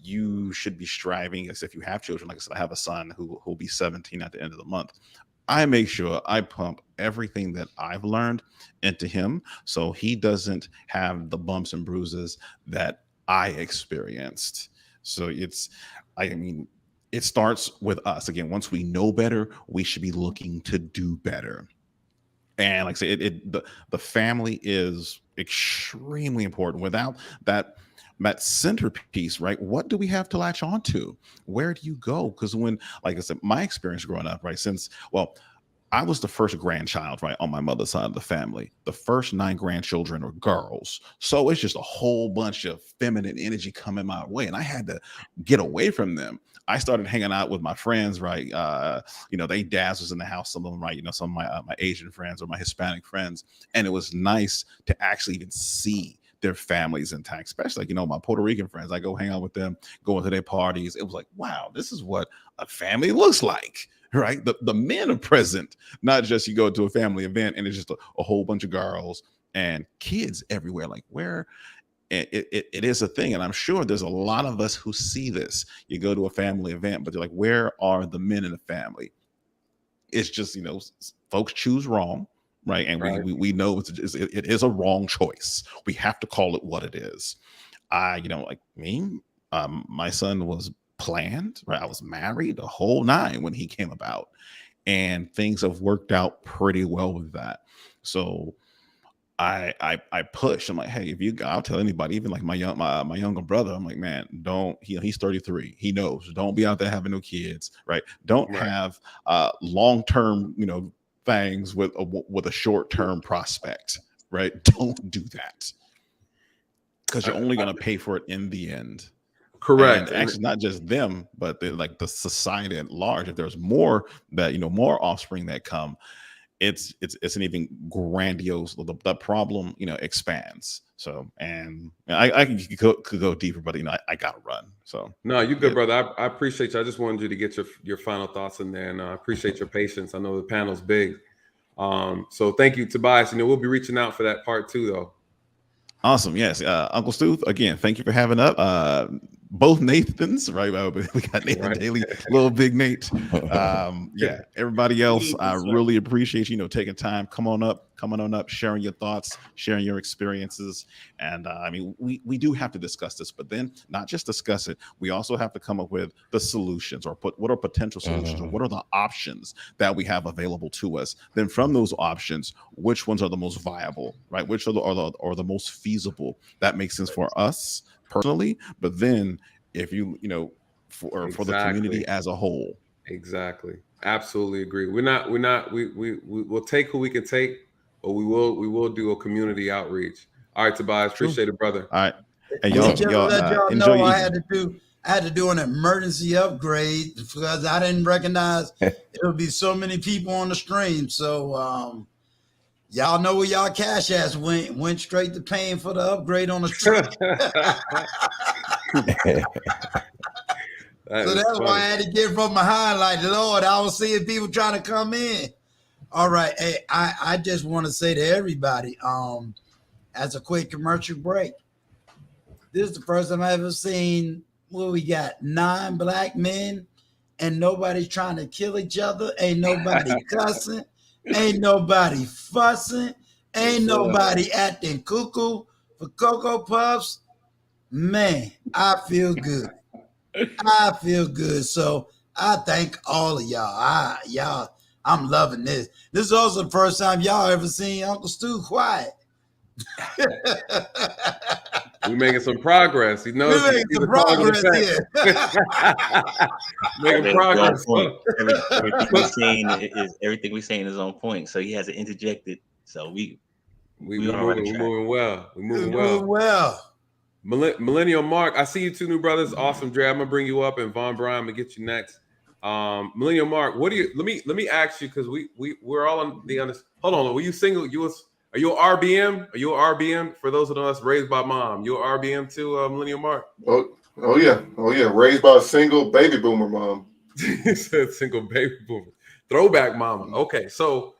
you should be striving, as if you have children. Like I said, I have a son who'll be 17 at the end of the month. I make sure I pump everything that I've learned into him so he doesn't have the bumps and bruises that I experienced. So it starts with us. Again, once we know better, we should be looking to do better. And like I say, the family is extremely important. Without that centerpiece, right? What do we have to latch on to? Where do you go? Because when, like I said, my experience growing up, right, I was the first grandchild, right, on my mother's side of the family. The first 9 grandchildren are girls. So it's just a whole bunch of feminine energy coming my way. And I had to get away from them. I started hanging out with my friends, right? They dads was in the house, some of them, right? Some of my Asian friends or my Hispanic friends. And it was nice to actually even see their families intact, especially my Puerto Rican friends. I go hang out with them, go into their parties. It was like, wow, this is what a family looks like. Right, the men are present, not just you go to a family event and it's just a whole bunch of girls and kids everywhere. Like where it is a thing, and I'm sure there's a lot of us who see this. You go to a family event, but they're like, where are the men in the family? It's just folks choose wrong, right? And right. we know it is a wrong choice. We have to call it what it is. Like me, my son was planned, right? I was married the whole 9 when he came about, and things have worked out pretty well with that. So I push. I'm like, hey, I'll tell anybody, even like my younger brother. I'm like, man, don't. He's 33. He knows. Don't be out there having no kids, right? Don't have long term, things with a short term prospect, right? Don't do that, because you're only going to pay for it in the end. Correct. And actually, not just them, but the society at large. If there's more more offspring that come, it's an even grandiose. The problem expands. So, and I could go deeper, but I gotta run. So no, you good, brother. I appreciate you. I just wanted you to get your final thoughts in there, and I appreciate your patience. I know the panel's big, so thank you, Tobias. We'll be reaching out for that part 2, though. Awesome. Yes. Uncle Stu, again, thank you for having up both Nathans, right? We got Nathan Daly, little big Nate. Yeah, everybody else, I really appreciate taking time. Come on up, sharing your thoughts, sharing your experiences. And we do have to discuss this, but then not just discuss it. We also have to come up with the solutions, or what are potential solutions, or what are the options that we have available to us. Then from those options, which ones are the most viable, right? Which are the most feasible that makes sense for us personally, but then if for the community as a whole. Exactly. Absolutely agree. We'll take who we can take, but we will do a community outreach. All right, Tobias, appreciate it, brother. All right. Hey, Just to let y'all enjoy know, I had to do an emergency upgrade because I didn't recognize there would be so many people on the stream. So y'all know where y'all cash ass went straight to paying for the upgrade on the stream. So that's why I had to get from behind. Like, Lord, I was seeing people trying to come in. All right. Hey, I just want to say to everybody, as a quick commercial break, this is the first time I've ever seen where we got 9 black men and nobody's trying to kill each other. Ain't nobody cussing. Ain't nobody fussing. Ain't nobody acting cuckoo for Cocoa Puffs. Man, I feel good. I feel good. So I thank all of y'all. I'm loving this. This is also the first time y'all ever seen Uncle Stu quiet. We're making some progress. We're making some progress here. Making progress. Everything we're saying is on point. So he hasn't interjected. So we're moving well. We're moving well. Millennial Mark, I see you two new brothers. Awesome, Dre. I'm gonna bring you up, and Von Brian, I'm gonna get you next. Millennial Mark, what do you? Let me ask you, because we're all on the honest. Hold on, were you single? Are you an RBM? Are you an RBM? For those of us raised by mom, you an RBM too, Millennial Mark? Oh yeah. Raised by a single baby boomer mom. He said single baby boomer, throwback mama. Okay, so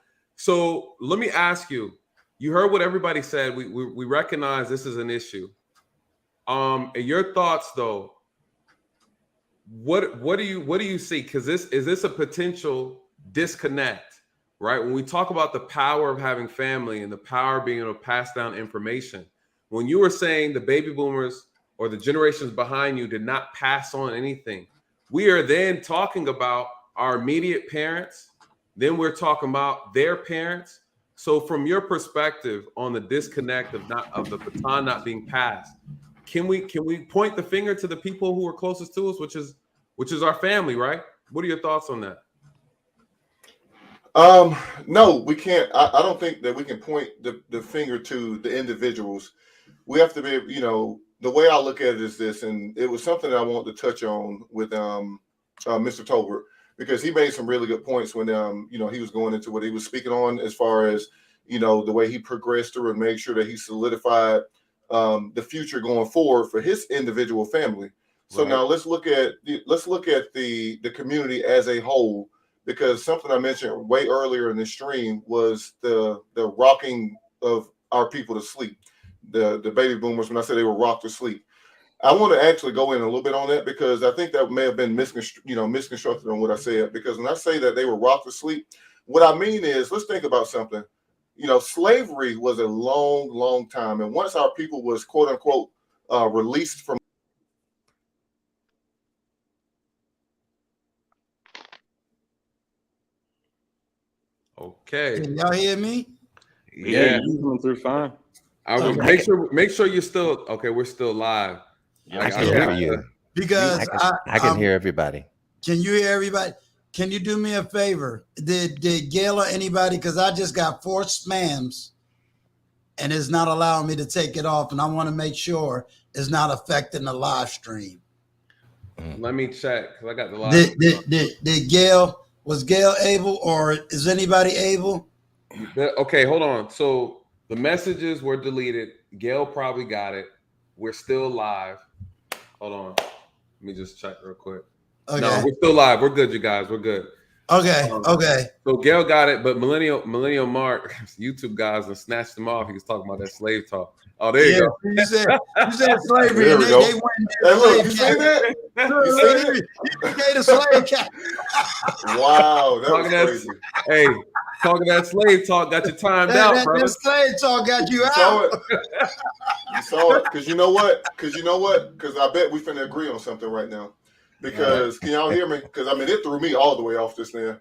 let me ask you. You heard what everybody said. We recognize this is an issue. Your thoughts though. What do you see? Because is this a potential disconnect, right? When we talk about the power of having family and the power of being able to pass down information, when you were saying the baby boomers or the generations behind you did not pass on anything, we are then talking about our immediate parents, then we're talking about their parents. So from your perspective on the disconnect of the baton not being passed, can we point the finger to the people who are closest to us, which is our family, right? What are your thoughts on that? No, we can't. I don't think that we can point the finger to the individuals. We have to be, the way I look at it is this, and it was something that I wanted to touch on with Mr. Tolbert, because he made some really good points when he was going into what he was speaking on, as far as the way he progressed through and made sure that he solidified the future going forward for his individual family. So now let's look at the community as a whole, because something I mentioned way earlier in the stream was the rocking of our people to sleep, the baby boomers. When I said they were rocked to sleep, I want to actually go in a little bit on that, because I think that may have been misconstructed on what I said. Because when I say that they were rocked to sleep, what I mean is, let's think about something. Slavery was a long, long time, and once our people was quote unquote released from. Okay. Can y'all hear me? Yeah, you coming through fine. I would make sure you're still okay. We're still live. I can hear you because I can hear everybody. Can you hear everybody? Can you do me a favor? Did Gail or anybody? Because I just got 4 spams, and it's not allowing me to take it off, and I want to make sure it's not affecting the live stream. Let me check because I got the live. Did Gail? Was Gail able, or is anybody able? Okay, hold on. So the messages were deleted. Gail probably got it. We're still live. Hold on. Let me just check real quick. Okay. No, we're still live. We're good, you guys. We're good. Okay. Okay. So Gail got it, but Millennial Mark, YouTube guys, and snatched him off. He was talking about that slave talk. Oh, there you go. You said slavery, There and we go. they went Hey, look, you slave see that? You see that? You gave the slave cat. Wow, that was Talking crazy. Hey, talking that slave talk got you timed out, brother. That slave talk got you You out. saw it. You saw it. Because you know what? Because I bet we finna agree on something right now. Because can y'all hear me? Because I mean, it threw me all the way off this thing.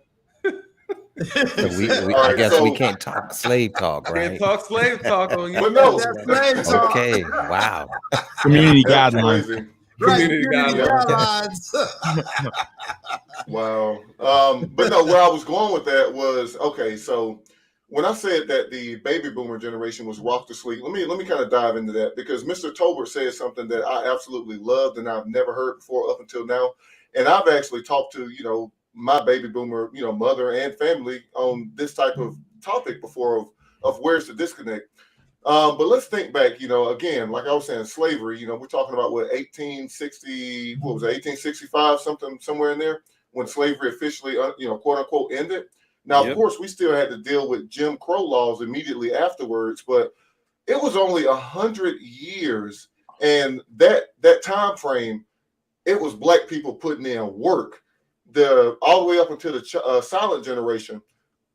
I guess we can't talk slave talk, right? Can't talk slave talk on you. But no. That's slave talk. Okay, wow. Community That's guidelines. crazy. Right, Community guidelines. Wow. But no, where I was going with that was, okay, so when I said that the baby boomer generation was rocked to sleep, let me kind of dive into that, because Mr. Tolbert said something that I absolutely loved and I've never heard before up until now. And I've actually talked to, my baby boomer, mother and family on this type of topic before of where's the disconnect. But let's think back, again, like I was saying, slavery, we're talking about 1865, somewhere in there, when slavery officially, quote unquote, ended. Now, Of course, we still had to deal with Jim Crow laws immediately afterwards, but it was only 100 years. And that time frame, it was Black people putting in work. All the way up until the silent generation.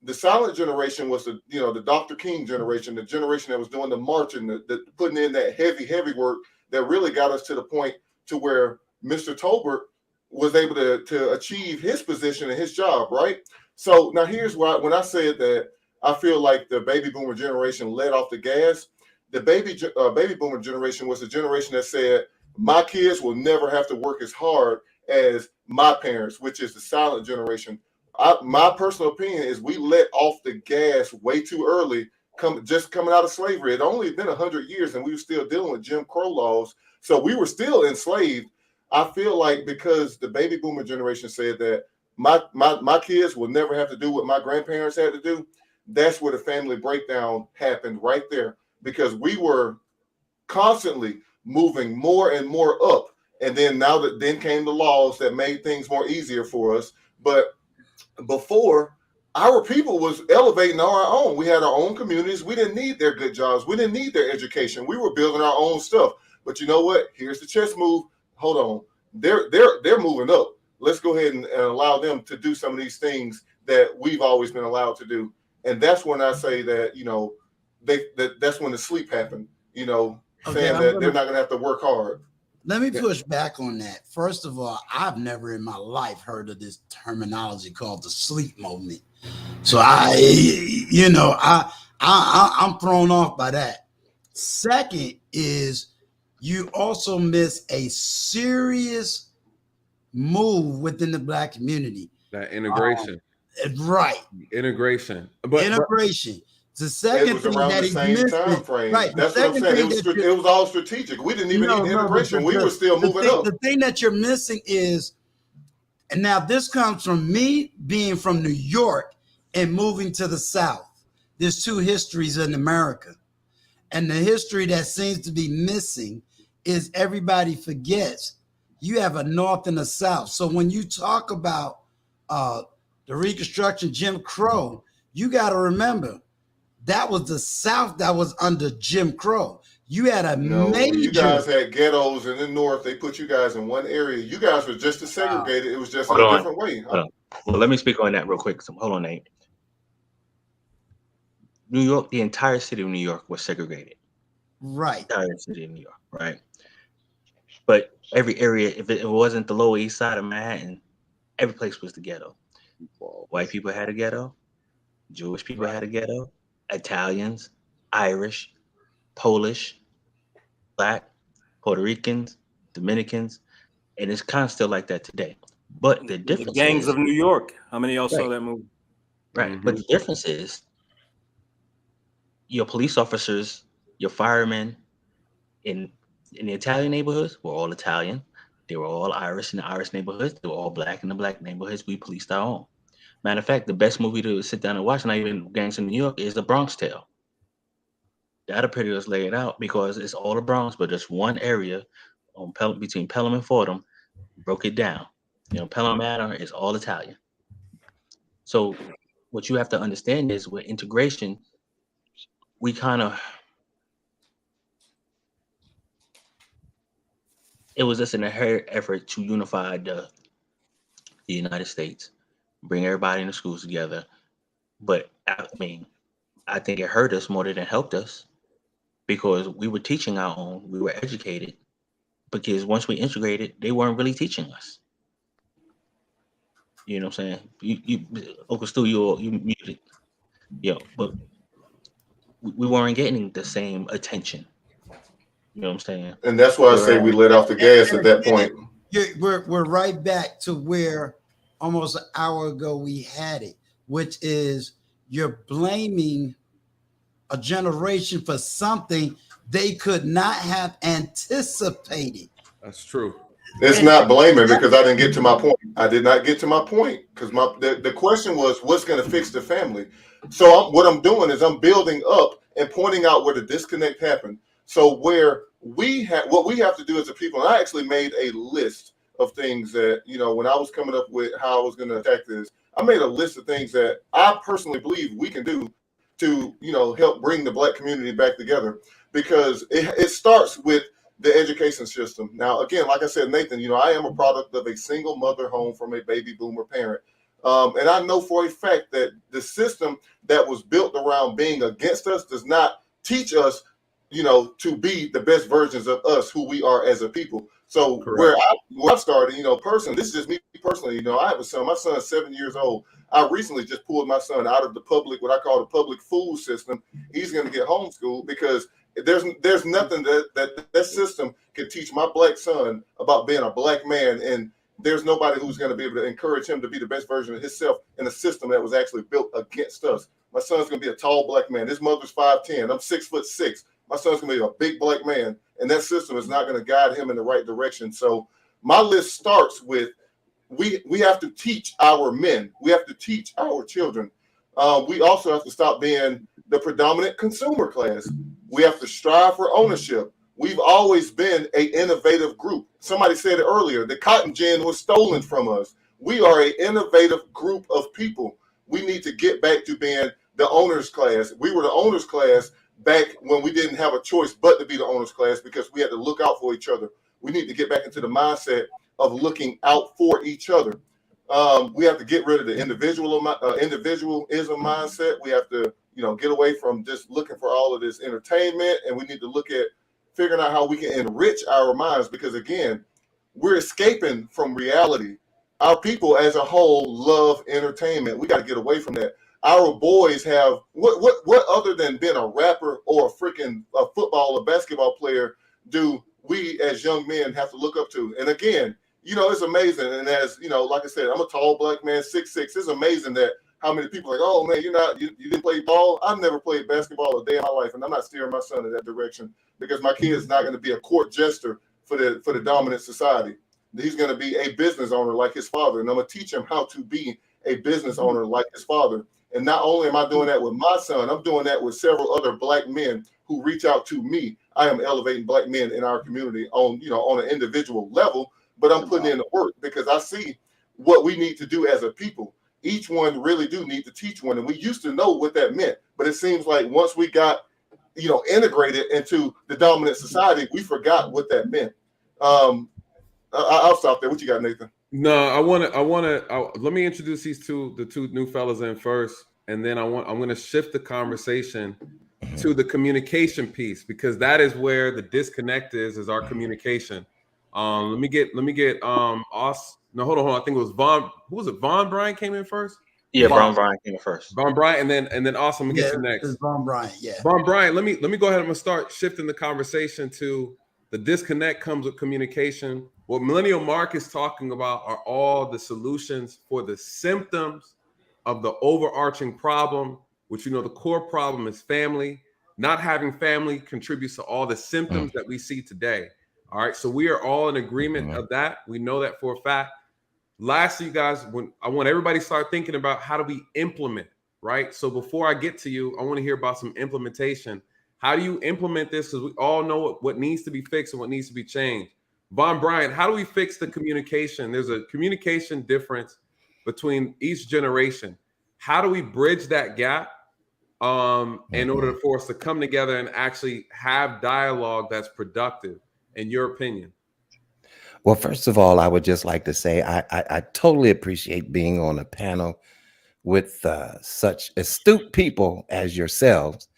The silent generation was the Dr. King generation, the generation that was doing the marching, the putting in that heavy work that really got us to the point to where Mr. Tolbert was able to achieve his position and his job, right? So now here's why, when I said that I feel like the baby boomer generation let off the gas, the baby boomer generation was the generation that said, my kids will never have to work as hard as my parents, which is the silent generation. My personal opinion is we let off the gas way too early, just coming out of slavery. It only been 100 years and we were still dealing with Jim Crow laws. So we were still enslaved. I feel like because the baby boomer generation said that my kids will never have to do what my grandparents had to do, that's where the family breakdown happened right there, because we were constantly moving more and more up. And then then came the laws that made things more easier for us. But before, our people was elevating on our own. We had our own communities. We didn't need their good jobs. We didn't need their education. We were building our own stuff. But you know what? Here's the chess move. Hold on. They're moving up. Let's go ahead and allow them to do some of these things that we've always been allowed to do. And that's when I say that, that's when the sleep happened, saying that they're not going to have to work hard. Let me push back on that. First of all, I've never in my life heard of this terminology called the sleep moment. So I'm thrown off by that. Second is you also miss a serious move within the Black community. That integration. Right. Integration. Integration. The second it was around the same time frame. Right. That's what I'm saying. It was all strategic. We didn't even need integration. We were still moving up. The thing that you're missing is, and now this comes from me being from New York and moving to the South. There's two histories in America. And the history that seems to be missing is everybody forgets you have a North and a South. So when you talk about the Reconstruction, Jim Crow, you got to remember, that was the South that was under Jim Crow. You had major. You guys had ghettos, and in the North, they put you guys in one area. You guys were just as segregated. It was just in a different way. Well, let me speak on that real quick. So, hold on, Nate. New York, the entire city of New York was segregated. Right. The entire city of New York, right? But every area, if it wasn't the Lower East Side of Manhattan, every place was the ghetto. White people had a ghetto. Jewish people had a ghetto. Italians, Irish, Polish, Black, Puerto Ricans, Dominicans, and it's kind of still like that today. But the The difference Gangs is, of New York. How many of y'all saw right, that movie? right. But the difference is your police officers, your firemen in the Italian neighborhoods were all Italian. They were all Irish in the Irish neighborhoods. They were all Black in the Black neighborhoods. We policed our own. Matter of fact, the best movie to sit down and watch, not even Gangs of New York, is The Bronx Tale. That'll pretty much lay it out because it's all the Bronx, but just one area on between Pelham and Fordham broke it down. You know, Pelham Manor is all Italian. So what you have to understand is with integration, we kind of, it was just an inherent effort to unify the United States, bring everybody in the schools together. But I mean, I think it hurt us more than it helped us because we were teaching our own, we were educated, because once we integrated, they weren't really teaching us. You know what I'm saying? You Uncle Stu, you muted. But we weren't getting the same attention. You know what I'm saying? And that's why I say we let off the gas at that point. We're right back to where almost an hour ago we had it, which is you're blaming a generation for something they could not have anticipated. That's true. It's not blaming because I didn't get to my point. I did not get to my point because the question was what's going to fix the family. So what I'm doing is I'm building up and pointing out where the disconnect happened. So where what we have to do as a people, and I actually made a list of things that, when I was coming up with how I was going to attack this, I made a list of things that I personally believe we can do to, help bring the Black community back together, because it starts with the education system. Now, again, like I said, Nathan, I am a product of a single mother home from a baby boomer parent. And I know for a fact that the system that was built around being against us does not teach us, to be the best versions of us, who we are as a people. So where I started, personally, this is just me personally, I have a son, my son's 7 years old. I recently just pulled my son out of the public, what I call the public food system. He's going to get homeschooled because there's nothing that system can teach my Black son about being a Black man, and there's nobody who's going to be able to encourage him to be the best version of himself in a system that was actually built against us. My son's going to be a tall Black man. His mother's 5'10". I'm 6'6". My son's going to be a big Black man, and that system is not going to guide him in the right direction. So my list starts with we have to teach our men. We have to teach our children. We also have to stop being the predominant consumer class. We have to strive for ownership. We've always been an innovative group. Somebody said it earlier, the cotton gin was stolen from us. We are an innovative group of people. We need to get back to being the owners class. We were the owners class back when we didn't have a choice but to be the owners class because we had to look out for each other. We need to get back into the mindset of looking out for each other. We have to get rid of the individualism mindset. We have to, get away from just looking for all of this entertainment, and we need to look at figuring out how we can enrich our minds, because again, we're escaping from reality. Our people as a whole love entertainment. We got to get away from that. Our boys have what other than being a rapper or a football or basketball player do we as young men have to look up to? And again, it's amazing. And as like I said, I'm a tall Black man, 6'6". It's amazing that how many people are like, oh man, you didn't play ball. I've never played basketball a day in my life, and I'm not steering my son in that direction because my kid is not going to be a court jester for the dominant society. He's going to be a business owner like his father, and I'm going to teach him how to be a business owner like his father. And not only am I doing that with my son, I'm doing that with several other Black men who reach out to me. I am elevating Black men in our community on an individual level, but I'm putting in the work because I see what we need to do as a people. Each one really do need to teach one. And we used to know what that meant, but it seems like once we got, integrated into the dominant society, we forgot what that meant. I'll stop there. What you got, Nathan? No, let me introduce the two new fellas in first, and then I'm going to shift the conversation to the communication piece, because that is where the disconnect is our communication. Let me get Os. No, hold on. I think it was Vaughn. Who was it? Vaughn Bryan came in first. Yeah, Von, Brian came in first. Von Bryant, and then awesome. I'm gonna Yeah, get you next. it's Von Bryant. Yeah. Von Bryant, let me go ahead. I'm gonna start shifting the conversation to the disconnect comes with communication. What Millennial Mark is talking about are all the solutions for the symptoms of the overarching problem, which the core problem is family. Not having family contributes to all the symptoms that we see today. All right, so we are all in agreement of that. We know that for a fact. Lastly, you guys, when I want everybody to start thinking about how do we implement, right? So before I get to you, I want to hear about some implementation. How do you implement this? Because we all know what needs to be fixed and what needs to be changed. Von Bryant, how do we fix the communication? There's a communication difference between each generation. How do we bridge that gap in order for us to come together and actually have dialogue that's productive, in your opinion? Well, first of all, I would just like to say I totally appreciate being on a panel with such astute people as yourselves.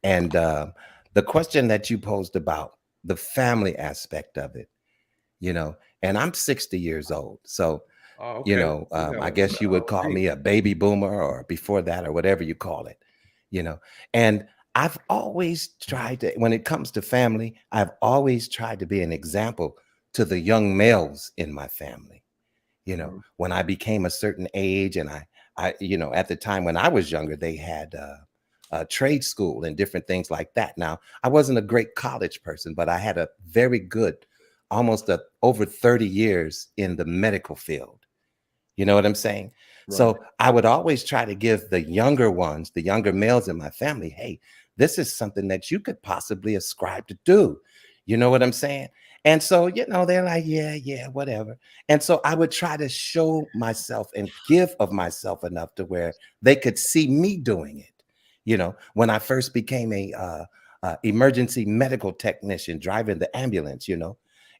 And the question that you posed about the family aspect of it, and I'm 60 years old. So, I guess you would call me a baby boomer or before that or whatever you call it, and I've always tried to, when it comes to family, I've always tried to be an example to the young males in my family. When I became a certain age, and I at the time when I was younger, they had a trade school and different things like that. Now, I wasn't a great college person, but I had a very good, almost over 30 years in the medical field. You know what I'm saying? Right. So I would always try to give the younger ones, the younger males in my family, hey, this is something that you could possibly ascribe to do. You know what I'm saying? And so, they're like, yeah, whatever. And so I would try to show myself and give of myself enough to where they could see me doing it. When I first became a emergency medical technician driving the ambulance,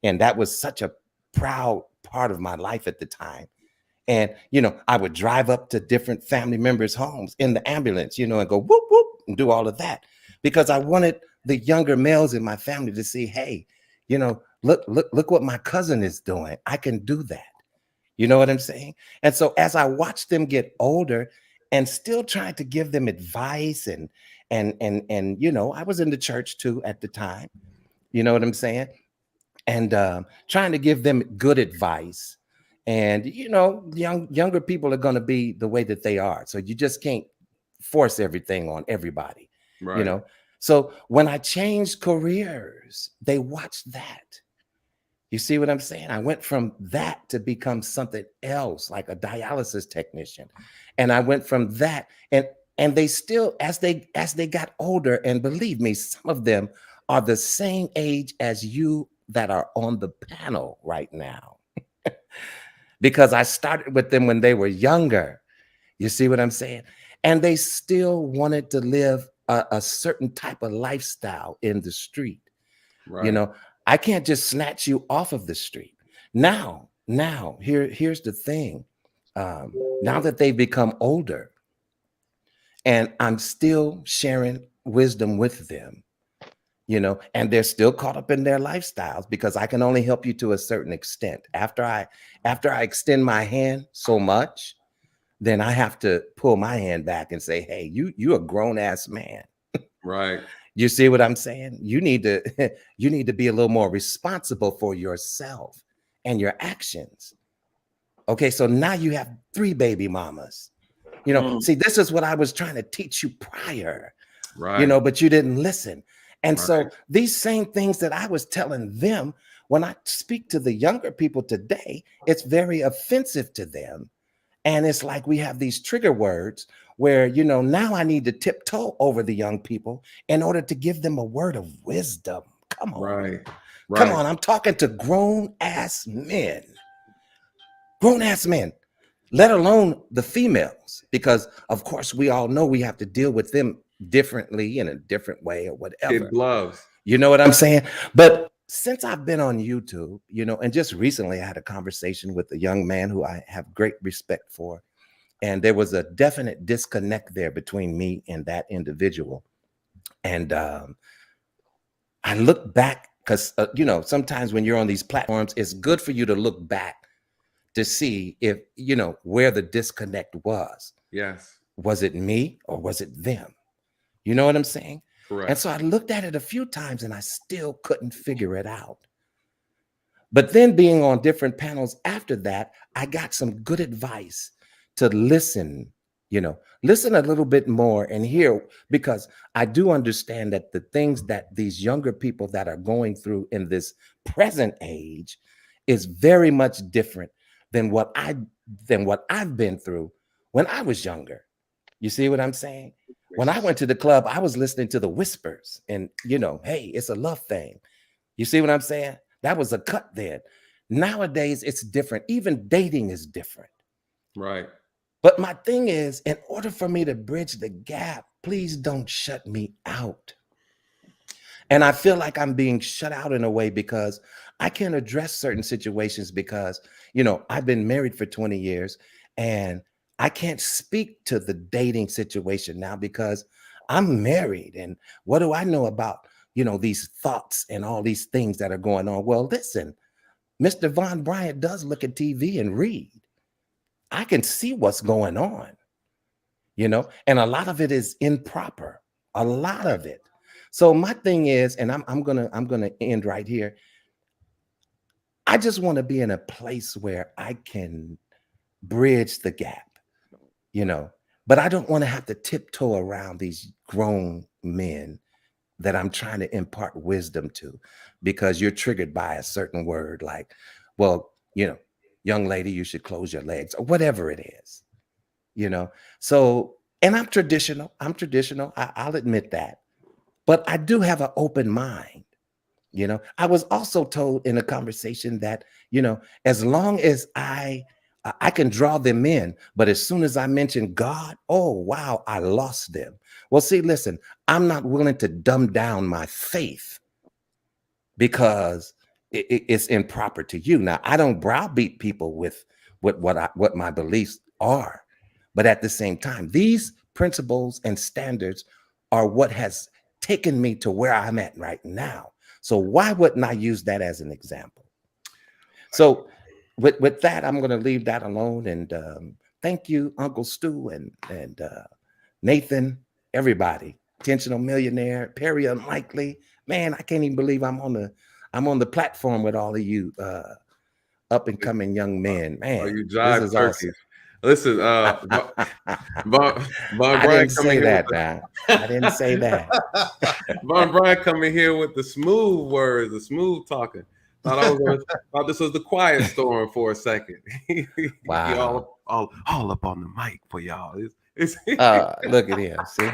and that was such a proud part of my life at the time. And, I would drive up to different family members' homes in the ambulance, and go whoop, whoop, and do all of that because I wanted the younger males in my family to see, hey, look what my cousin is doing. I can do that. You know what I'm saying? And so as I watched them get older and still trying to give them advice and I was in the church too at the time, you know what I'm saying? And trying to give them good advice. And, younger people are going to be the way that they are. So you just can't force everything on everybody, right. So when I changed careers, they watched that. You see what I'm saying? I went from that to become something else, like a dialysis technician. And I went from that and they still, as they got older, and believe me, some of them are the same age as you that are on the panel right now. Because I started with them when they were younger. You see what I'm saying? And they still wanted to live a certain type of lifestyle in the street. Right. I can't just snatch you off of the street. Now, here's the thing. Now that they've become older, and I'm still sharing wisdom with them, and they're still caught up in their lifestyles because I can only help you to a certain extent. After I extend my hand so much, then I have to pull my hand back and say, hey, you a grown ass man. Right. You see what I'm saying? You need to be a little more responsible for yourself and your actions. Okay, so now you have 3 baby mamas. See, this is what I was trying to teach you prior. Right. But you didn't listen. And so these same things that I was telling them, when I speak to the younger people today, it's very offensive to them. And it's like we have these trigger words where, now I need to tiptoe over the young people in order to give them a word of wisdom. Come on. Right. Come on. I'm talking to grown ass men, let alone the females, because of course we all know we have to deal with them differently in a different way or whatever. Kid gloves. You know what I'm saying? But since I've been on YouTube, and just recently I had a conversation with a young man who I have great respect for. And there was a definite disconnect there between me and that individual. And I look back because, sometimes when you're on these platforms, it's good for you to look back to see if, where the disconnect was. Yes. Was it me or was it them? You know what I'm saying? Correct. And so I looked at it a few times and I still couldn't figure it out. But then being on different panels after that, I got some good advice to listen, listen a little bit more and hear, because I do understand that the things that these younger people that are going through in this present age is very much different than what I've been through when I was younger. You see what I'm saying? When I went to the club, I was listening to the whispers and, hey, it's a love thing. You see what I'm saying? That was a cut then. Nowadays, it's different. Even dating is different. Right. But my thing is, in order for me to bridge the gap, please don't shut me out. And I feel like I'm being shut out in a way because I can't address certain situations because, I've been married for 20 years and I can't speak to the dating situation now because I'm married. And what do I know about, these thoughts and all these things that are going on? Well, listen, Mr. Von Bryant does look at TV and read. I can see what's going on, and a lot of it is improper, a lot of it. So my thing is, and I'm gonna end right here. I just want to be in a place where I can bridge the gap, but I don't want to have to tiptoe around these grown men that I'm trying to impart wisdom to, because you're triggered by a certain word like, well, young lady, you should close your legs or whatever it is, So, and I'm traditional. I'll admit that. But I do have an open mind. I was also told in a conversation that, as long as I can draw them in, but as soon as I mention God, oh, wow, I lost them. Well, see, listen, I'm not willing to dumb down my faith because it's improper to you. Now, I don't browbeat people with what my beliefs are, but at the same time, these principles and standards are what has taken me to where I'm at right now. So why wouldn't I use that as an example? So with that, I'm going to leave that alone. And thank you, Uncle Stu and Nathan, everybody, Intentional Millionaire, Perry Unlikely. Man, I can't even believe I'm on the platform with all of you up and coming young men. Man, you this jive is turkeys. awesome. Listen, Von I Bryant didn't say that now. I didn't say that. Von Bryant coming here with the smooth words, the smooth talking. Thought this was the quiet storm for a second. Wow. all up on the mic for y'all. Look at him. See,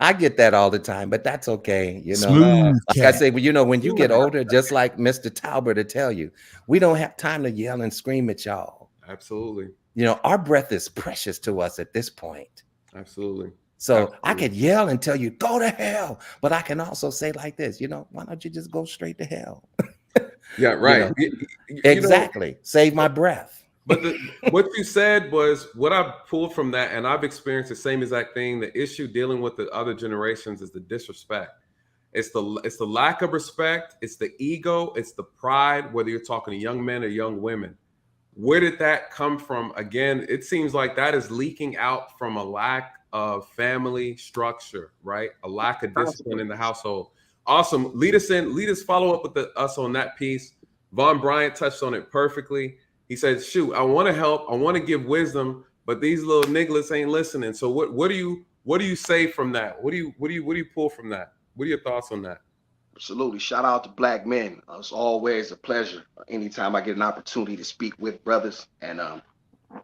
I get that all the time, but that's okay. Smooth Like I say, when you get older, just like Mr. Talbot to tell you, we don't have time to yell and scream at y'all. Absolutely. Our breath is precious to us at this point. Absolutely. So Absolutely. I could yell and tell you, go to hell. But I can also say like this, why don't you just go straight to hell? Yeah, right. Exactly. Save my breath. But what you said was what I pulled from that, and I've experienced the same exact thing. The issue dealing with the other generations is the disrespect. It's the lack of respect. It's the ego. It's the pride, whether you're talking to young men or young women. Where did that come from? Again, it seems like that is leaking out from a lack of family structure, right? A lack of discipline in the household. Awesome. Lead us follow up with us on that piece. Von Bryant touched on it perfectly. He said, shoot, I want to help. I want to give wisdom, but these little nigglets ain't listening. So what do you say from that? What do you pull from that? What are your thoughts on that? Absolutely. Shout out to Black men. It's always a pleasure anytime I get an opportunity to speak with brothers. And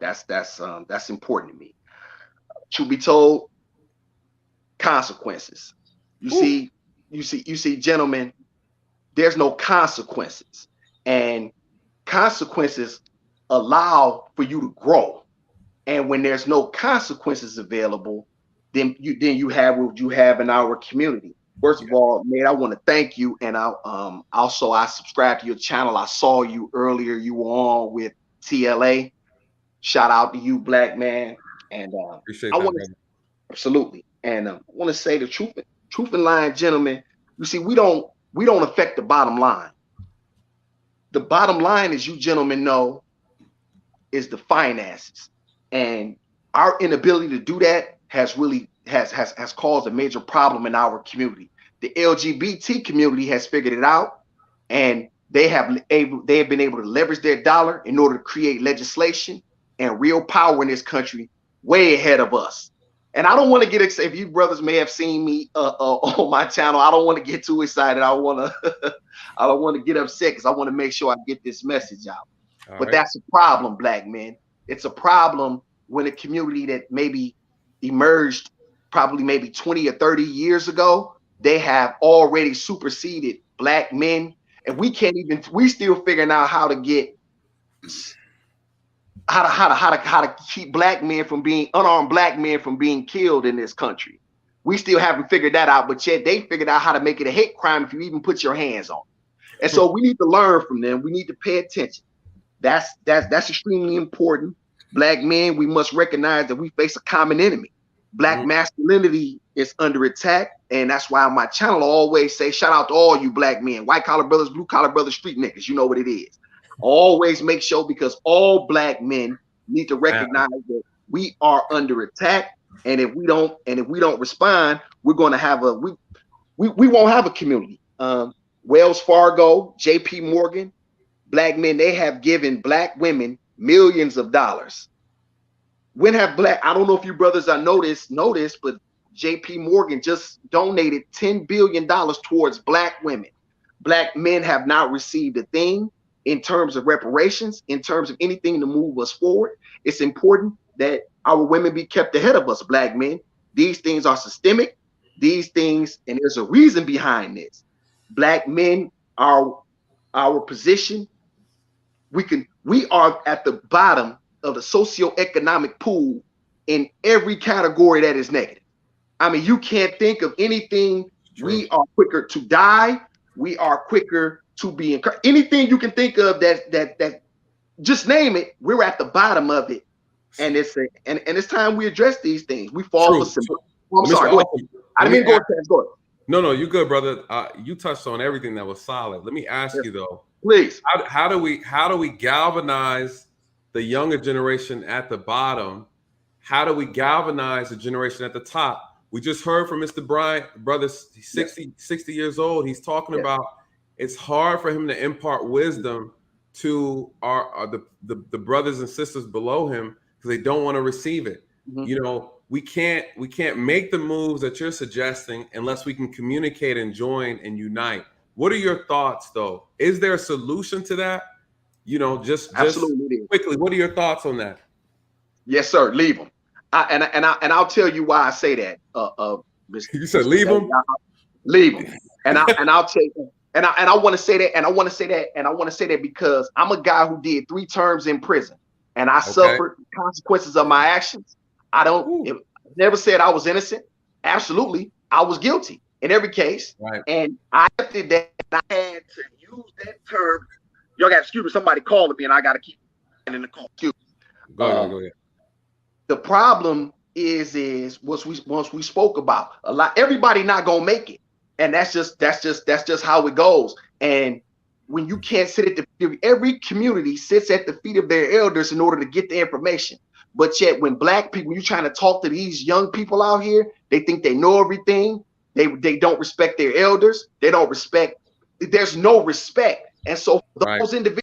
that's important to me. Truth be told, consequences. You see, gentlemen, there's no consequences. And consequences allow for you to grow. And when there's no consequences available, then you have what you have in our community. First of all, Nate, I want to thank you. And I subscribed to your channel. I saw you earlier. You were on with TLA. Shout out to you, Black man. And appreciate that. Absolutely. And I want to say the truth and line, gentlemen. You see, we don't affect the bottom line. The bottom line, as you gentlemen know, is the finances. And our inability to do that has really has caused a major problem in our community. The LGBT community has figured it out, and they have been able to leverage their dollar in order to create legislation and real power in this country way ahead of us. And I don't want to get excited. If you brothers may have seen me on my channel, I don't want to get too excited. I don't want to get upset because I want to make sure I get this message out. But that's a problem, black men. It's a problem when a community that maybe emerged probably maybe 20 or 30 years ago, they have already superseded black men. And we still figuring out how to get how to keep black men from being unarmed black men from being killed in this country. We still haven't figured that out, but yet they figured out how to make it a hate crime if you even put your hands on it. And so we need to learn from them. We need to pay attention. That's extremely important. Black men, we must recognize that we face a common enemy. Black masculinity is under attack, and that's why on my channel I always say, shout out to all you black men, white collar brothers, blue collar brothers, street niggas. You know what it is. Always make sure, because all black men need to recognize that we are under attack, and if we don't respond, we're going to have we won't have a community. Wells Fargo, JP Morgan, black men, they have given black women millions of dollars. When have I don't know if you brothers are noticed, but JP Morgan just donated $10 billion towards black women. Black men have not received a thing in terms of reparations, in terms of anything to move us forward. It's important that our women be kept ahead of us, black men. These things are systemic. These things, and there's a reason behind this. Black men, our position, we are at the bottom of the socioeconomic pool in every category that is negative. I mean, you can't think of anything. True. We are quicker to die. We are quicker to be anything you can think of that just name it. We're at the bottom of it, and it's time we address these things. We fall for simple. I'm sorry. Go ahead. I didn't mean to go ahead. Go ahead. No, you good, brother. You touched on everything that was solid. Let me ask you though, please. How do we galvanize the younger generation at the bottom? How do we galvanize the generation at the top? We just heard from Mr. Bryant, brother, 60 years old. He's talking about it's hard for him to impart wisdom to the brothers and sisters below him because they don't want to receive it. You know, we can't make the moves that you're suggesting unless we can communicate and join and unite. What are your thoughts though? Is there a solution to that? You know, just quickly, what are your thoughts on that? Yes, sir. Leave them. I'll tell you why I say that. You said leave them. Leave them. I'll tell you. And I want to say that. And I want to say that. And I want to say that because I'm a guy who did 3 terms in prison, and I suffered the consequences of my actions. Never said I was innocent. Absolutely, I was guilty in every case. Right. And I did that. And I had to use that term. Y'all got to excuse me. Somebody calling me, and I got to keep in the call. Excuse me. Go ahead. The problem is once we spoke about a lot. Everybody not gonna make it, and that's just how it goes. And when you can't sit at every community sits at the feet of their elders in order to get the information. But yet, when black people, you're trying to talk to these young people out here, they think they know everything. They don't respect their elders. They don't respect. There's no respect. And so those individuals,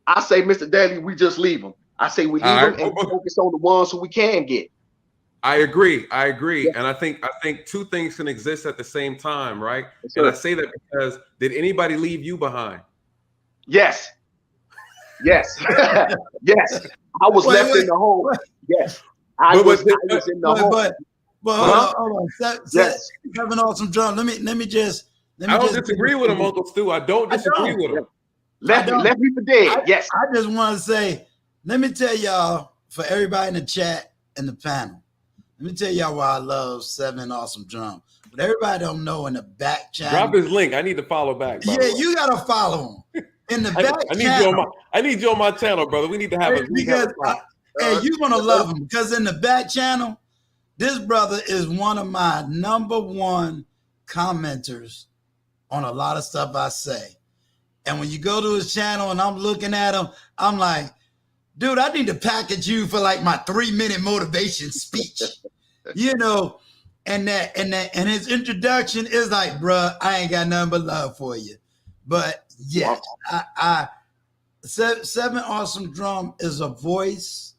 I say, Mr. Daly, we just leave them. I say we leave them and we focus on the ones who we can get. I agree. Yeah. And I think 2 things can exist at the same time, right? Yes, and I say that because did anybody leave you behind? Yes. Yes. Yes. I was left in the hole. Yes. I was in the hole. But hold on. Yes. Having awesome drum. Let me just I don't disagree with him, Uncle Stu. I don't disagree with him. Left me for dead. Yes. I just want to say, let me tell y'all, for everybody in the chat and the panel, let me tell y'all why I love 7 Awesome Drum. But everybody don't know in the back channel. Drop his link. I need to follow back. Yeah, you gotta follow him. In the back channel. I need you on my channel, brother. We need to have a hey, you're gonna love him because in the back channel, this brother is one of my #1 commenters on a lot of stuff I say. And when you go to his channel and I'm looking at him, I'm like, dude, I need to package you for like my 3-minute motivation speech, you know. And his introduction is like, bruh, I ain't got nothing but love for you. But yes, Seven Awesome Drum is a voice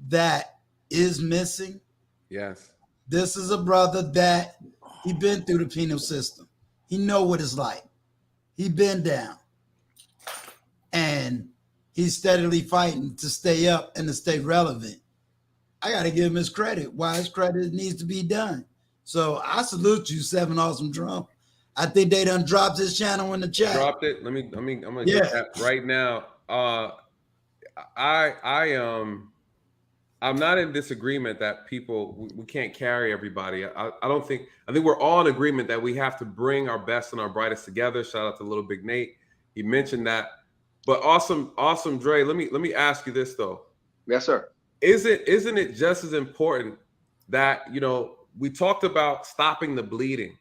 that is missing. Yes. This is a brother that he been through the penal system. He know what it's like. He been down. And he's steadily fighting to stay up and to stay relevant. I got to give him his credit. Why his credit needs to be done. So I salute you, Seven Awesome Drum. I think they done dropped his channel in the chat. Dropped it. I'm gonna get that right now. I'm not in disagreement that we can't carry everybody. I think we're all in agreement that we have to bring our best and our brightest together. Shout out to Little Big Nate. He mentioned that. But awesome Dre, let me ask you this though. Yes, sir. Isn't it just as important that, we talked about stopping the bleeding?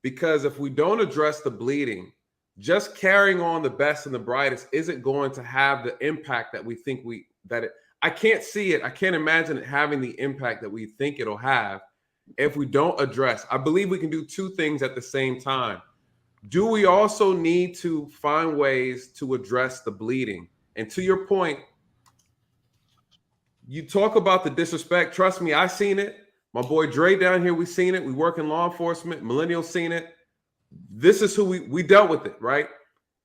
Because if we don't address the bleeding, just carrying on the best and the brightest isn't going to have the impact that we think I can't see it. I can't imagine it having the impact that we think it'll have if we don't address. I believe we can do two things at the same time. Do we also need to find ways to address the bleeding? And to your point, you talk about the disrespect. Trust me, I seen it. My boy Dre down here, we seen it. We work in law enforcement. Millennials seen it. This is who we dealt with it, right?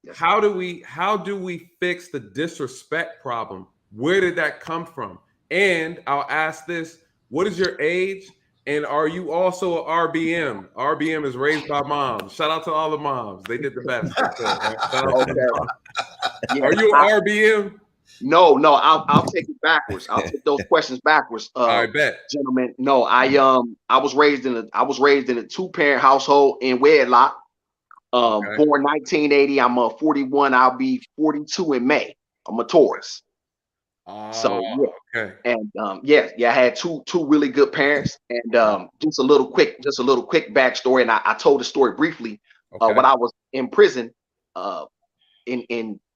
Yes. How do we fix the disrespect problem? Where did that come from? And I'll ask this: what is your age? And are you also an RBM? RBM is raised by moms. Shout out to all the moms. They did the best. Right? Shout out to them. Yeah, Are you an RBM? No, I'll take it backwards. I'll take those questions backwards. I bet. Gentlemen, no, I was raised in a 2-parent household in wedlock. Okay. Born 1980. I'm a 41. I'll be 42 in May. I'm a Taurus. So yeah. Okay. And I had two really good parents. And just a little quick backstory. And I told the story briefly. Okay. When I was in prison, I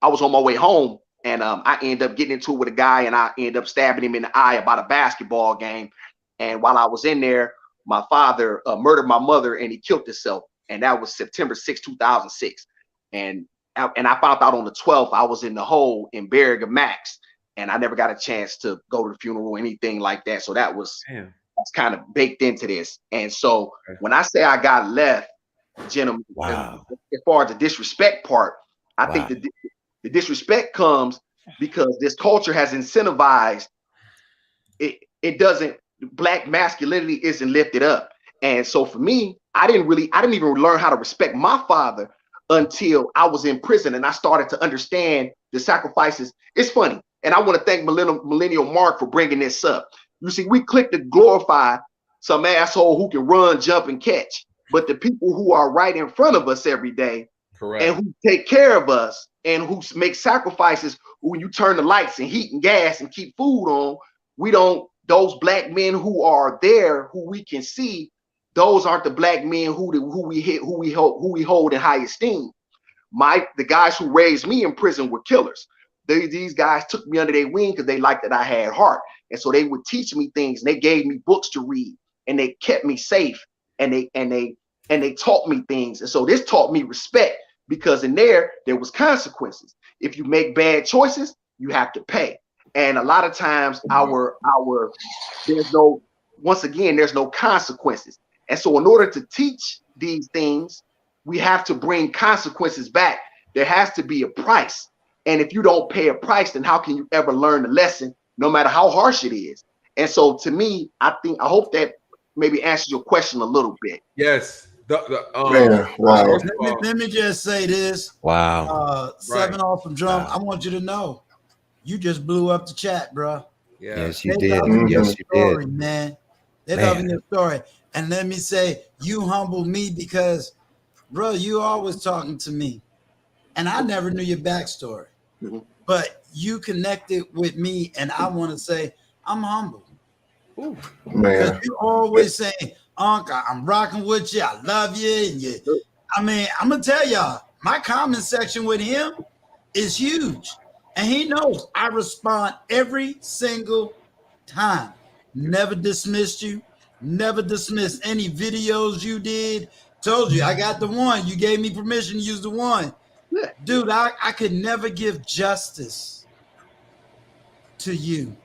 was on my way home. And I ended up getting into it with a guy, and I ended up stabbing him in the eye about a basketball game. And while I was in there, my father murdered my mother, and he killed himself. And that was September 6, 2006. And I found out on the 12th I was in the hole in Berriga Max, and I never got a chance to go to the funeral or anything like that. So that's kind of baked into this. And so when I say I got left, gentlemen, as far as the disrespect part, I think the disrespect comes because this culture has incentivized it. Black masculinity isn't lifted up. And so for me, I didn't even learn how to respect my father until I was in prison and I started to understand the sacrifices. It's funny. And I want to thank Millennial Mark for bringing this up. You see, we click to glorify some asshole who can run, jump, and catch. But the people who are right in front of us every day, correct, and who take care of us and who make sacrifices when you turn the lights and heat and gas and keep food on, those black men who are there, who we can see, those aren't the black men who we hold in high esteem. The guys who raised me in prison were killers. These guys took me under their wing because they liked that I had heart. And so they would teach me things, and they gave me books to read, and they kept me safe, and they taught me things. And so this taught me respect, because in there was consequences. If you make bad choices, you have to pay. And a lot of times there's no consequences. And so in order to teach these things, we have to bring consequences back. There has to be a price. And if you don't pay a price, then how can you ever learn the lesson, no matter how harsh it is? And so to me, I hope that maybe answers your question a little bit. Yes. Wow. Let me just say this. Wow. Seven Awesome Drum. I want you to know, you just blew up the chat, bro. Yeah. Yes, you did. Yes, you story, did. Man. They're loving your story. And let me say, you humbled me because, bro, you always talking to me. And I never knew your backstory. Mm-hmm. But you connected with me, and I want to say, I'm humbled. Man. Because you always say, Uncle, I'm rocking with you. I love you. And I'm going to tell y'all, my comment section with him is huge. And he knows I respond every single time. Never dismissed you. Never dismissed any videos you did. Told you I got the one. You gave me permission to use the one. Yeah. Dude, I could never give justice to you.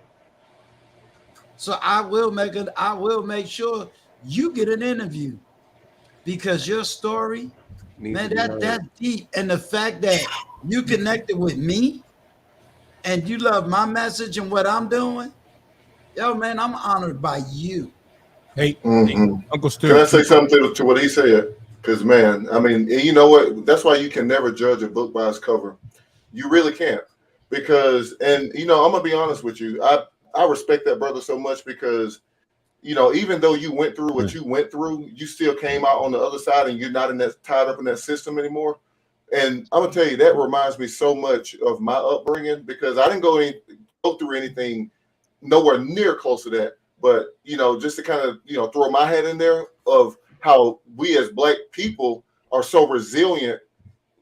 So I will make sure you get an interview because your story, man, that's deep. And the fact that you connected with me and you love my message and what I'm doing, yo, man, I'm honored by you. Hey, Mhm. Uncle Stu. Can I say something to what he said? Because, man, I mean, you know what? That's why you can never judge a book by its cover. You really can't. Because, and, you know, I'm going to be honest with you. I respect that brother so much because, you know, even though you went through what you went through, you still came out on the other side and you're not in that tied up in that system anymore. And I'm going to tell you, that reminds me so much of my upbringing because I didn't go through anything nowhere near close to that. But, you know, just to kind of, you know, throw my head in there of how we as Black people are so resilient,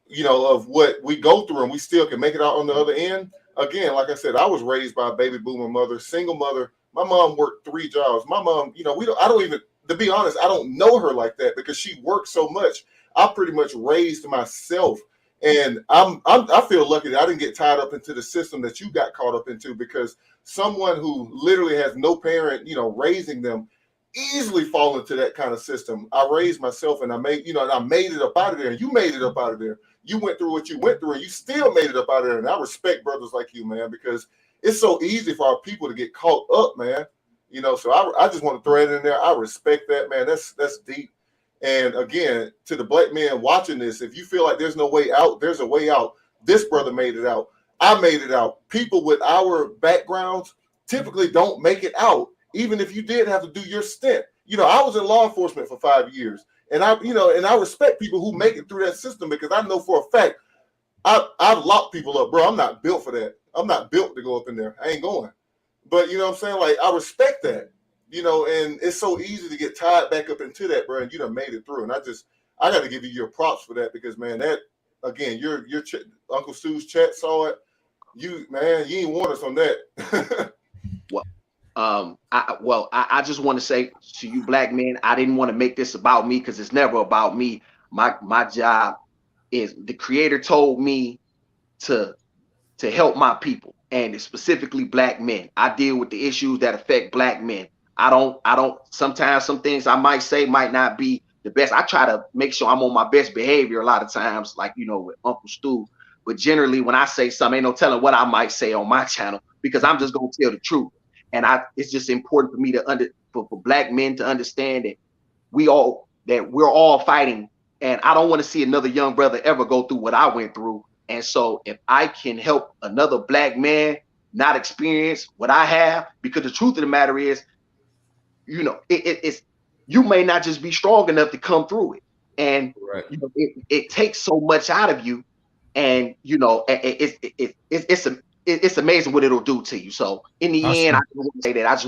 you know, of what we go through and we still can make it out on the other end. Again, like I said, I was raised by a baby boomer mother, single mother. My mom worked 3 jobs. My mom, you know, I don't even, to be honest, I don't know her like that because she worked so much. I pretty much raised myself. And I feel lucky that I didn't get tied up into the system that you got caught up into because someone who literally has no parent, you know, raising them easily fall into that kind of system. I raised myself and I made it up out of there. And you made it up out of there. You went through what you went through and you still made it up out of there. And I respect brothers like you, man, because it's so easy for our people to get caught up, man. You know, so I just want to throw it in there. I respect that, man. That's deep. And again, to the Black men watching this, if you feel like there's no way out, there's a way out. This brother made it out. I made it out. People with our backgrounds typically don't make it out, even if you did have to do your stint. You know, I was in law enforcement for 5 years, and I respect people who make it through that system because I know for a fact I've locked people up, bro. I'm not built for that. I'm not built to go up in there. I ain't going. But you know what I'm saying? Like, I respect that. You know, and it's so easy to get tied back up into that, bro. And you done made it through. And I got to give you your props for that because, man, that again, your Uncle Stu's chat saw it. You ain't want us on that. I just want to say to you Black men, I didn't want to make this about me because it's never about me. My job is the Creator told me to help my people, and it's specifically Black men. I deal with the issues that affect Black men. I don't sometimes some things I might say might not be the best. I try to make sure I'm on my best behavior a lot of times, like, you know, with Uncle Stu. But generally when I say something, ain't no telling what I might say on my channel because I'm just gonna tell the truth. And it's just important for me for Black men to understand that we're all fighting. And I don't want to see another young brother ever go through what I went through. And so if I can help another Black man not experience what I have, because the truth of the matter is, you know, it's you may not just be strong enough to come through it. And you know, it takes so much out of you. And you know, it's amazing what it'll do to you. So in the end, I just want to say that I just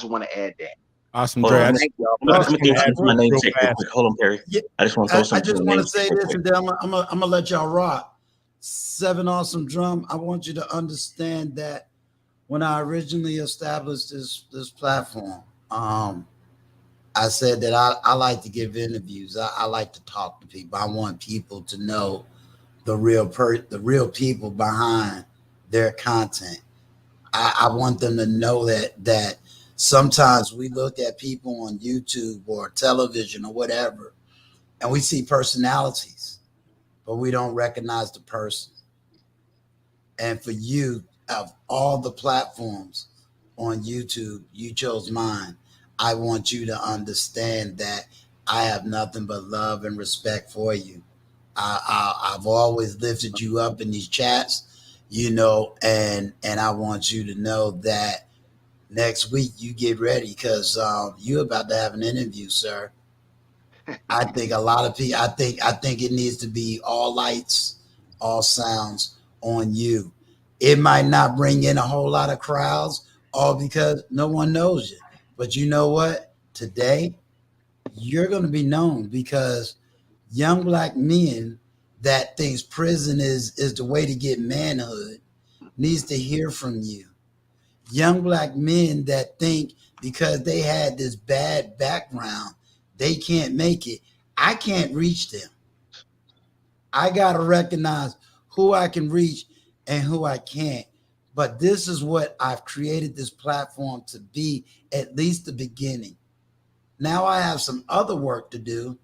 want to add that. Awesome, Hold on, Dre. let me give my name check real quick. Hold on, Perry. Yeah, I just want to throw something. I just want to say this, and then I'm gonna let y'all rock. 7 Awesome Drum. I want you to understand that when I originally established this platform, I said that I like to give interviews. I like to talk to people. I want people to know the real people behind their content. I want them to know that sometimes we look at people on YouTube or television or whatever, and we see personalities, but we don't recognize the person. And for you, of all the platforms on YouTube, you chose mine. I want you to understand that I have nothing but love and respect for you. I've always lifted you up in these chats, you know, and I want you to know that next week you get ready because you're about to have an interview, sir. I think a lot of people. I think it needs to be all lights, all sounds on you. It might not bring in a whole lot of crowds, all because no one knows you. But you know what? Today, you're going to be known because young Black men that thinks prison is the way to get manhood needs to hear from you. Young black men that think because they had this bad background, they can't make it. I can't reach them. I got to recognize who I can reach and who I can't. But this is what I've created this platform to be, at least the beginning. Now I have some other work to do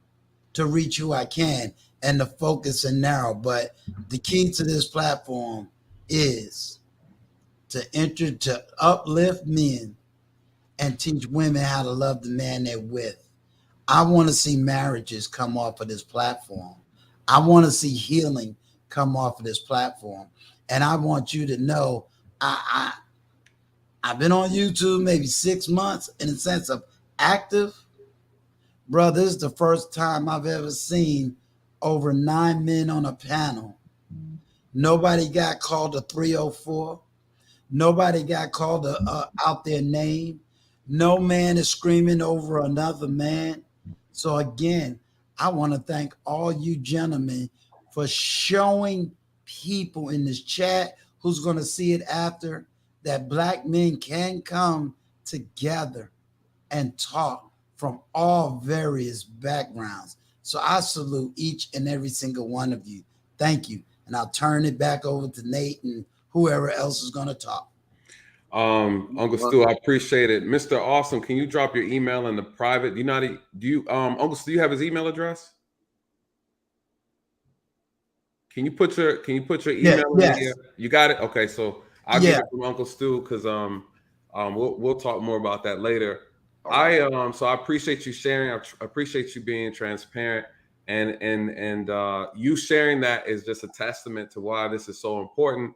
to reach who I can and to focus and narrow. But the key to this platform is to uplift men and teach women how to love the man they're with. I want to see marriages come off of this platform. I want to see healing come off of this platform. And I want you to know I've been on YouTube maybe 6 months in the sense of active. Bro, this is the first time I've ever seen over 9 men on a panel. Nobody got called a 304. Nobody got called out their name. No man is screaming over another man. So again, I want to thank all you gentlemen for showing people in this chat who's going to see it after that black men can come together and talk from all various backgrounds. So I salute each and every single one of you. Thank you. And I'll turn it back over to Nate and whoever else is going to talk. Uncle Stu, I appreciate it. Mr. Awesome, can you drop your email in the private? Uncle Stu, you have his email address? Can you put your email in here? You got it? Okay, so I'll get it from Uncle Stu because we'll talk more about that later. So I appreciate you sharing. I appreciate you being transparent, and you sharing that is just a testament to why this is so important.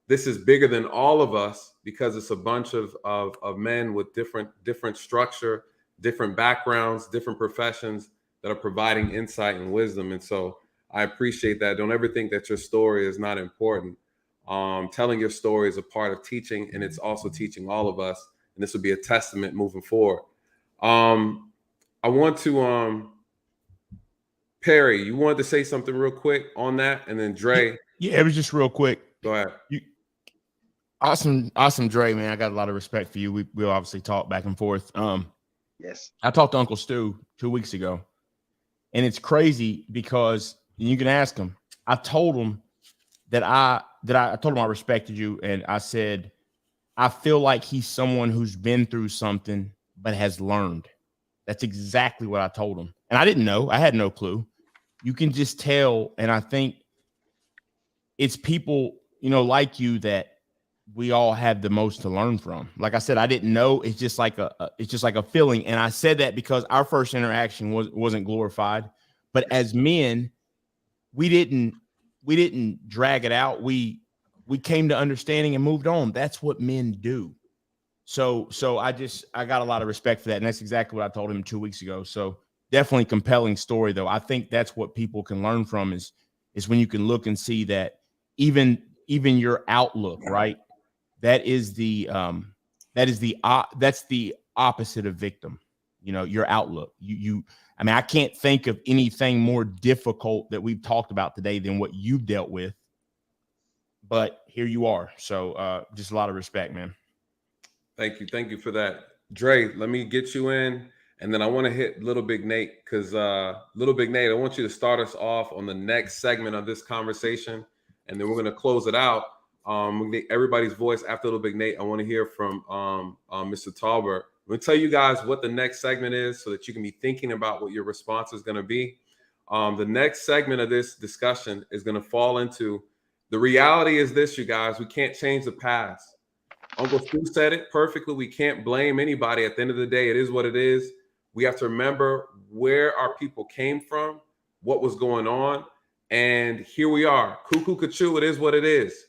This is bigger than all of us because it's a bunch of men with different structure, different backgrounds, different professions that are providing insight and wisdom. And so I appreciate that. Don't ever think that your story is not important. Telling your story is a part of teaching, and it's also teaching all of us. And this will be a testament moving forward. I want to Perry, you wanted to say something real quick on that, and then Dre. Yeah, it was just real quick. Go ahead. Awesome, Dre, man. I got a lot of respect for you. We'll obviously talk back and forth. Yes. I talked to Uncle Stu 2 weeks ago, and it's crazy because you can ask him. I told him I told him I respected you, and I said I feel like he's someone who's been through something but has learned. That's exactly what I told him, and I didn't know. I had no clue. You can just tell, and I think it's people, like you that we all have the most to learn from. Like I said, I didn't know. It's just like a feeling. And I said that because our first interaction wasn't glorified, but as men, we didn't drag it out. We came to understanding and moved on. That's what men do. So I got a lot of respect for that. And that's exactly what I told him 2 weeks ago. So definitely compelling story though. I think that's what people can learn from is when you can look and see that even your outlook, right? That's the opposite of victim. Your outlook. I mean, I can't think of anything more difficult that we've talked about today than what you've dealt with. But here you are. So just a lot of respect, man. Thank you for that. Dre, let me get you in, and then I want to hit Little Big Nate because Little Big Nate, I want you to start us off on the next segment of this conversation, and then we're going to close it out. Everybody's voice after Little Big Nate. I want to hear from Mr. Talbert. I'm going to tell you guys what the next segment is so that you can be thinking about what your response is going to be. The next segment of this discussion is going to fall into the reality is this, you guys. We can't change the past. Uncle Stu said it perfectly. We can't blame anybody. At the end of the day, it is what it is. We have to remember where our people came from, what was going on, and here we are. Cuckoo, cuckoo, it is what it is.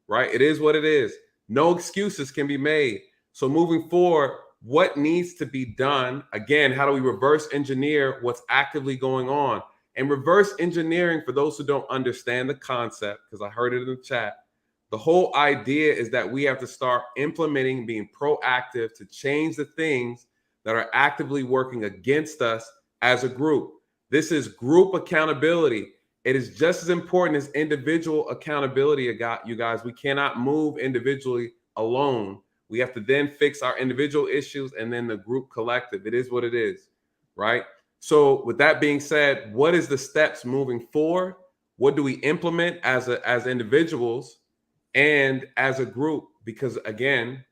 Right? It is what it is. No excuses can be made. So moving forward, what needs to be done? Again, how do we reverse engineer what's actively going on? And reverse engineering, for those who don't understand the concept, because I heard it in the chat, the whole idea is that we have to start implementing, being proactive to change the things that are actively working against us as a group. This is group accountability. it is just as important as individual accountability. You guys, we cannot move individually alone. We have to then fix our individual issues and then the group collective. It is what it is, right? So with that being said, what is the steps moving forward? What do we implement as individuals and as a group? Because again,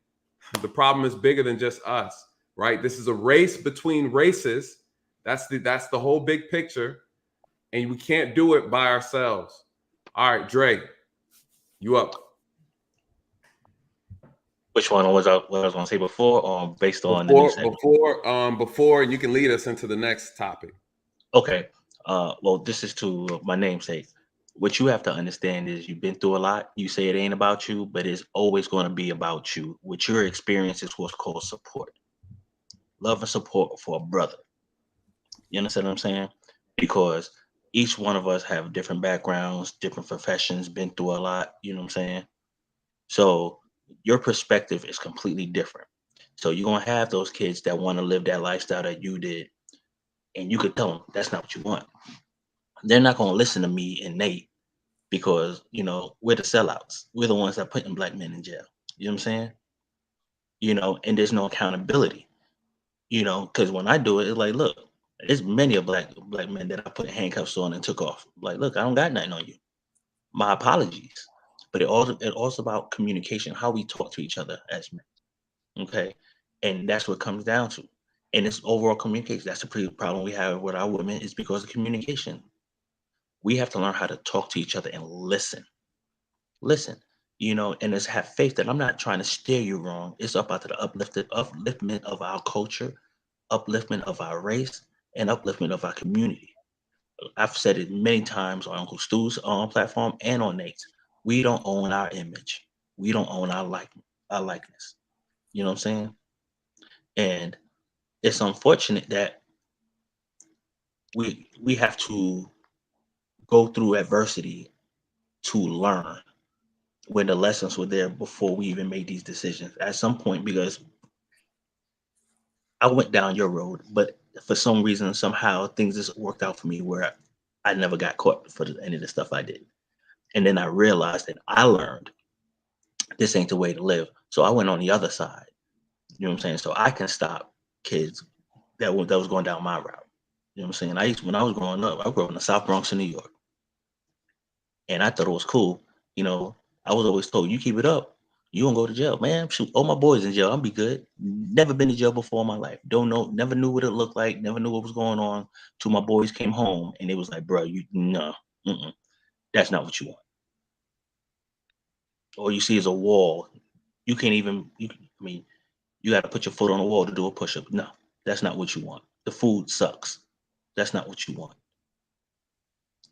the problem is bigger than just us, right? This is a race between races. That's the whole big picture. And we can't do it by ourselves. All right, Dre, you up. Which one was what I was going to say before, or based on the new segment? Before, you can lead us into the next topic. Okay. Well, this is to my namesake. What you have to understand is you've been through a lot. You say it ain't about you, but it's always going to be about you. What your experience is what's called support. Love and support for a brother. You understand what I'm saying? Because each one of us have different backgrounds, different professions, been through a lot. You know what I'm saying? So your perspective is completely different. So you're going to have those kids that want to live that lifestyle that you did. And you could tell them that's not what you want. They're not going to listen to me and Nate because, you know, we're the sellouts. We're the ones that putting black men in jail. You know what I'm saying? You know, and there's no accountability, you know, because when I do it, it's like, look, there's many of black men that I put handcuffs on and took off. Like, look, I don't got nothing on you. My apologies. But it also about communication, how we talk to each other as men. Okay. And that's what it comes down to. And it's overall communication. That's the pretty problem we have with our women is because of communication. We have to learn how to talk to each other and listen. Listen, you know, and just have faith that I'm not trying to steer you wrong. It's about the upliftment of our culture, upliftment of our race, and upliftment of our community. I've said it many times on Uncle Stu's platform and on Nate's. We don't own our image. We don't own our likeness. You know what I'm saying? And it's unfortunate that we have to go through adversity to learn when the lessons were there before we even made these decisions. At some point, because I went down your road, but for some reason, somehow things just worked out for me where I never got caught for any of the stuff I did. And then I realized that I learned this ain't the way to live. So I went on the other side. You know what I'm saying? So I can stop kids that was going down my route. You know what I'm saying? When I was growing up, I grew up in the South Bronx of New York. And I thought it was cool. You know, I was always told, you keep it up, you won't go to jail. Man, shoot, all my boys in jail, I'll be good. Never been to jail before in my life. Don't know, never knew what it looked like, never knew what was going on till my boys came home. And it was like, bro, that's not what you want. All you see is a wall. You can't even, you got to put your foot on the wall to do a push-up. No, that's not what you want. The food sucks. That's not what you want.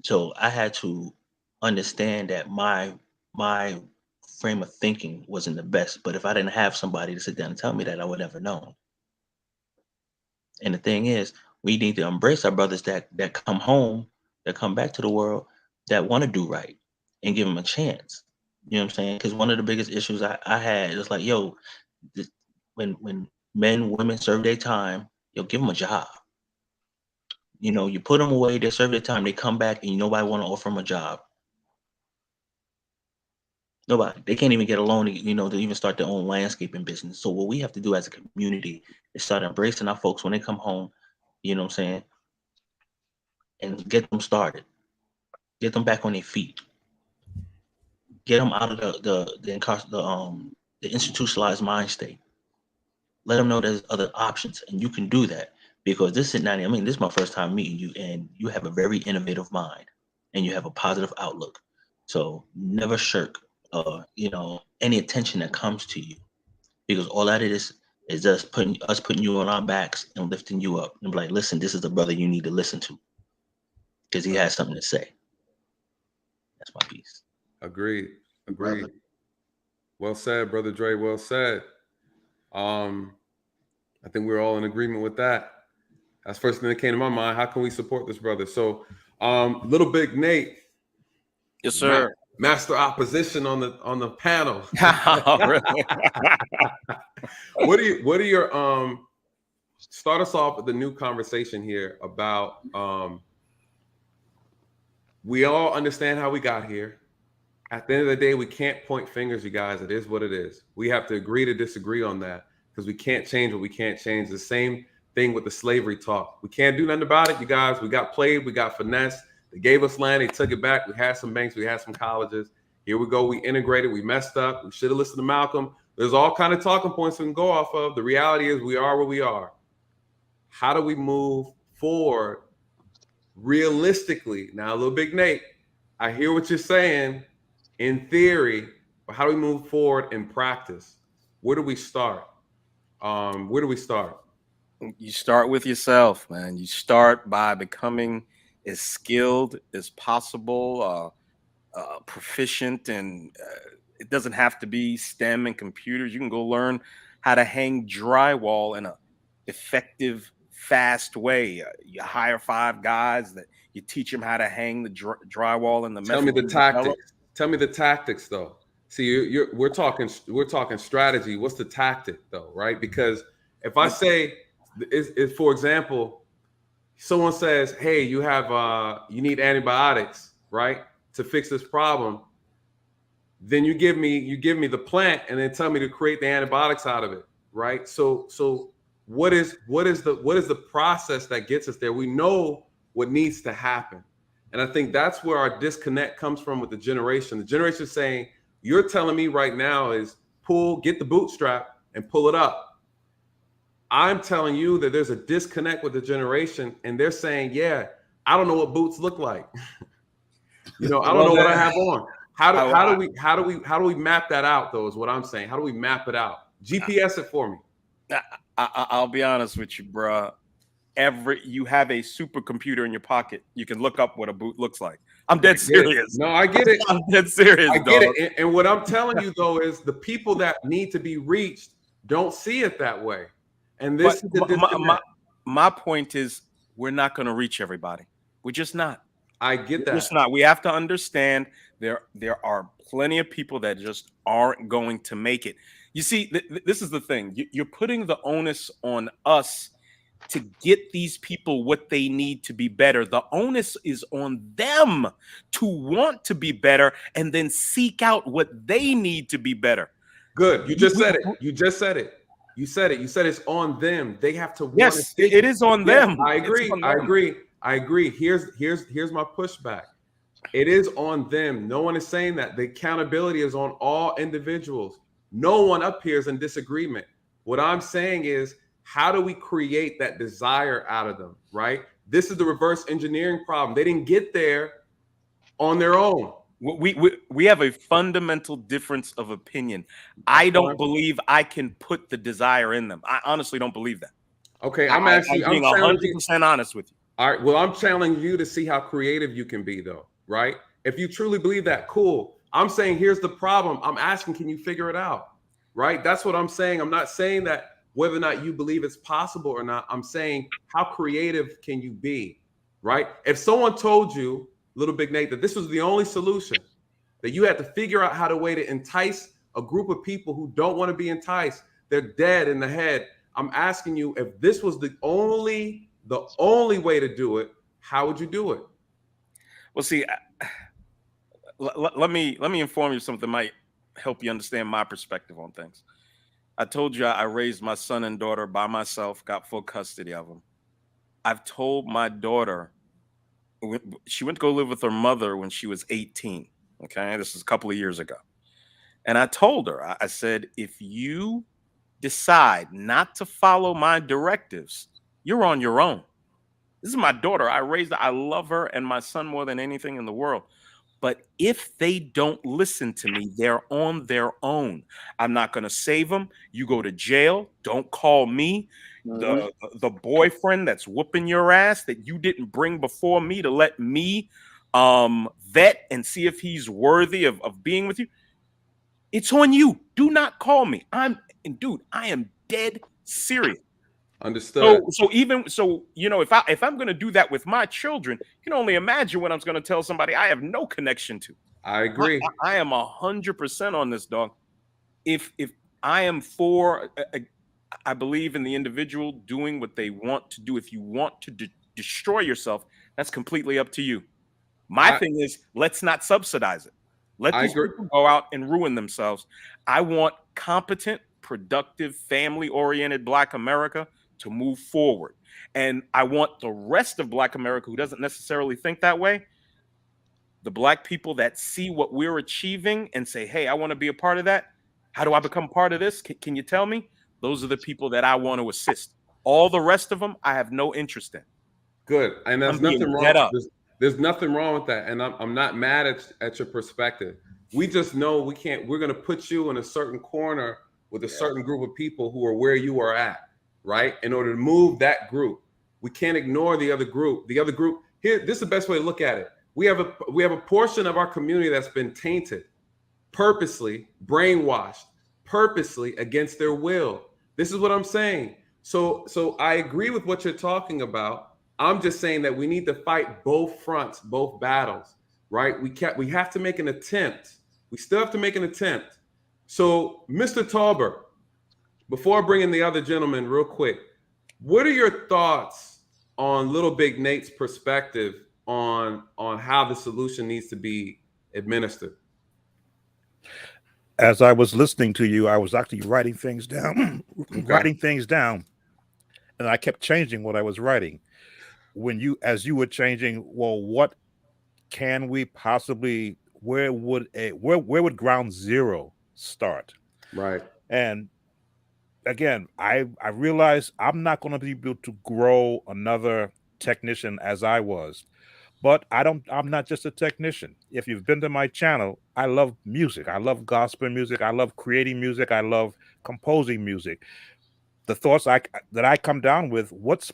So I had to understand that my frame of thinking wasn't the best. But if I didn't have somebody to sit down and tell me that, I would never know. And the thing is, we need to embrace our brothers that come home, that come back to the world, that want to do right and give them a chance. You know what I'm saying? Because one of the biggest issues I had is like, yo, when men, women serve their time, give them a job. You know, you put them away, they serve their time, they come back, and nobody want to offer them a job. Nobody. They can't even get a loan, to even start their own landscaping business. So what we have to do as a community is start embracing our folks when they come home, you know what I'm saying, and get them started. Get them back on their feet. Get them out of the institutionalized mind state. Let them know there's other options, and you can do that. Because this is my first time meeting you, and you have a very innovative mind, and you have a positive outlook. So never shirk, any attention that comes to you, because all that is just putting you on our backs and lifting you up, and be like, listen, this is the brother you need to listen to, because he has something to say. That's my piece. Agreed. Well said, Brother Dre. Well said. I think we're all in agreement with that. That's the first thing that came to my mind. How can we support this brother? So, Little Big Nate. Yes, sir. Master opposition on the panel. What are your start us off with the new conversation here about We all understand how we got here. At the end of the day, we can't point fingers, you guys. It is what it is. We have to agree to disagree on that because we can't change what we can't change. The same thing with the slavery talk. We can't do nothing about it, you guys. We got played. We got finessed. They gave us land. They took it back. We had some banks. We had some colleges. Here we go. We integrated. We messed up. We should have listened to Malcolm. There's all kind of talking points we can go off of. The reality is we are where we are. How do we move forward realistically? Now, Little Big Nate, I hear what you're saying in theory, but how do we move forward in practice? Where do we start? Where do we start? You start with yourself, man. You start by becoming as skilled as possible, proficient, and it doesn't have to be STEM and computers. You can go learn how to hang drywall in a effective, fast way. You hire 5 guys that you teach them how to hang the drywall in the. Tell me the tactics. Tell me the tactics, though. See, we're talking strategy. What's the tactic, though, right? Because if I say, for example, someone says, "Hey, you need antibiotics, right, to fix this problem," then you give me the plant and then tell me to create the antibiotics out of it, right? So what is the process that gets us there? We know what needs to happen. And I think that's where our disconnect comes from with the generation. The generation is saying, you're telling me right now is get the bootstrap and pull it up. I'm telling you that there's a disconnect with the generation, and they're saying, yeah, I don't know what boots look like. I don't know what I have on. How do we map that out, though, is what I'm saying. How do we map it out? GPS it for me. I'll be honest with you, bro. You have a supercomputer in your pocket. You can look up what a boot looks like. I'm dead serious. No, I get it. I'm dead serious. I get it. And what I'm telling you, though, is the people that need to be reached don't see it that way. And this is my point is, we're not going to reach everybody. We're just not. I get that. We're just not. We have to understand there are plenty of people that just aren't going to make it. You see, this is the thing. You're putting the onus on us to get these people what they need to be better. The onus is on them to want to be better and then seek out what they need to be better. Good. You just said it. You just said it. You said it. You said it's on them. They have to. Yes, it is on them. I agree. I agree. Here's my pushback. It is on them. No one is saying that. The accountability is on all individuals. No one up here is in disagreement. What I'm saying is, how do we create that desire out of them, right? This is the reverse engineering problem. They didn't get there on their own. We have a fundamental difference of opinion. I don't believe I can put the desire in them. I honestly don't believe that. Okay, I'm being 100% honest with you. All right, well, I'm challenging you to see how creative you can be, though, right? If you truly believe that, cool. I'm saying, here's the problem. I'm asking, can you figure it out, right? That's what I'm saying. I'm not saying that whether or not you believe it's possible or not. I'm saying, how creative can you be, right? If someone told you, Little Big Nate, that this was the only solution, that you had to figure out how to way to entice a group of people who don't want to be enticed, they're dead in the head. I'm asking you, if this was the only way to do it, how would you do it? Well, see, let me inform you something that might help you understand my perspective on things. I told you I raised my son and daughter by myself, got full custody of them. I've told my daughter, she went to go live with her mother when she was 18. Okay, this is a couple of years ago. And I told her, I said, if you decide not to follow my directives, you're on your own. This is my daughter. I raised her. I love her and my son more than anything in the world. But if they don't listen to me, they're on their own. I'm not going to save them. You go to jail. Don't call me. The boyfriend that's whooping your ass that you didn't bring before me to let me vet and see if he's worthy of being with you. It's on you. Do not call me. I am dead serious. Understood. So if I'm going to do that with my children, you can only imagine what I'm going to tell somebody I have no connection to. I agree. I am 100% on this, dog. If I am for, I believe in the individual doing what they want to do. If you want to destroy yourself, that's completely up to you. My thing is, let's not subsidize it. Let these people go out and ruin themselves. I want competent, productive, family-oriented Black America to move forward. And I want the rest of Black America who doesn't necessarily think that way, the Black people that see what we're achieving and say, hey, I want to be a part of that. How do I become part of this? Can you tell me? Those are the people that I want to assist. All the rest of them, I have no interest in. Good. And there's nothing wrong. There's nothing wrong with that. And I'm not mad at your perspective. We just know we're going to put you in a certain corner with a certain group of people who are where you are at, right? In order to move that group. We can't ignore the other group. The other group here, this is the best way to look at it. We have a portion of our community that's been tainted, purposely brainwashed, purposely against their will. This is what I'm saying. So I agree with what you're talking about. I'm just saying that we need to fight both fronts, both battles, right? We have to make an attempt. We still have to make an attempt. So, Mr. Tauber, before I bring in the other gentleman real quick, what are your thoughts on Little Big Nate's perspective on how the solution needs to be administered? As I was listening to you, I was actually writing things down, and I kept changing what I was writing. As you were changing, well, what can we possibly? Where would ground zero start? Right. And again, I realize I'm not going to be able to grow another technician as I was. But I'm not just a technician. If you've been to my channel, I love music. I love gospel music. I love creating music. I love composing music. The thoughts that I come down with, what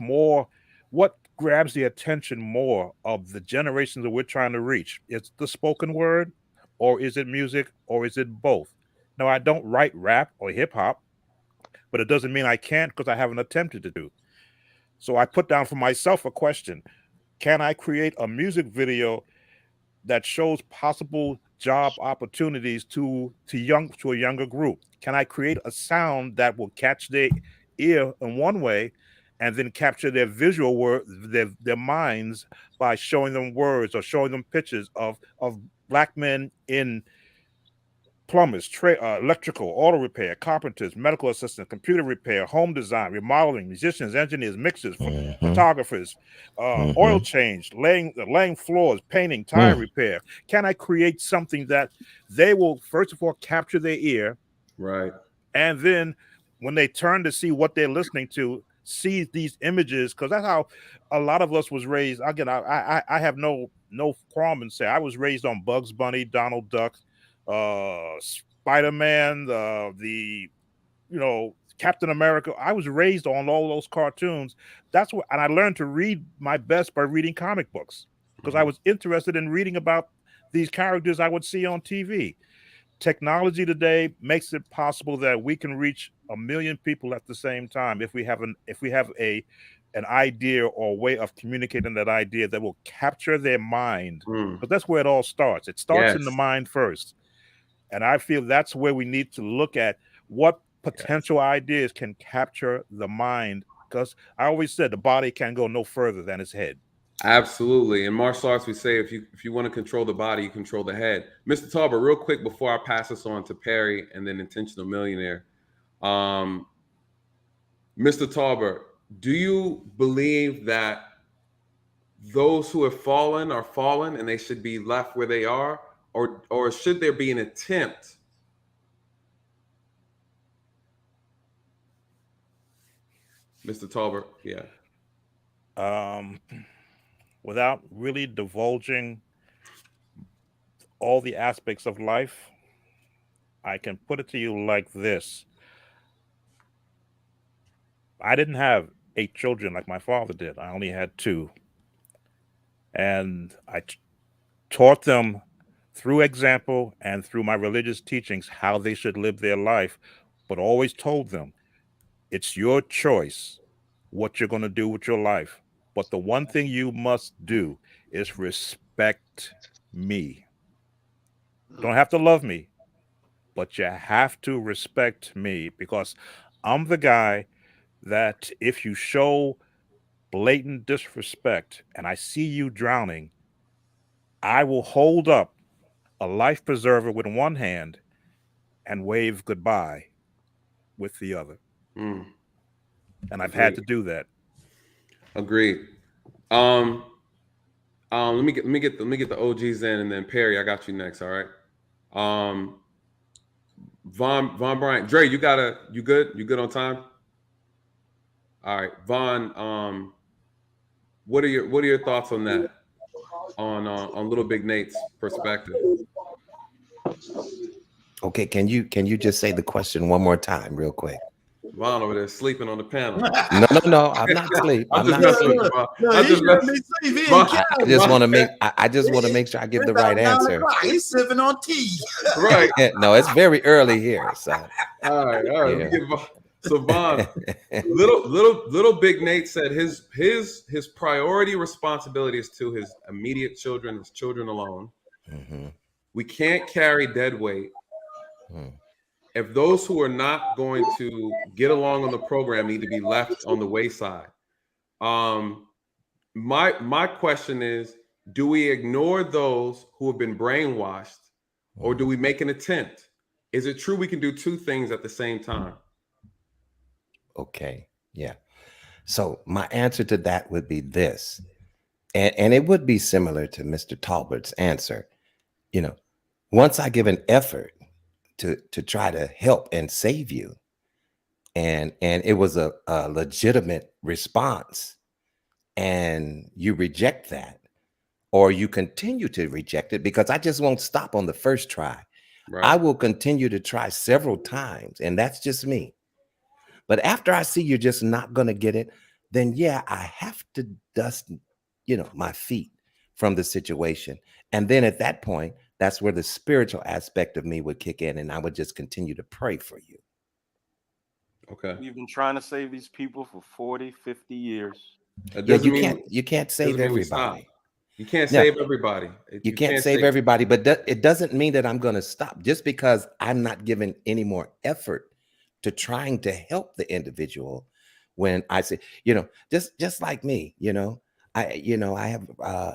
grabs the attention more of the generations that we're trying to reach? Is the spoken word, or is it music, or is it both? Now, I don't write rap or hip hop, but it doesn't mean I can't, because I haven't attempted to do. So I put down for myself a question. Can I create a music video that shows possible job opportunities to a younger group? Can I create a sound that will catch their ear in one way and then capture their visual their minds by showing them words or showing them pictures of Black men in plumbers, electrical, auto repair, carpenters, medical assistants, computer repair, home design, remodeling, musicians, engineers, mixers, photographers, oil change, laying floors, painting, tire repair. Can I create something that they will, first of all, capture their ear, right, and then when they turn to see what they're listening to, see these images? Because that's how a lot of us was raised. Again, I have no qualm in saying I was raised on Bugs Bunny, Donald Duck, Spider-Man, Captain America. I was raised on all those cartoons. That's what, and I learned to read my best by reading comic books, because I was interested in reading about these characters I would see on TV. Technology today makes it possible that we can reach 1 million people at the same time if we have an idea or a way of communicating that idea that will capture their mind. But that's where it all starts. It starts in the mind first. And I feel that's where we need to look at what potential ideas can capture the mind, because I always said the body can go no further than its head. Absolutely. In martial arts, we say if you want to control the body, you control the head. Mr. Tauber, real quick before I pass this on to Perry and then Intentional Millionaire. Mr. Tauber, do you believe that those who have fallen are fallen and they should be left where they are? Or should there be an attempt? Mr. Tauber, yeah. Without really divulging all the aspects of life, I can put it to you like this. I didn't have 8 children like my father did. I only had 2. And I taught them through example and through my religious teachings how they should live their life, but always told them, it's your choice what you're going to do with your life. But the one thing you must do is respect me. Don't have to love me, but you have to respect me, because I'm the guy that if you show blatant disrespect and I see you drowning, I will hold up a life preserver with one hand and wave goodbye with the other. Mm. And I've Agreed. had to do that. Agreed. Let me get the OGs in, and then Perry, I got you next. All right. Von Bryant, Dre, you good? You good on time? All right, Von. What are your thoughts on that? On Little Big Nate's perspective. Okay, can you just say the question one more time, real quick? Von over there sleeping on the panel. No, I'm not asleep. I'm just messing with you, Von. I just want to make I just want to make sure I give the right answer. He's sipping on tea. Right. No, it's very early here. So all right. Yeah. So Von, little Big Nate said his priority responsibility is to his immediate children, his children alone. Mm-hmm. We can't carry dead weight. If those who are not going to get along on the program need to be left on the wayside. My question is, do we ignore those who have been brainwashed, or do we make an attempt? Is it true we can do two things at the same time? Okay, yeah. So my answer to that would be this, and it would be similar to Mr. Talbert's answer. You know, once I give an effort to try to help and save you, and it was a legitimate response, and you reject that, or you continue to reject it, because I just won't stop on the first try. Right. I will continue to try several times, and that's just me. But after I see you're just not going to get it, then yeah, I have to dust, my feet from the situation. And then at that point, that's where the spiritual aspect of me would kick in, and I would just continue to pray for you. Okay. You've been trying to save these people for 40, 50 years. Yeah, you can't save everybody. You can't save everybody. You can't save everybody, but it doesn't mean that I'm going to stop just because I'm not giving any more effort to trying to help the individual. When I say, just like me, I have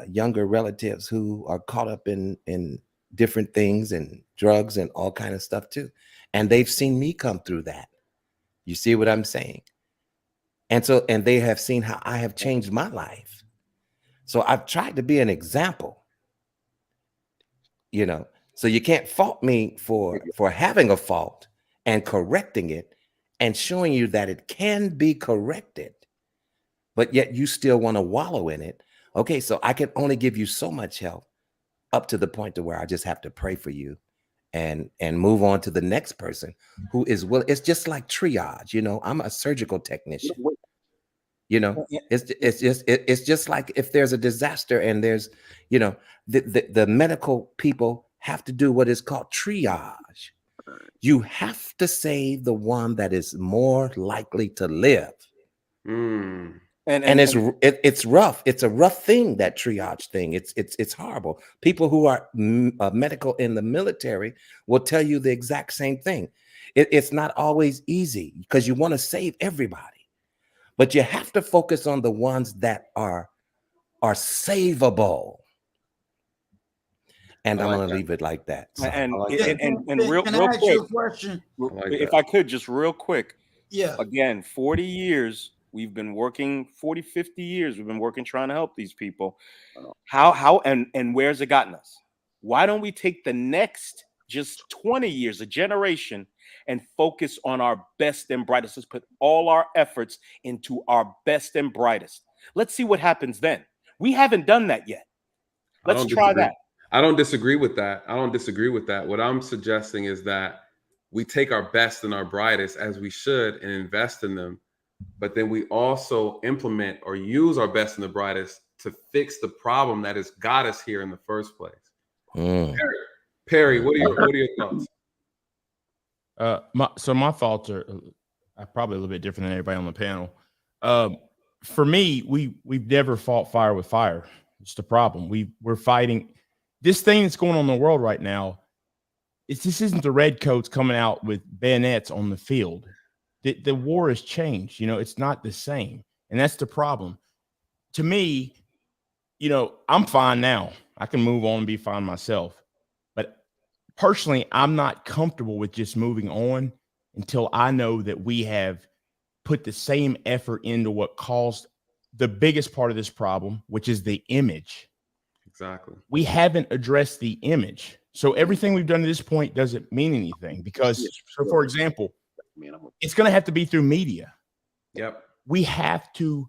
younger relatives who are caught up in different things and drugs and all kind of stuff too. And they've seen me come through that. You see what I'm saying? And they have seen how I have changed my life. So I've tried to be an example, so you can't fault me for having a fault and correcting it and showing you that it can be corrected, but yet you still want to wallow in it. Okay, so I can only give you so much help up to the point to where I just have to pray for you and move on to the next person who is willing. It's just like triage. I'm a surgical technician. It's just like if there's a disaster and there's, the medical people have to do what is called triage. You have to save the one that is more likely to live. Mm. And it's rough. It's a rough thing, that triage thing. It's horrible. People who are medical in the military will tell you the exact same thing. It's not always easy because you want to save everybody, but you have to focus on the ones that are savable. And I'm going to leave it like that. So. And Can real I ask quick, you a question? if I could, just real quick. Yeah. Again, 40 years, we've been working, 40, 50 years, we've been working trying to help these people. How and where's it gotten us? Why don't we take the next just 20 years, a generation, and focus on our best and brightest? Let's put all our efforts into our best and brightest. Let's see what happens then. We haven't done that yet. Let's try that. I don't disagree with that. What I'm suggesting is that we take our best and our brightest, as we should, and invest in them. But then we also implement or use our best and the brightest to fix the problem that has got us here in the first place. Perry, what are your thoughts? My thoughts are probably a little bit different than everybody on the panel. For me, we've never fought fire with fire. It's the problem. We're fighting this thing that's going on in the world right now. This isn't the redcoats coming out with bayonets on the field. The war has changed. It's not the same, and that's the problem. To me, I'm fine now. I can move on and be fine myself. But personally, I'm not comfortable with just moving on until I know that we have put the same effort into what caused the biggest part of this problem, which is the image. Exactly. We haven't addressed the image. So everything we've done to this point doesn't mean anything because, so for example, it's going to have to be through media. Yep. We have to,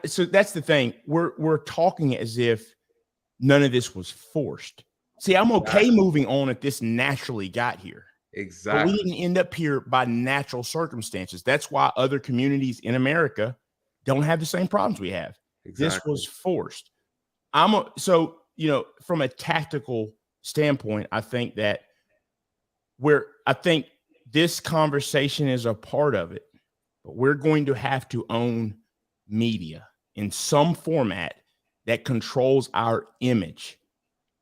so that's the thing. We're talking as if none of this was forced. See, I'm okay moving on if this naturally got here. Exactly. But we didn't end up here by natural circumstances. That's why other communities in America don't have the same problems we have. Exactly. This was forced. From a tactical standpoint, I think that I think this conversation is a part of it, but we're going to have to own media in some format that controls our image.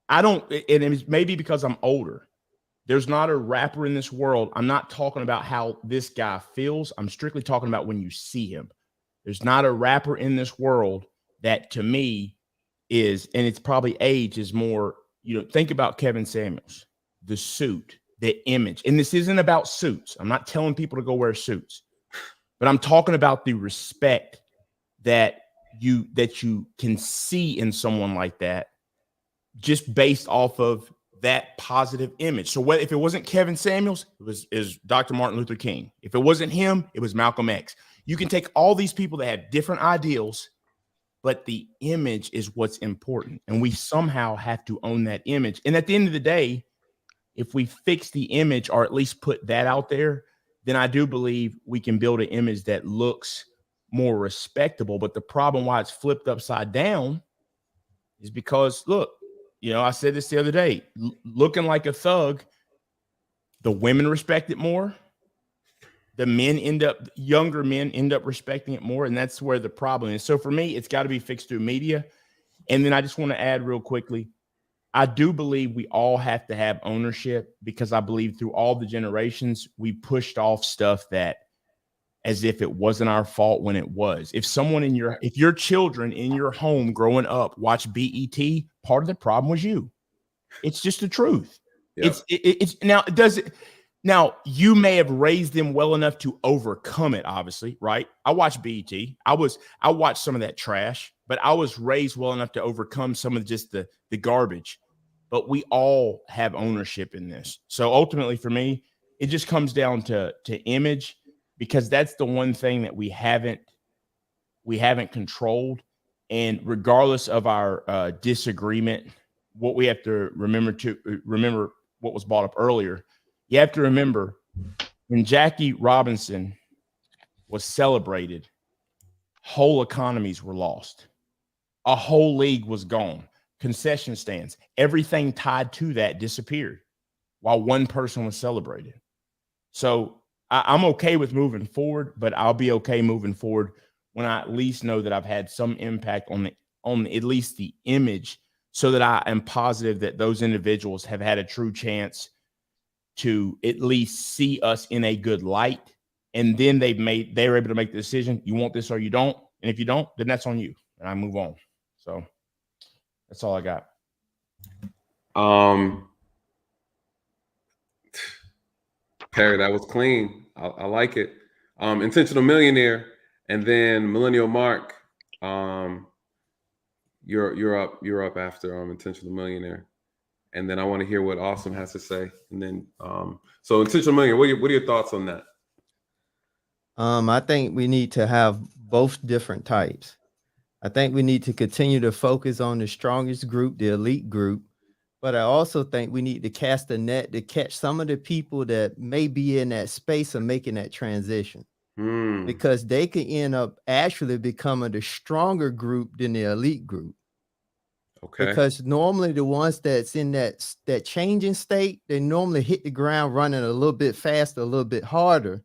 And it's maybe because I'm older. There's not a rapper in this world. I'm not talking about how this guy feels. I'm strictly talking about when you see him. There's not a rapper in this world that to me is, and it's probably age is more, think about Kevin Samuels, the suit, the image. And this isn't about suits. I'm not telling people to go wear suits, but I'm talking about the respect that you can see in someone like that just based off of that positive image. So if it wasn't Kevin Samuels, is Dr. Martin Luther King. If it wasn't him, it was Malcolm X. You can take all these people that have different ideals, but the image is what's important. And we somehow have to own that image. And at the end of the day, if we fix the image or at least put that out there, then I do believe we can build an image that looks more respectable. But the problem why it's flipped upside down is because, look, I said this the other day, looking like a thug, the women respect it more. The younger men end up respecting it more. And that's where the problem is. So for me, it's got to be fixed through media. And then I just want to add real quickly, I do believe we all have to have ownership because I believe through all the generations, we pushed off stuff that as if it wasn't our fault when it was. If your children in your home growing up watch BET, part of the problem was you. It's just the truth. Yep. Now you may have raised them well enough to overcome it, obviously, right? I watched BET. I watched some of that trash, but I was raised well enough to overcome some of just the garbage. But we all have ownership in this. So ultimately for me, it just comes down to image, because that's the one thing that we haven't controlled. And regardless of our disagreement, what we have to remember what was brought up earlier. You have to remember when Jackie Robinson was celebrated, whole economies were lost. A whole league was gone. Concession stands, everything tied to that disappeared while one person was celebrated. So I'm okay with moving forward, but I'll be okay moving forward when I at least know that I've had some impact on at least the image, so that I am positive that those individuals have had a true chance to at least see us in a good light. And then they're able to make the decision. You want this or you don't. And if you don't, then that's on you. And I move on. So that's all I got. Perry, that was clean. I like it. Intentional Millionaire, and then Millennial Mark. You're up after Intentional Millionaire, and then I want to hear what Awesome has to say. And then so Intentional Millionaire, what are your thoughts on that? I think we need to have both different types. I think we need to continue to focus on the strongest group, the elite group. But I also think we need to cast a net to catch some of the people that may be in that space of making that transition, because they could end up actually becoming the stronger group than the elite group. Okay. Because normally the ones that's in that changing state, they normally hit the ground running a little bit faster, a little bit harder,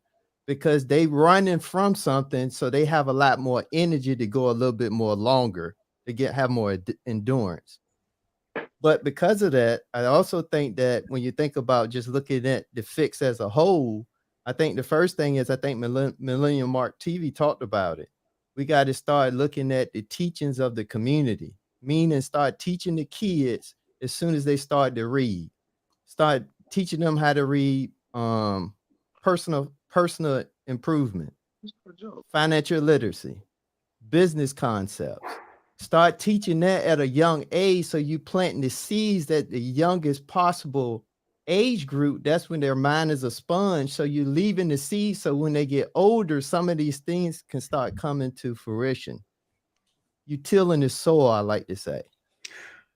because they running from something. So they have a lot more energy to go a little bit more longer, to have more endurance. But because of that, I also think that when you think about just looking at the fix as a whole, I think the first thing is, I think Millennial Mark TV talked about it. We got to start looking at the teachings of the community. meaning start teaching the kids as soon as they start to read. Start teaching them how to read personal improvement, financial literacy, business concepts. Start teaching that at a young age, so you planting the seeds at the youngest possible age group. That's when their mind is a sponge. So you're leaving the seeds, so when they get older, some of these things can start coming to fruition. You tilling the soil, I like to say.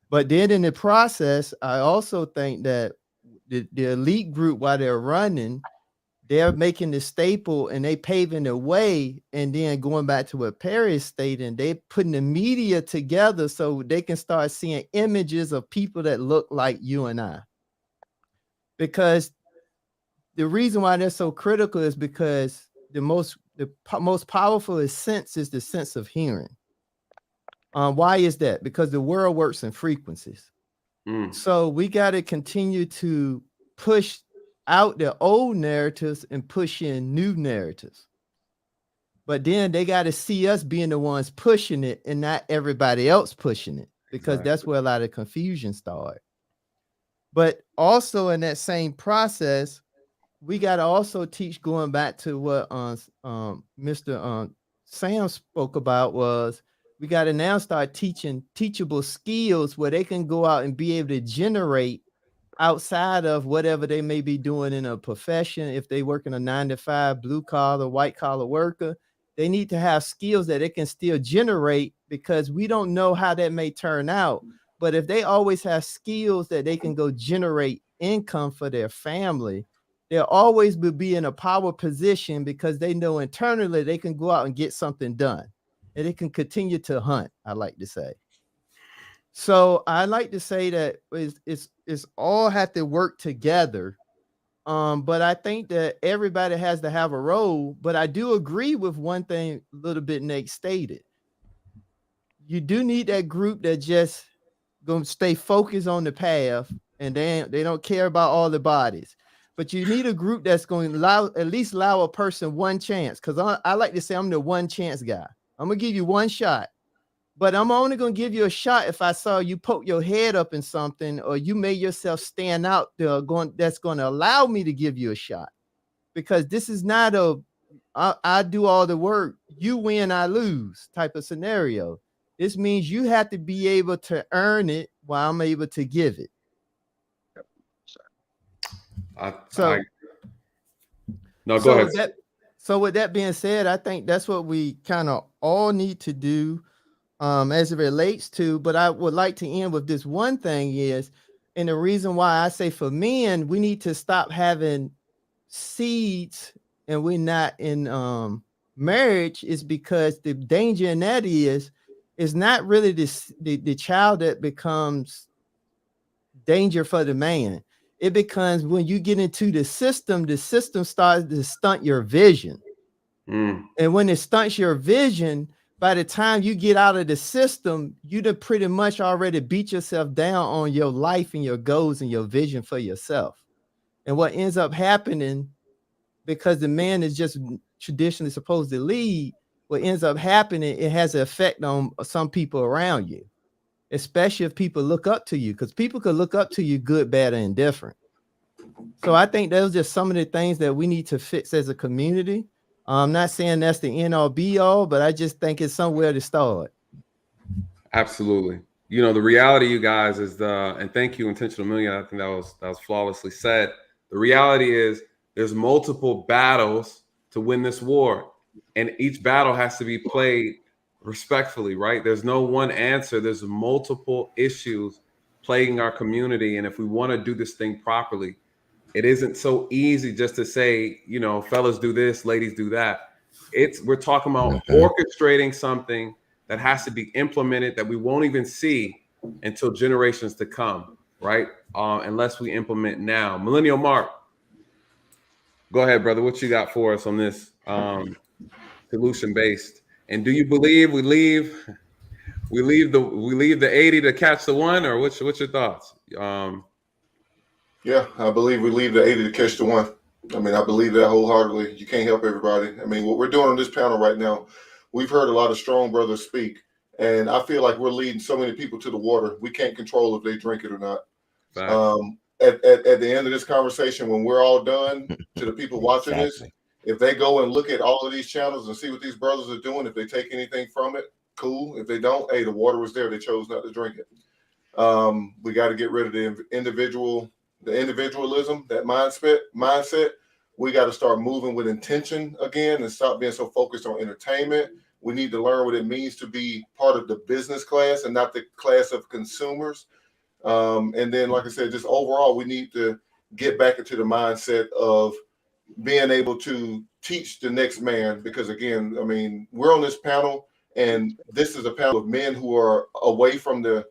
But then in the process, I also think that the elite group, while they're running, they're making the staple and they paving the way. And then going back to what Perry is stating, they putting the media together so they can start seeing images of people that look like you and I. Because the reason why they're so critical is because the most powerful sense is the sense of hearing. Why is that? Because the world works in frequencies. So we got to continue to push out the old narratives and push in new narratives. But then they got to see us being the ones pushing it and not everybody else pushing it, because that's where a lot of confusion starts. But also in that same process, we got to also teach, going back to what Mr. Sam spoke about, was we got to now start teaching teachable skills where they can go out and be able to generate outside of whatever they may be doing in a profession. If they work in a 9-to-5 blue collar, white collar worker, they need to have skills that they can still generate, because we don't know how that may turn out. But if they always have skills that they can go generate income for their family, they'll always be in a power position, because they know internally they can go out and get something done, and they can continue to hunt, I like to say. So I like to say that it's all have to work together. But I think that everybody has to have a role. But I do agree with one thing a little bit Nate stated. You do need that group that just gonna stay focused on the path, and they don't care about all the bodies. But you need a group that's going to at least allow a person one chance. Because I like to say I'm the one chance guy. I'm going to give you one shot. But I'm only going to give you a shot if I saw you poke your head up in something, or you made yourself stand out that's going to allow me to give you a shot. Because this is not I do all the work, you win, I lose type of scenario. This means you have to be able to earn it while I'm able to give it. Go ahead. So with that being said, I think that's what we kind of all need to do as it relates to. But I would like to end with this one thing is, and the reason why I say for men, we need to stop having seeds and we're not in marriage, is because the danger in that is not really the child that becomes danger for the man. It becomes when you get into the system starts to stunt your vision. And when it stunts your vision, by the time you get out of the system, you done pretty much already beat yourself down on your life and your goals and your vision for yourself. And what ends up happening, because the man is just traditionally supposed to lead, what ends up happening, it has an effect on some people around you, especially if people look up to you, because people could look up to you good, bad, and indifferent. So I think those are just some of the things that we need to fix as a community. I'm not saying that's the end all be all, but I just think it's somewhere to start. Absolutely. You know, the reality, you guys, is and thank you, Intentional Million. I think that was flawlessly said. The reality is there's multiple battles to win this war, and each battle has to be played respectfully, right? There's no one answer. There's multiple issues plaguing our community. And if we want to do this thing properly, it isn't so easy just to say, you know, fellas do this, ladies do that. We're talking about orchestrating something that has to be implemented that we won't even see until generations to come, right? Unless we implement now. Millennial Mark, go ahead, brother. What you got for us on this solution-based? And do you believe we leave the 80 to catch the one, or what's your thoughts? Yeah, I believe we leave the 80 to catch the one. I mean, I believe that wholeheartedly. You can't help everybody. I mean, what we're doing on this panel right now, we've heard a lot of strong brothers speak, And I feel like we're leading so many people to the water. We can't control if they drink it or not. At the end of this conversation, when we're all done, to the people watching this, if they go and look at all of these channels and see what these brothers are doing, if they take anything from it, cool. If they don't, hey, the water was there. They chose not to drink it. We got to get rid of the individualism, that mindset. We got to start moving with intention again and stop being so focused on entertainment. We need to learn what it means to be part of the business class and not the class of consumers. And then, like I said, just overall, we need to get back into the mindset of being able to teach the next man. Because again, I mean, we're on this panel, and this is a panel of men who are away from the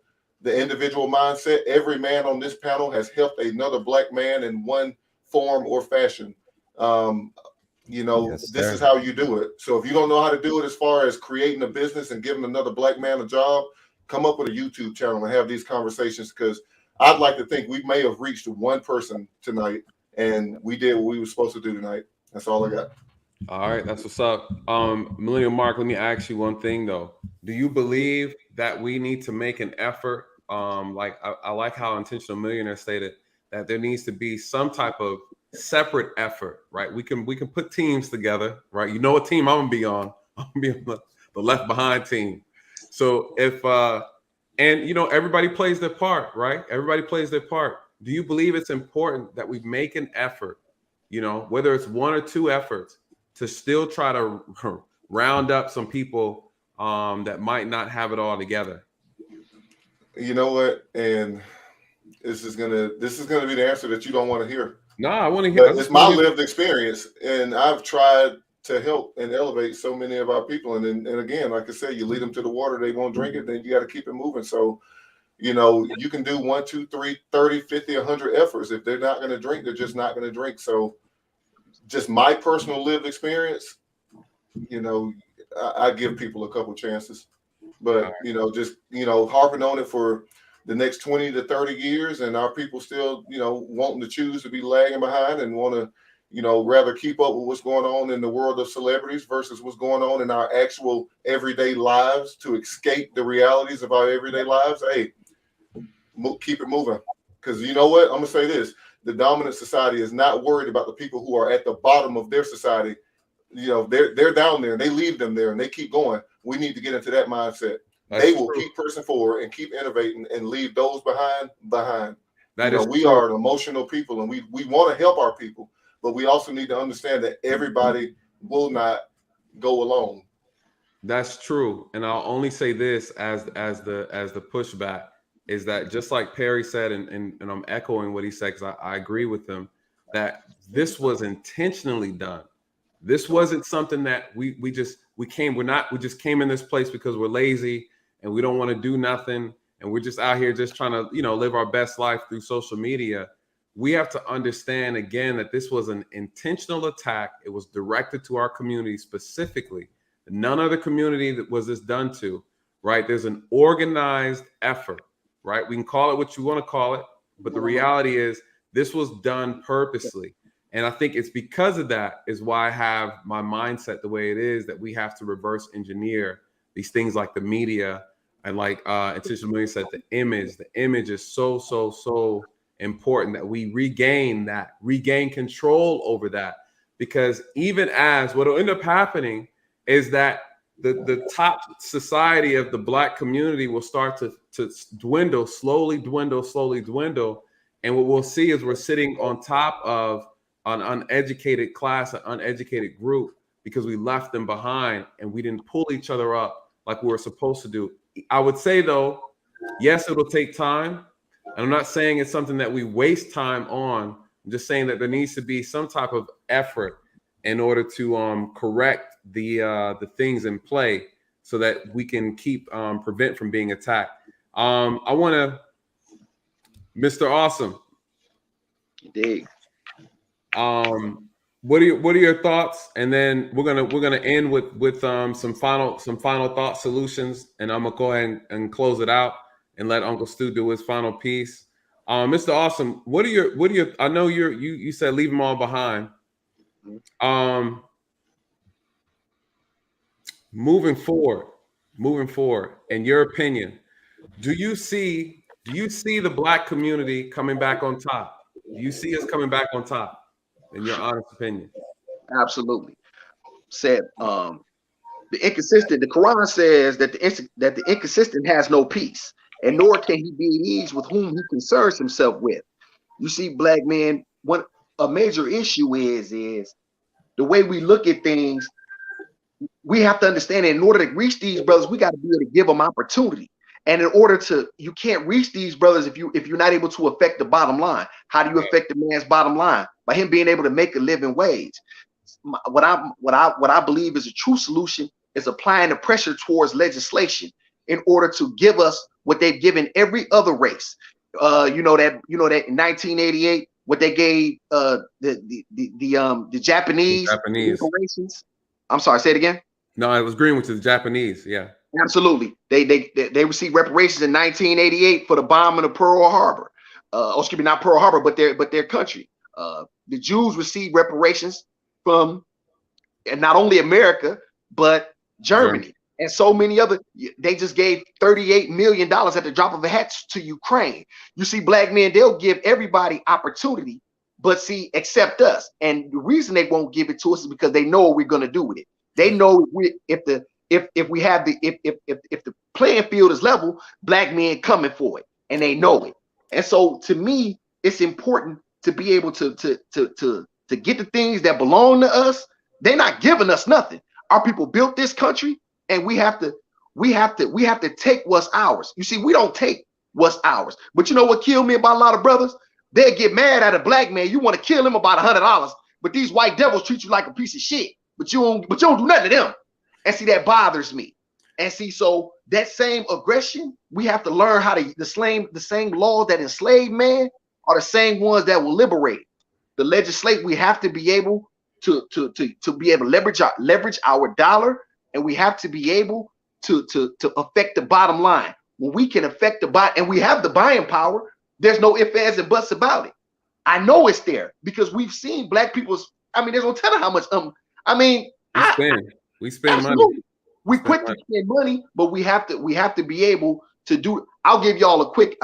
individual mindset. Every man on this panel has helped another black man in one form or fashion. This is how you do it. So if you don't know how to do it as far as creating a business and giving another black man a job, come up with a YouTube channel and have these conversations, because I'd like to think we may have reached one person tonight, and we did what we were supposed to do tonight. That's all I got. All right, that's what's up. Millennial Mark, let me ask you one thing though. Do you believe that we need to make an effort? I like how Intentional Millionaire stated that there needs to be some type of separate effort, right? We can put teams together, right? You know what team I'm gonna be on? I'm gonna be on the Left Behind team. So if everybody plays their part, right? Everybody plays their part. Do you believe it's important that we make an effort, whether it's one or two efforts, to still try to round up some people that might not have it all together? You know what? And this is gonna be the answer that you don't want to hear. No, I want to hear. It's my lived experience, and I've tried to help and elevate so many of our people. And again, like I said, you lead them to the water, they won't drink it, then you got to keep it moving. So, you can do 1, 2, 3, 30, 50, 100 efforts. If they're not going to drink, they're just not going to drink. So just my personal lived experience, I give people a couple chances, but, harping on it for the next 20 to 30 years, and our people still, wanting to choose to be lagging behind and want to, rather keep up with what's going on in the world of celebrities versus what's going on in our actual everyday lives to escape the realities of our everyday lives. Hey, keep it moving. Because you know what? I'm going to say this. The dominant society is not worried about the people who are at the bottom of their society. They're down there and they leave them there and they keep going. We need to get into that mindset. They will keep pressing forward and keep innovating and leave those behind. We are an emotional people, and we want to help our people, but we also need to understand that everybody will not go alone. That's true. And I'll only say this as the pushback is that, just like Perry said, and I'm echoing what he said, because I agree with him, that this was intentionally done. This wasn't something that we just came in this place because we're lazy and we don't want to do nothing, and we're just out here just trying to, live our best life through social media. We have to understand again that this was an intentional attack. It was directed to our community specifically. None other community that was this done to, right? There's an organized effort, right? We can call it what you want to call it, but the reality is this was done purposely. And I think it's because of that is why I have my mindset the way it is, that we have to reverse engineer these things like the media, and like Intentional Millionaire said, the image is so important that we regain control over that. Because even as what will end up happening is that the top society of the Black community will start to slowly dwindle. And what we'll see is we're sitting on top of an uneducated class, an uneducated group, because we left them behind and we didn't pull each other up like we were supposed to do. I would say, though, yes, it'll take time. And I'm not saying it's something that we waste time on. I'm just saying that there needs to be some type of effort in order to correct the things in play so that we can prevent from being attacked. I want to, Mr. Awesome. Indeed. What are your thoughts? And then we're gonna end with some final thought solutions, and I'm gonna go ahead and close it out and let Uncle Stu do his final piece. Mr. Awesome, what are your I know you said leave them all behind. Moving forward, moving forward, in your opinion, do you see the Black community coming back on top? Do you see us coming back on top, in your honest opinion? Absolutely. Said the inconsistent. The Quran says that the inconsistent has no peace, and nor can he be at ease with whom he concerns himself with. You see, black men, what a major issue is the way we look at things. We have to understand that in order to reach these brothers, we got to be able to give them opportunity. And in order to, you can't reach these brothers if you're not able to affect the bottom line. How do you affect the man's bottom line? By him being able to make a living wage. What I believe is a true solution is applying the pressure towards legislation in order to give us what they've given every other race. You know that in 1988, what they gave the Japanese reparations. I'm sorry, say it again. No, I was agreeing with the Japanese. Yeah, absolutely. They received reparations in 1988 for the bombing of Pearl Harbor. Excuse me, not Pearl Harbor, but their country. The Jews received reparations from, and not only America, but Germany and so many other. They just gave $38 million at the drop of a hat to Ukraine. You see, black men, they'll give everybody opportunity, but see, except us. And the reason they won't give it to us is because they know what we're going to do with it. They know if the playing field is level, black men coming for it, and they know it. And so, to me, it's important to be able to get the things that belong to us. They're not giving us nothing. Our people built this country, and we have to take what's ours. You see, we don't take what's ours. But you know what killed me about a lot of brothers? They'll get mad at a black man. You want to kill him about $100, but these white devils treat you like a piece of shit. But you don't do nothing to them. And see, that bothers me. And see, so that same aggression, we have to learn how to the same laws that enslave man are the same ones that will liberate. The legislate, we have to be able to be able to leverage our dollar, and we have to be able to affect the bottom line. When we can affect the bottom, and we have the buying power, there's no ifs, ands, and buts about it. I know it's there because we've seen black people's. I mean, there's no telling how much. We spend money. We quick to spend money, but we have to be able to do. I'll give y'all a quick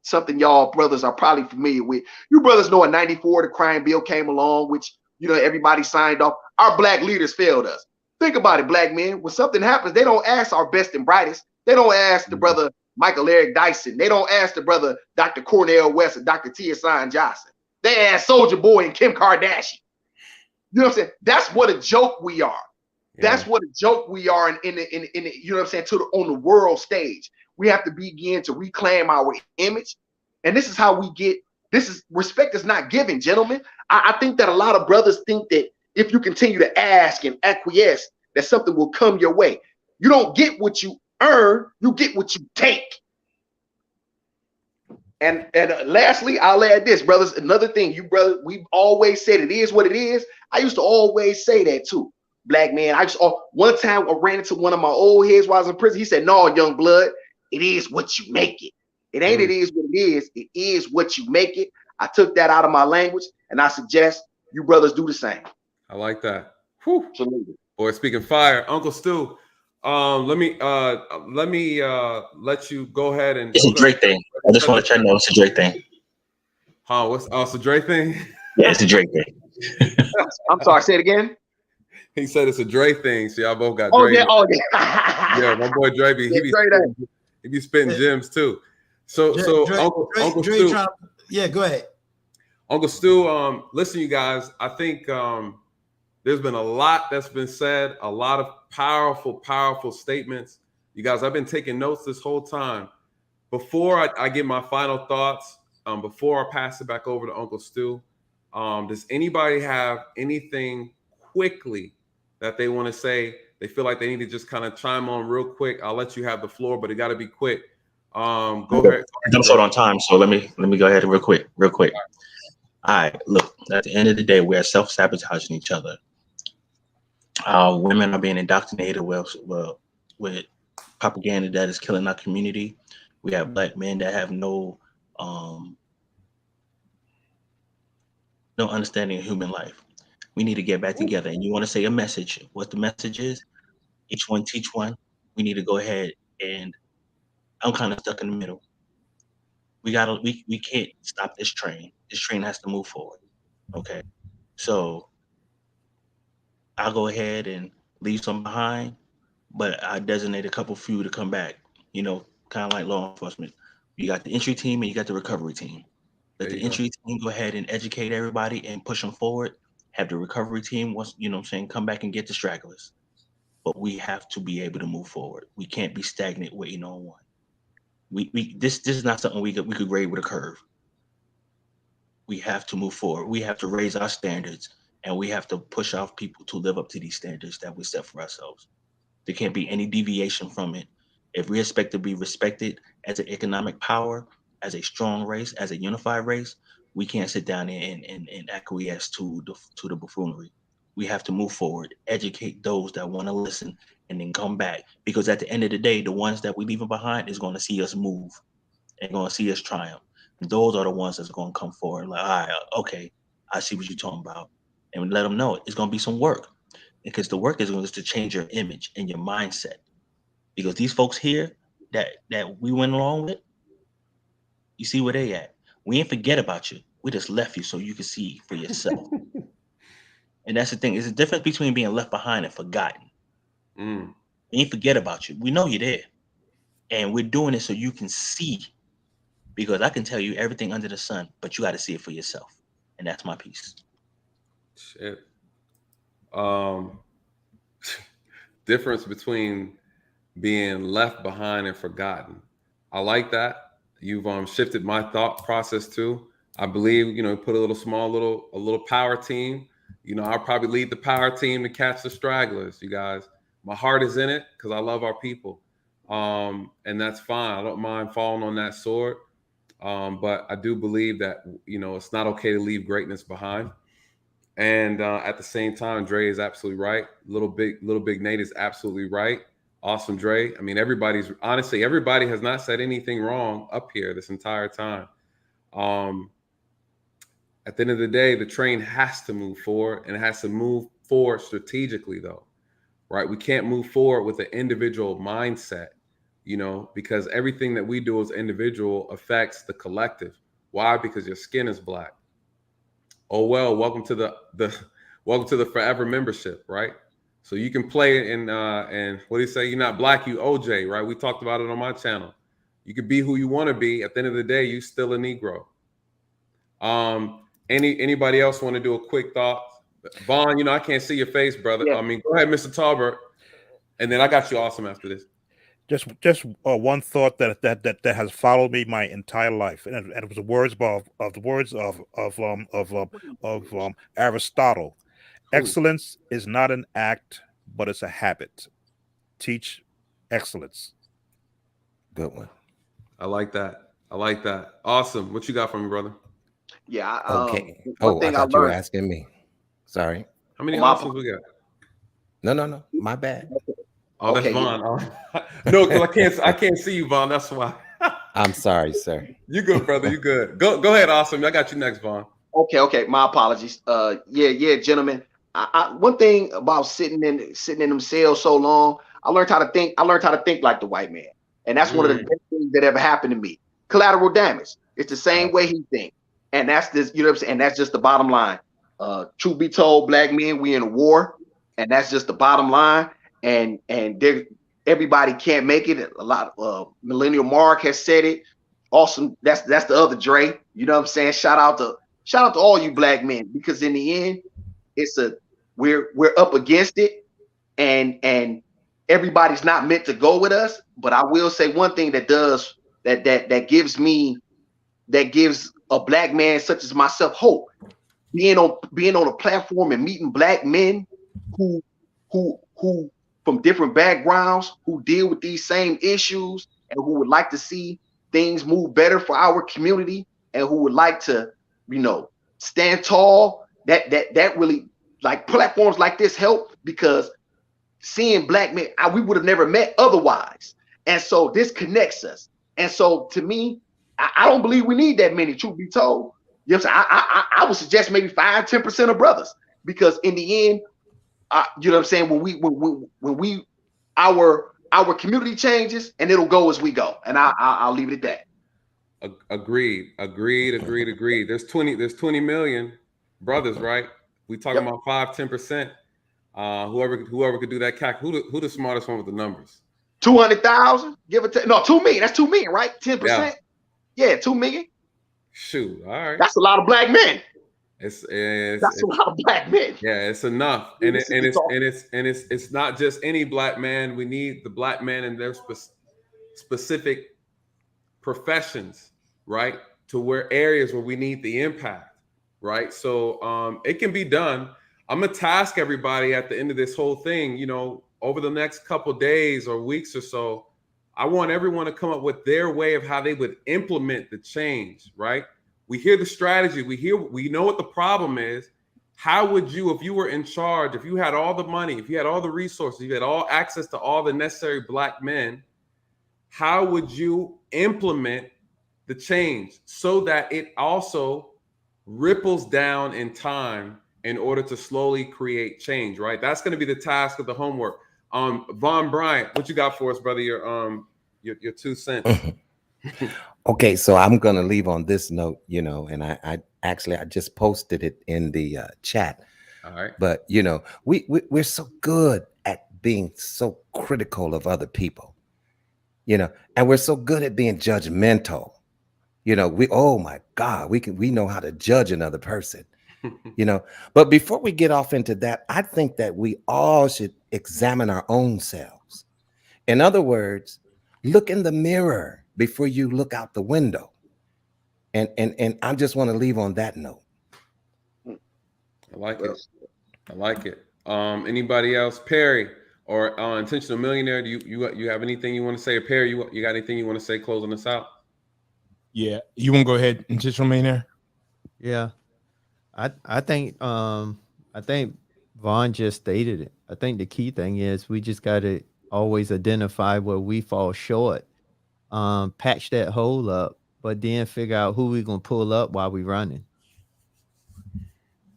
something y'all brothers are probably familiar with. You brothers know in '94 the crime bill came along, which everybody signed off. Our black leaders failed us. Think about it, black men. When something happens, they don't ask our best and brightest. They don't ask the brother Michael Eric Dyson. They don't ask the brother Dr. Cornel West and Dr. T.S.I. Johnson. They ask Soulja Boy and Kim Kardashian. You know what I'm saying? That's what a joke we are. Yeah. That's what a joke we are in the you know what I'm saying, on the world stage. We have to begin to reclaim our image. And this is how we get, respect is not given, gentlemen. I think that a lot of brothers think that if you continue to ask and acquiesce, that something will come your way. You don't get what you earn, you get what you take. And lastly, I'll add this, brothers. Another thing, we've always said it is what it is. I used to always say that too, black man. One time I ran into one of my old heads while I was in prison. He said, "No, young blood, it is what you make it. It ain't it is what it is. It is what you make it." I took that out of my language, and I suggest you brothers do the same. I like that. Whew. Absolutely. Boy, speaking fire, Uncle Stu. Let me let you go ahead and. It's a Drake thing. I just want to try to know it's a Drake thing. It's a Drake thing? Yeah, it's a Drake thing. I'm sorry, say it again. He said it's a Dre thing. So y'all both got Dre. Yeah, yeah, my boy Dre he be spitting gems too. So Uncle Stu. Yeah, go ahead. Uncle Stu, listen, you guys, I think there's been a lot that's been said, a lot of powerful statements. You guys, I've been taking notes this whole time. Before I get my final thoughts, before I pass it back over to Uncle Stu, does anybody have anything quickly that they want to say? They feel like they need to just kind of chime on real quick. I'll let you have the floor, but it got to be quick. Go ahead. I'm short on time, so let me go ahead and real quick. All right, look, at the end of the day, we're self-sabotaging each other. Women are being indoctrinated with propaganda that is killing our community. We have black men that have no understanding of human life. We need to get back together. And you want to say a message. What the message is, each one teach one, We need to go ahead, and I'm kind of stuck in the middle. We can't stop this train. This train has to move forward. Okay. So I'll go ahead and leave some behind, but I designate a couple few to come back, kind of like law enforcement. You got the entry team and you got the recovery team. Let There the you go. entry team go ahead and educate everybody and push them forward. Have the recovery team, once come back and get the stragglers. But we have to be able to move forward. We can't be stagnant waiting on one. This is not something we could grade with a curve. We have to move forward. We have to raise our standards, and we have to push off people to live up to these standards that we set for ourselves. There can't be any deviation from it. If we expect to be respected as an economic power, as a strong race, as a unified race, we can't sit down and acquiesce to the buffoonery. We have to move forward, educate those that want to listen, and then come back. Because at the end of the day, the ones that we leaving behind is going to see us move and going to see us triumph. And those are the ones that's going to come forward like, all right, okay, I see what you're talking about. And let them know it's going to be some work, because the work is going to change your image and your mindset. Because these folks here that we went along with, you see where they at. We ain't forget about you. We just left you so you can see for yourself. And that's the thing. There's a difference between being left behind and forgotten. Mm. We ain't forget about you. We know you're there. And we're doing it so you can see. Because I can tell you everything under the sun, but you got to see it for yourself. And that's my piece. Shit. Difference between being left behind and forgotten. I like that. You've shifted my thought process too. I believe, put a little power team. I'll probably lead the power team to catch the stragglers, you guys. My heart is in it because I love our people. And that's fine. I don't mind falling on that sword. But I do believe that, it's not okay to leave greatness behind. And at the same time, Dre is absolutely right. Little Big Nate is absolutely right. Awesome, Dre. I mean, everybody has not said anything wrong up here this entire time. At the end of the day, the train has to move forward, and it has to move forward strategically, though, right? We can't move forward with an individual mindset, because everything that we do as individual affects the collective. Why? Because your skin is black. Oh well, welcome to the forever membership, right? So you can play and what do you say? You're not black, you OJ, right? We talked about it on my channel. You could be who you want to be. At the end of the day, you still a Negro. Anybody else want to do a quick thought? Vaughn, I can't see your face, brother. Yeah. I mean, go ahead, Mr. Talbert, and then I got you awesome after this. Just one thought that has followed me my entire life, and it was the words of Aristotle. Excellence is not an act, but it's a habit. Teach excellence. Good one. I like that. Awesome. What you got for me, brother? Yeah. Okay. One I thing I thought you were learned. asking me. Sorry. How many My awesomes we got? No. My bad. Oh, that's Okay, Vaughn. No, because I can't see you, Vaughn. That's why. I'm sorry, sir. You good, brother. You good. Go ahead, awesome. I got you next, Vaughn. Okay. My apologies. Yeah, gentlemen. One thing about sitting in them cells so long, I learned how to think. I learned how to think like the white man, and that's one of the best things that ever happened to me. Collateral damage. It's the same way he thinks, and that's this. You know what I'm saying? And that's just the bottom line. Truth be told, black men, we in a war, and that's just the bottom line. And everybody can't make it. A lot. Millennial Mark has said it. Awesome. That's the other Dre. You know what I'm saying? Shout out to all you black men, because in the end, we're up against it, and everybody's not meant to go with us. But I will say one thing that gives a black man such as myself hope. Being on a platform and meeting black men who from different backgrounds, who deal with these same issues, and who would like to see things move better for our community, and who would like to, stand tall. That really, like, platforms like this help, because seeing black men, we would have never met otherwise. And so this connects us. And so to me, I don't believe we need that many, truth be told. You know what I'm saying? I would suggest maybe 5-10% of brothers, because in the end, you know what I'm saying, when our our community changes, and it'll go as we go. And I'll leave it at that. Agreed. There's 20 million brothers, right? We talking about 5-10%. Whoever could do that calc. Who the smartest one with the numbers? 200,000, give or take. No, 2 million. That's 2 million, right? 10%. Yeah, 2 million. Shoot, all right. That's a lot of black men. That's a lot of black men. Yeah, it's enough, and it's not just any black man. We need the black men in their specific professions, right? To where areas where we need the impact, right? So it can be done. I'm gonna task everybody at the end of this whole thing, you know, over the next couple days or weeks or so. I want everyone to come up with their way of how they would implement the change, right? We hear the strategy, we know what the problem is. How would you, if you were in charge, if you had all the money, if you had all the resources, you had all access to all the necessary black men, how would you implement the change so that it also ripples down in time in order to slowly create change, right? That's going to be the task of the homework. Von Bryant, what you got for us, brother? Your 2 cents. Okay, so I'm going to leave on this note, you know, and I just posted it in the chat. All right. But, you know, we're so good at being so critical of other people, you know, and we're so good at being judgmental. You know, oh my God, we know how to judge another person, you know. But before we get off into that, I think that we all should examine our own selves. In other words, look in the mirror before you look out the window. And I just want to leave on that note. I like it. Anybody else? Perry or Intentional Millionaire, do you have anything you want to say? Or Perry, you got anything you want to say closing us out? Yeah, you want to go ahead, Intentional Millionaire? Yeah, I think Vaughn just stated it. I think the key thing is we just got to always identify where we fall short, patch that hole up, but then figure out who we're gonna pull up while we're running.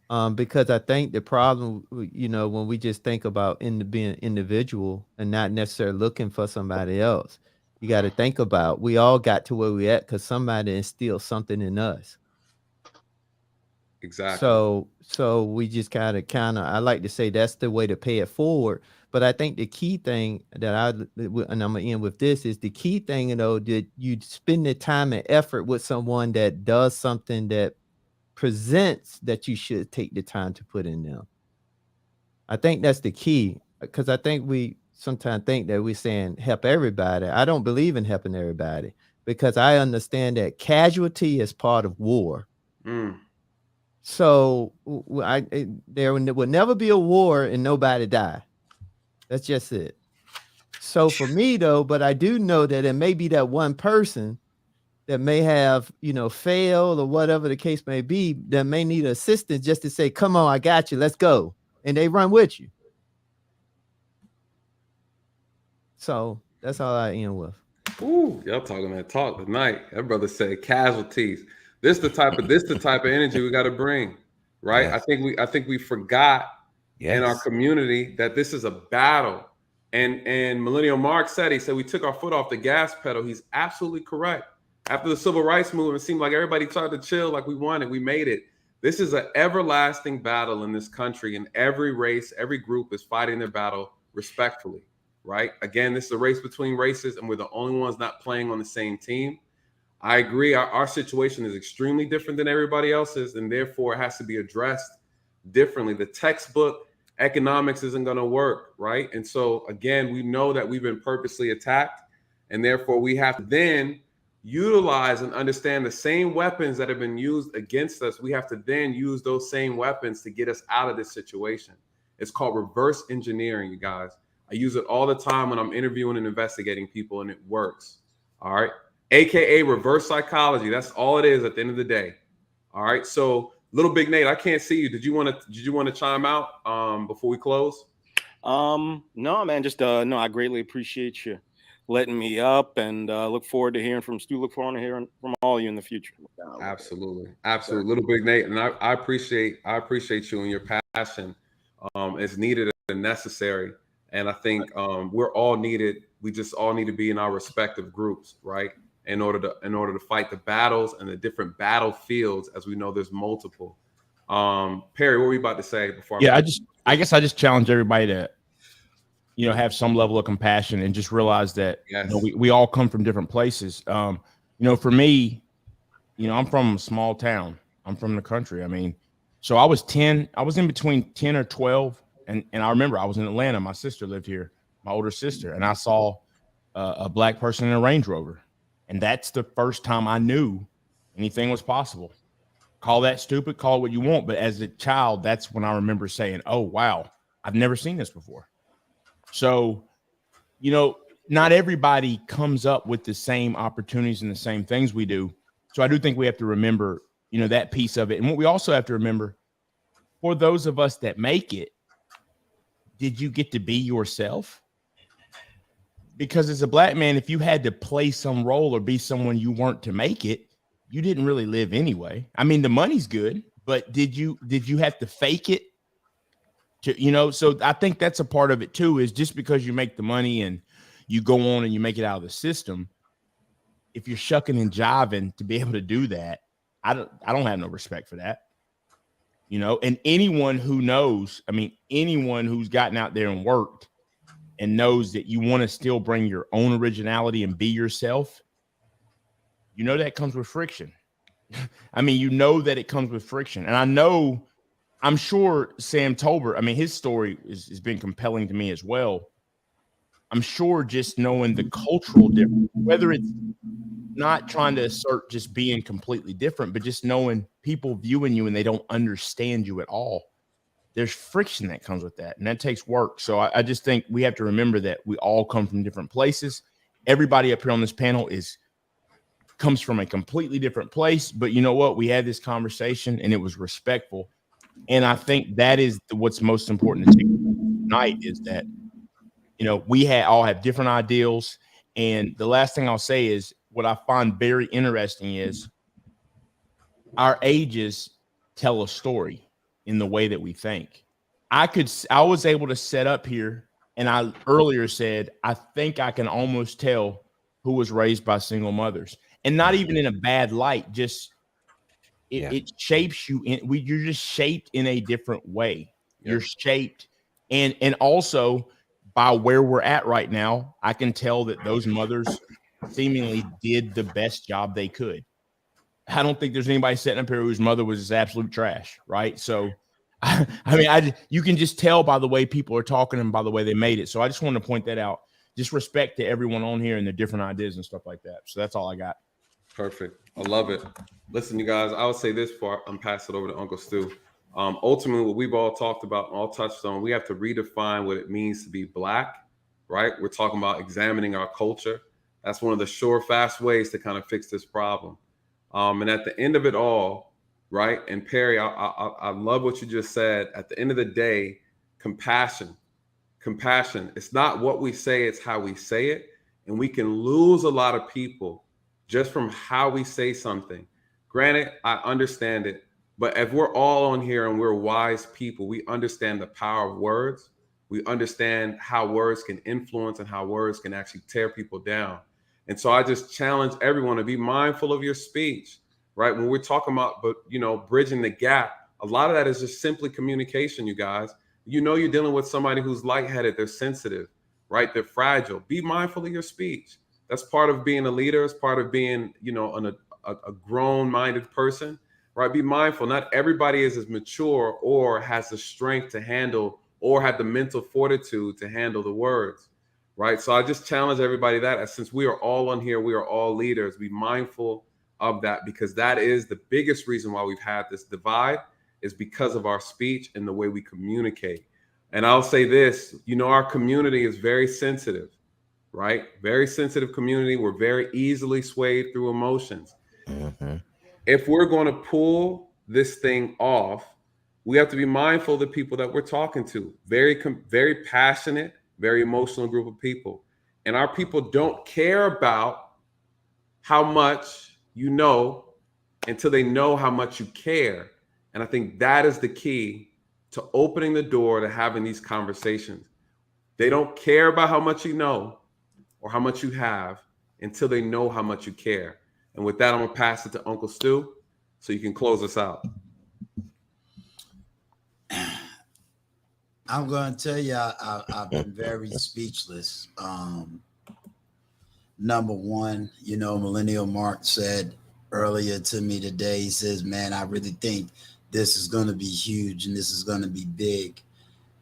Because I think the problem, you know, when we just think about being individual and not necessarily looking for somebody else, you got to think about we all got to where we at because somebody instilled something in us. Exactly. So we just kind of I like to say that's the way to pay it forward. But I think the key thing that and I'm gonna end with this is the key thing, you know, that you spend the time and effort with someone that does something that presents that you should take the time to put in them. I think that's the key, because I think we sometimes think that we're saying help everybody. I don't believe in helping everybody because I understand that casualty is part of war. So there will never be a war and nobody die. That's just it. So for me though, but I do know that it may be that one person that may have, you know, failed or whatever the case may be, that may need assistance just to say, come on, I got you, let's go. And they run with you. So that's all I end with. Ooh, y'all talking that talk tonight. That brother said casualties. This the type of energy we got to bring, right? Yes. I think we forgot in our community that this is a battle. And Millennial Mark said, he said we took our foot off the gas pedal. He's absolutely correct. After the civil rights movement, it seemed like everybody tried to chill, like we won it, we made it. This is an everlasting battle in this country, and every race, every group is fighting their battle respectfully, right? Again, this is a race between races, and we're the only ones not playing on the same team. I agree. Our situation is extremely different than everybody else's, and therefore it has to be addressed differently. The textbook economics isn't going to work, right? And so, again, we know that we've been purposely attacked, and therefore we have to then utilize and understand the same weapons that have been used against us. We have to then use those same weapons to get us out of this situation. It's called reverse engineering, you guys. I use it all the time when I'm interviewing and investigating people, and it works. All right. AKA reverse psychology. That's all it is at the end of the day. All right. So Little Big Nate, I can't see you. Did you want to chime out before we close? No, man. Just no, I greatly appreciate you letting me up, and look forward to hearing from Stu. Look forward to hearing from all of you in the future. Absolutely. Little Big Nate, and I appreciate you and your passion. It's needed and necessary, And I think we're all needed. We just all need to be in our respective groups, right? In order to fight the battles and the different battlefields, as we know there's multiple. Perry, what were you about to say before? Yeah, I guess I just challenge everybody to, have some level of compassion and just realize that we all come from different places. For me, I'm from a small town. I'm from the country. I mean, so I was in between 10 or 12. And I remember I was in Atlanta. My sister lived here, my older sister, and I saw a black person in a Range Rover. And that's the first time I knew anything was possible. Call that stupid, call it what you want. But as a child, that's when I remember saying, oh, wow, I've never seen this before. So, not everybody comes up with the same opportunities and the same things we do. So I do think we have to remember, that piece of it. And what we also have to remember, for those of us that make it, did you get to be yourself? Because as a black man, if you had to play some role or be someone you weren't to make it, you didn't really live anyway. I mean, the money's good, but did you have to fake it? So I think that's a part of it too, is just because you make the money and you go on and you make it out of the system, if you're shucking and jiving to be able to do that, I don't have no respect for that. And anyone who knows, anyone who's gotten out there and worked and knows that you want to still bring your own originality and be yourself, that comes with friction. That it comes with friction. And I'm sure Sam Tolbert, his story has been compelling to me as well. I'm sure just knowing the cultural difference, whether it's not trying to assert just being completely different, but just knowing people viewing you and they don't understand you at all. There's friction that comes with that, and that takes work. So I just think we have to remember that we all come from different places. Everybody up here on this panel comes from a completely different place, but you know what? We had this conversation and it was respectful. And I think that is what's most important to take tonight, is that, we all have different ideals. And the last thing I'll say is, what I find very interesting is our ages tell a story in the way that we think. I was able to set up here, and I earlier said, I think I can almost tell who was raised by single mothers, and not even in a bad light, just it shapes you you're just shaped in a different way. You're shaped. And also by where we're at right now, I can tell that those mothers seemingly did the best job they could. I don't think there's anybody sitting up here whose mother was just absolute trash, right? So, you can just tell by the way people are talking and by the way they made it. So I just wanted to point that out. Just respect to everyone on here and their different ideas and stuff like that. So that's all I got. Perfect. I love it. Listen, you guys, I would say this before I'm pass it over to Uncle Stu. Ultimately, what we've all talked about and all touched on, we have to redefine what it means to be Black, right? We're talking about examining our culture. That's one of the sure, fast ways to kind of fix this problem. And at the end of it all, right? And Perry, I love what you just said. At the end of the day, compassion. It's not what we say, it's how we say it. And we can lose a lot of people just from how we say something. Granted, I understand it, but if we're all on here and we're wise people, we understand the power of words. We understand how words can influence and how words can actually tear people down. And so I just challenge everyone to be mindful of your speech, right? When we're talking about, bridging the gap, a lot of that is just simply communication, you guys. You're dealing with somebody who's lightheaded, they're sensitive, right? They're fragile. Be mindful of your speech. That's part of being a leader. It's part of being, a grown-minded person, right? Be mindful. Not everybody is as mature or has the strength to handle or have the mental fortitude to handle the words, right? So I just challenge everybody that since we are all on here, we are all leaders, be mindful of that, because that is the biggest reason why we've had this divide, is because of our speech and the way we communicate. And I'll say this, our community is very sensitive, right? Very sensitive community. We're very easily swayed through emotions. Mm-hmm. If we're going to pull this thing off, we have to be mindful of the people that we're talking to. Very, very passionate, very emotional group of people. And our people don't care about how much you know until they know how much you care. And I think that is the key to opening the door to having these conversations. They don't care about how much you know or how much you have until they know how much you care. And with that, I'm going to pass it to Uncle Stu so you can close us out. I'm going to tell you, I've been very speechless. Number one, you know, Millennial Mark said earlier to me today, he says, man, I really think this is going to be huge and this is going to be big.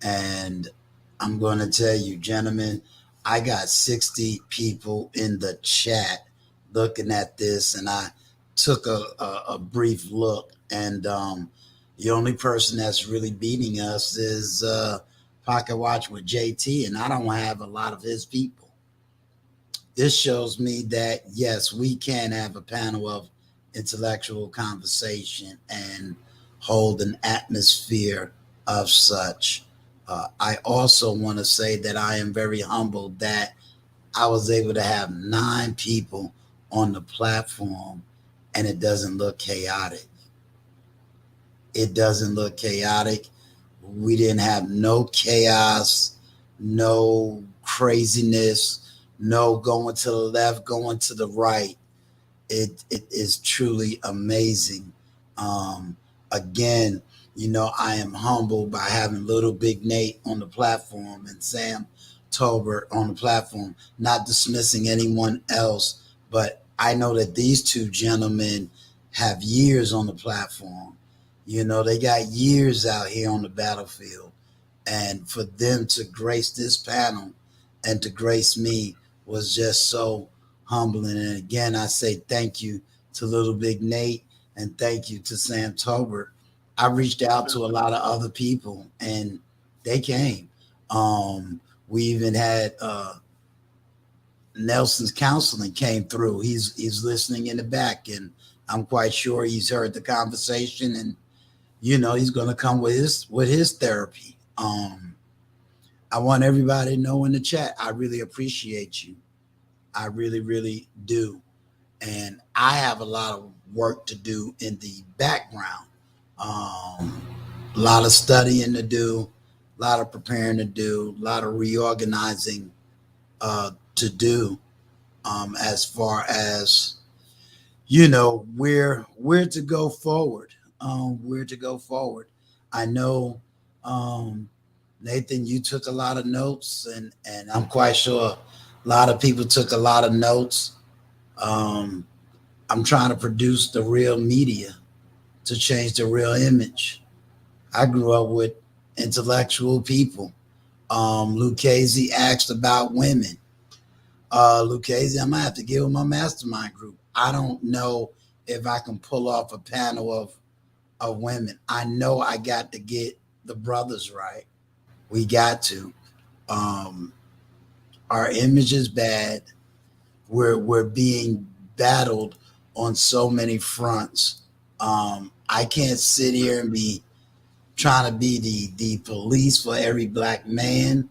And I'm going to tell you, gentlemen, I got 60 people in the chat looking at this, and I took a brief look, and the only person that's really beating us is Pocket Watch with JT, and I don't have a lot of his people. This shows me that, yes, we can have a panel of intellectual conversation and hold an atmosphere of such. I also want to say that I am very humbled that I was able to have 9 people on the platform and it doesn't look chaotic. It doesn't look chaotic. We didn't have no chaos, no craziness, no going to the left, going to the right. It is truly amazing. Again, you know, I am humbled by having Little Big Nate on the platform and Sam Tolbert on the platform, not dismissing anyone else, but I know that these two gentlemen have years on the platform. You know, they got years out here on the battlefield. And for them to grace this panel and to grace me was just so humbling. And again, I say thank you to Little Big Nate and thank you to Sam Tolbert. I reached out to a lot of other people and they came. We even had Nelson's counseling came through. He's listening in the back, and I'm quite sure he's heard the conversation, and you know he's going to come with his therapy. I want everybody to know in the chat, I really appreciate you. I really, really do. And I have a lot of work to do in the background. A lot of studying to do, a lot of preparing to do, a lot of reorganizing to do, as far as, you know, where to go forward, where to go forward. I know, Nathan, you took a lot of notes, and I'm quite sure a lot of people took a lot of notes. I'm trying to produce the real media to change the real image. I grew up with intellectual people. Lucchese asked about women. Lucchese, I'm gonna have to get with my mastermind group. I don't know if I can pull off a panel of women. I know I got to get the brothers right. We got to. Our image is bad. We're being battled on so many fronts. I can't sit here and be trying to be the police for every black man,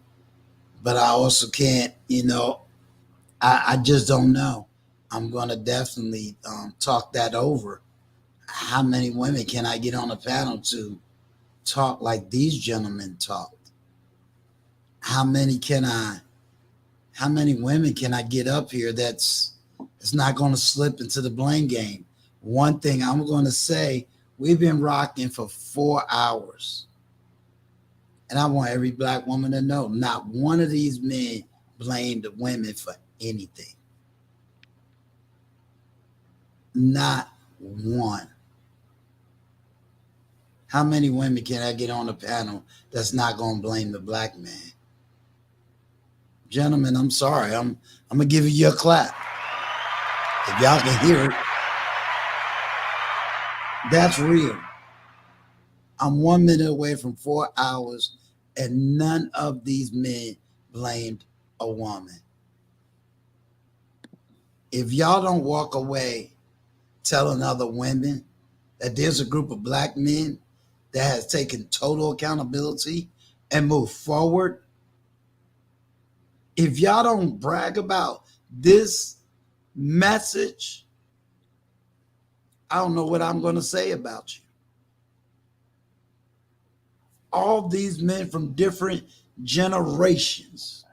but I also can't, you know, I just don't know. I'm going to definitely talk that over. How many women can I get on a panel to talk like these gentlemen talked? How many women can I get up here that's not going to slip into the blame game? One thing I'm going to say, we've been rocking for 4 hours. And I want every black woman to know, not one of these men blamed the women for anything. Not one. How many women can I get on the panel that's not going to blame the black man? Gentlemen, I'm sorry. I'm going to give you a clap. If y'all can hear it, that's real. I'm 1 minute away from 4 hours, and none of these men blamed a woman. If y'all don't walk away telling other women that there's a group of black men that has taken total accountability and moved forward, if y'all don't brag about this message, I don't know what I'm going to say about you. All these men from different generations,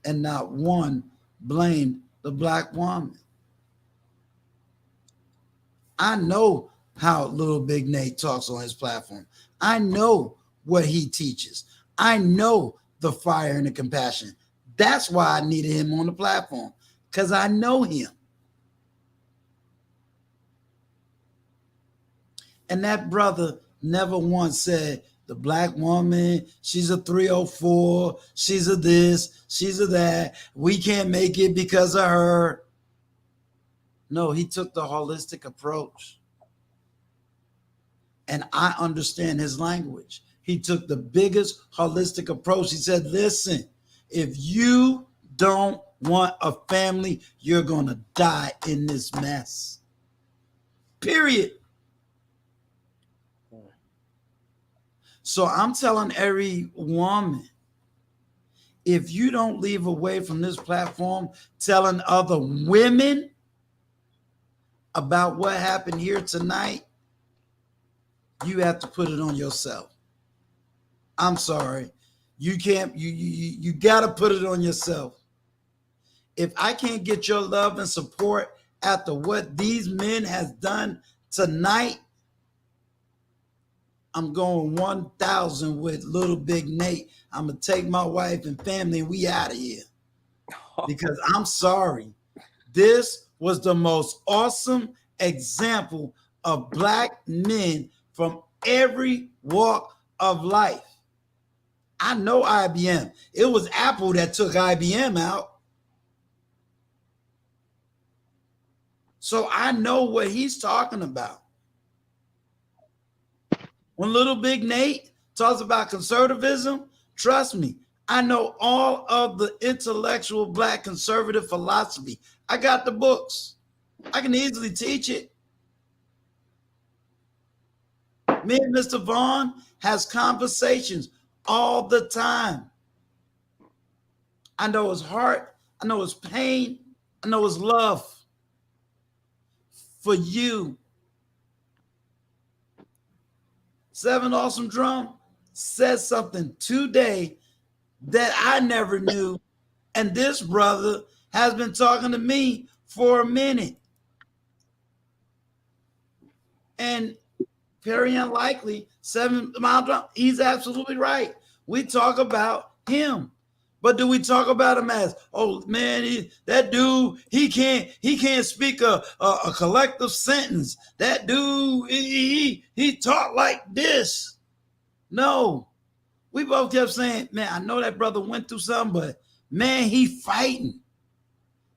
and not one blamed the black woman. I know how Little Big Nate talks on his platform. I know what he teaches. I know the fire and the compassion. That's why I needed him on the platform, because I know him. And that brother never once said, the black woman, she's a 304, she's a this, she's a that, we can't make it because of her. No, he took the holistic approach. And I understand his language. He took the biggest holistic approach. He said, listen, if you don't want a family, you're going to die in this mess. Period. So I'm telling every woman, if you don't leave away from this platform telling other women about what happened here tonight, you have to put it on yourself. I'm sorry. You can't, you got to put it on yourself. If I can't get your love and support after what these men has done tonight, I'm going 1,000 with Little Big Nate. I'm going to take my wife and family and we out of here. Because I'm sorry. This was the most awesome example of black men from every walk of life. I know IBM. It was Apple that took IBM out. So I know what he's talking about. When Little Big Nate talks about conservatism, trust me, I know all of the intellectual black conservative philosophy. I got the books. I can easily teach it. Me and Mr. Vaughn has conversations all the time. I know his heart. I know his pain. I know his love for you. 7 Awesome Drum said something today that I never knew. And this brother has been talking to me for a minute. And very unlikely, 7 Mile Drum, he's absolutely right. We talk about him. But do we talk about him as, oh man, that dude, he can't speak a collective sentence. That dude, he talked like this. No, we both kept saying, man, I know that brother went through something, but man, he fighting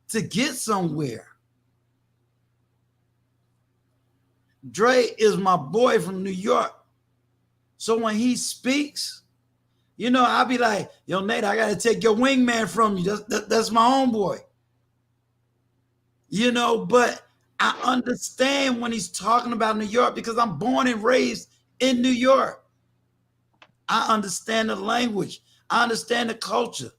to get somewhere. Dre is my boy from New York. So when he speaks, you know, I'll be like, yo, Nate, I got to take your wingman from you. That's my homeboy. You know, but I understand when he's talking about New York because I'm born and raised in New York. I understand the language. I understand the culture.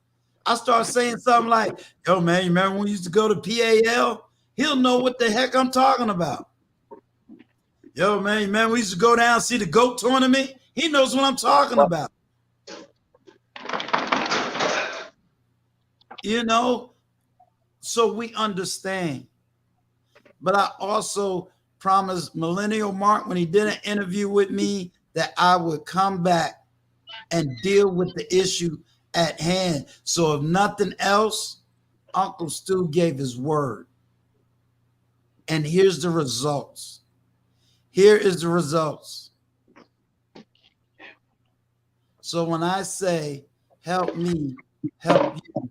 I start saying something like, yo, man, you remember when we used to go to PAL? He'll know what the heck I'm talking about. Yo, man, we used to go down and see the GOAT tournament. He knows what I'm talking about. You know, so we understand. But I also promised Millennial Mark when he did an interview with me that I would come back and deal with the issue at hand. So if nothing else, Uncle Stu gave his word. And here's the results. Here is the results. So when I say, help me, help you,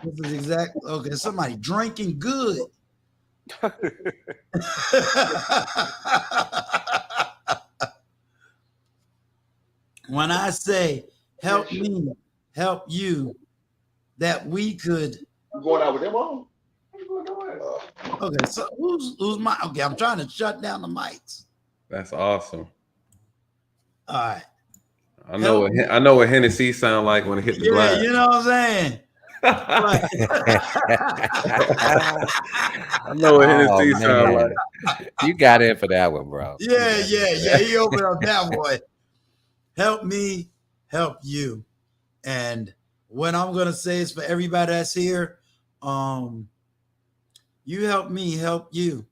this is exactly, okay, somebody drinking good. When I say, help me, help you, that we could. You going out with them on? Okay, so who's my, okay, I'm trying to shut down the mics. That's awesome. All right. I know what Hennessy sound like when it hit the glass. You know what I'm saying? I know what Hennessy sound like. You got in for that one, bro. Yeah. He opened up that one. Help me, help you. And what I'm going to say is for everybody that's here, you help me help you.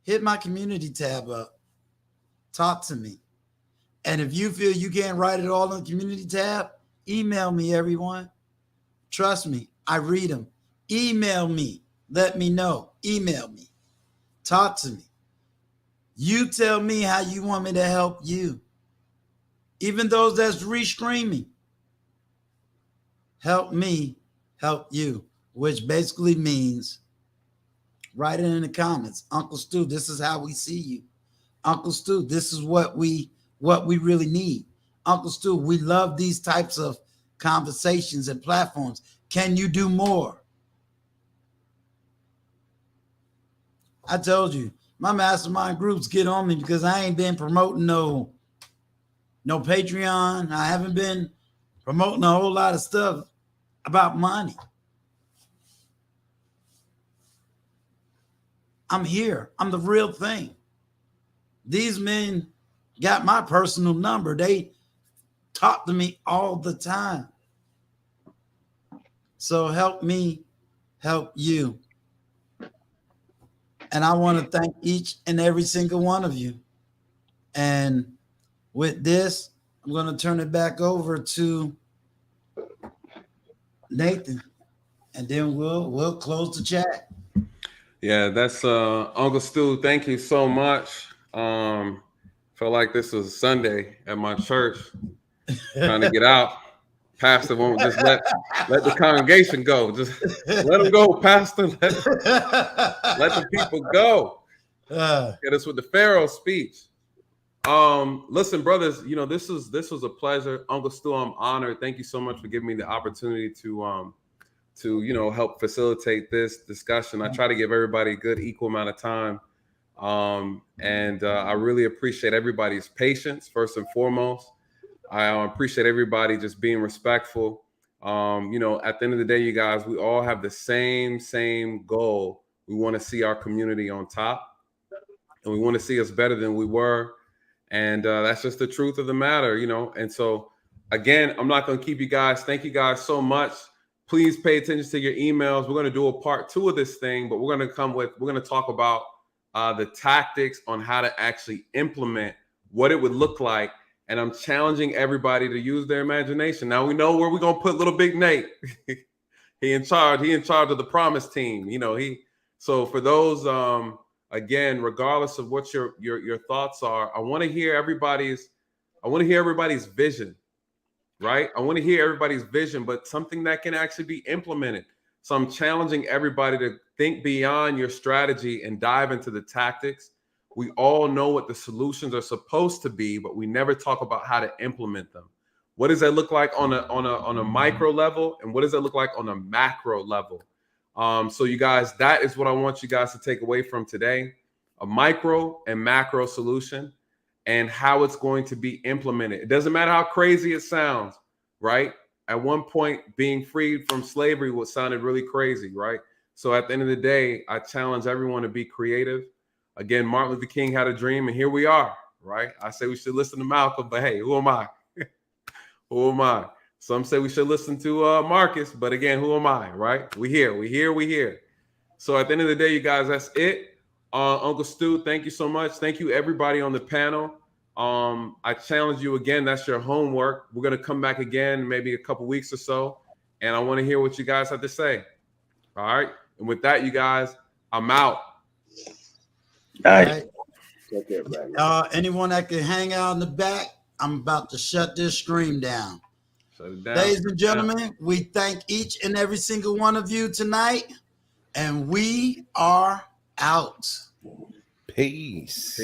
Hit my community tab up. Talk to me. And if you feel you can't write it all on the community tab, email me, everyone. Trust me, I read them. Email me. Let me know. Email me. Talk to me. You tell me how you want me to help you. Even those that's restreaming. Help me help you, which basically means write it in the comments. Uncle Stu, this is how we see you. Uncle Stu, this is what we really need. Uncle Stu, we love these types of conversations and platforms. Can you do more? I told you, my mastermind groups get on me because I ain't been promoting no Patreon. I haven't been promoting a whole lot of stuff about money. I'm here. I'm the real thing. These men got my personal number. They talk to me all the time. So help me help you. And I want to thank each and every single one of you. And with this, I'm going to turn it back over to Nathan, and then we'll close the chat. Yeah, that's Uncle Stu. Thank you so much. Felt like this was Sunday at my church, trying to get out. Pastor won't just let the congregation go. Just let them go, Pastor. Let the people go. Get us with the Pharaoh speech. Listen, brothers, this was a pleasure. Uncle Stu, I'm honored. Thank you so much for giving me the opportunity to help facilitate this discussion. I try to give everybody a good equal amount of time. And I really appreciate everybody's patience, first and foremost. I appreciate everybody just being respectful. At the end of the day, you guys, we all have the same goal. We want to see our community on top, and we want to see us better than we were. And that's just the truth of the matter, And so, again, I'm not going to keep you guys. Thank you guys so much. Please pay attention to your emails. We're going to do a part 2 of this thing, but we're going to talk about the tactics on how to actually implement what it would look like. And I'm challenging everybody to use their imagination. Now we know where we're going to put little big Nate. He in charge of the promise team. So for those, again, regardless of what your thoughts are, I want to hear everybody's vision. Right? I want to hear everybody's vision, but something that can actually be implemented. So I'm challenging everybody to think beyond your strategy and dive into the tactics. We all know what the solutions are supposed to be, but we never talk about how to implement them. What does that look like on a micro level, and what does that look like on a macro level? So you guys, that is what I want you guys to take away from today: a micro and macro solution, and how it's going to be implemented. It doesn't matter how crazy it sounds, right? At one point, being freed from slavery sounded really crazy, right? So at the end of the day, I challenge everyone to be creative. Again, Martin Luther King had a dream, and here we are, right? I say we should listen to Malcolm, but hey, who am I? Who am I? Some say we should listen to Marcus, but again, who am I, right? We here. So at the end of the day, you guys, that's it. Uncle Stu, thank you so much. Thank you, everybody on the panel. I challenge you again. That's your homework. We're going to come back again, maybe a couple weeks or so, and I want to hear what you guys have to say. All right. And with that, you guys, I'm out. All right. Anyone that can hang out in the back, I'm about to shut this stream down. Shut it down. Ladies and gentlemen, we thank each and every single one of you tonight, and we are out. Peace.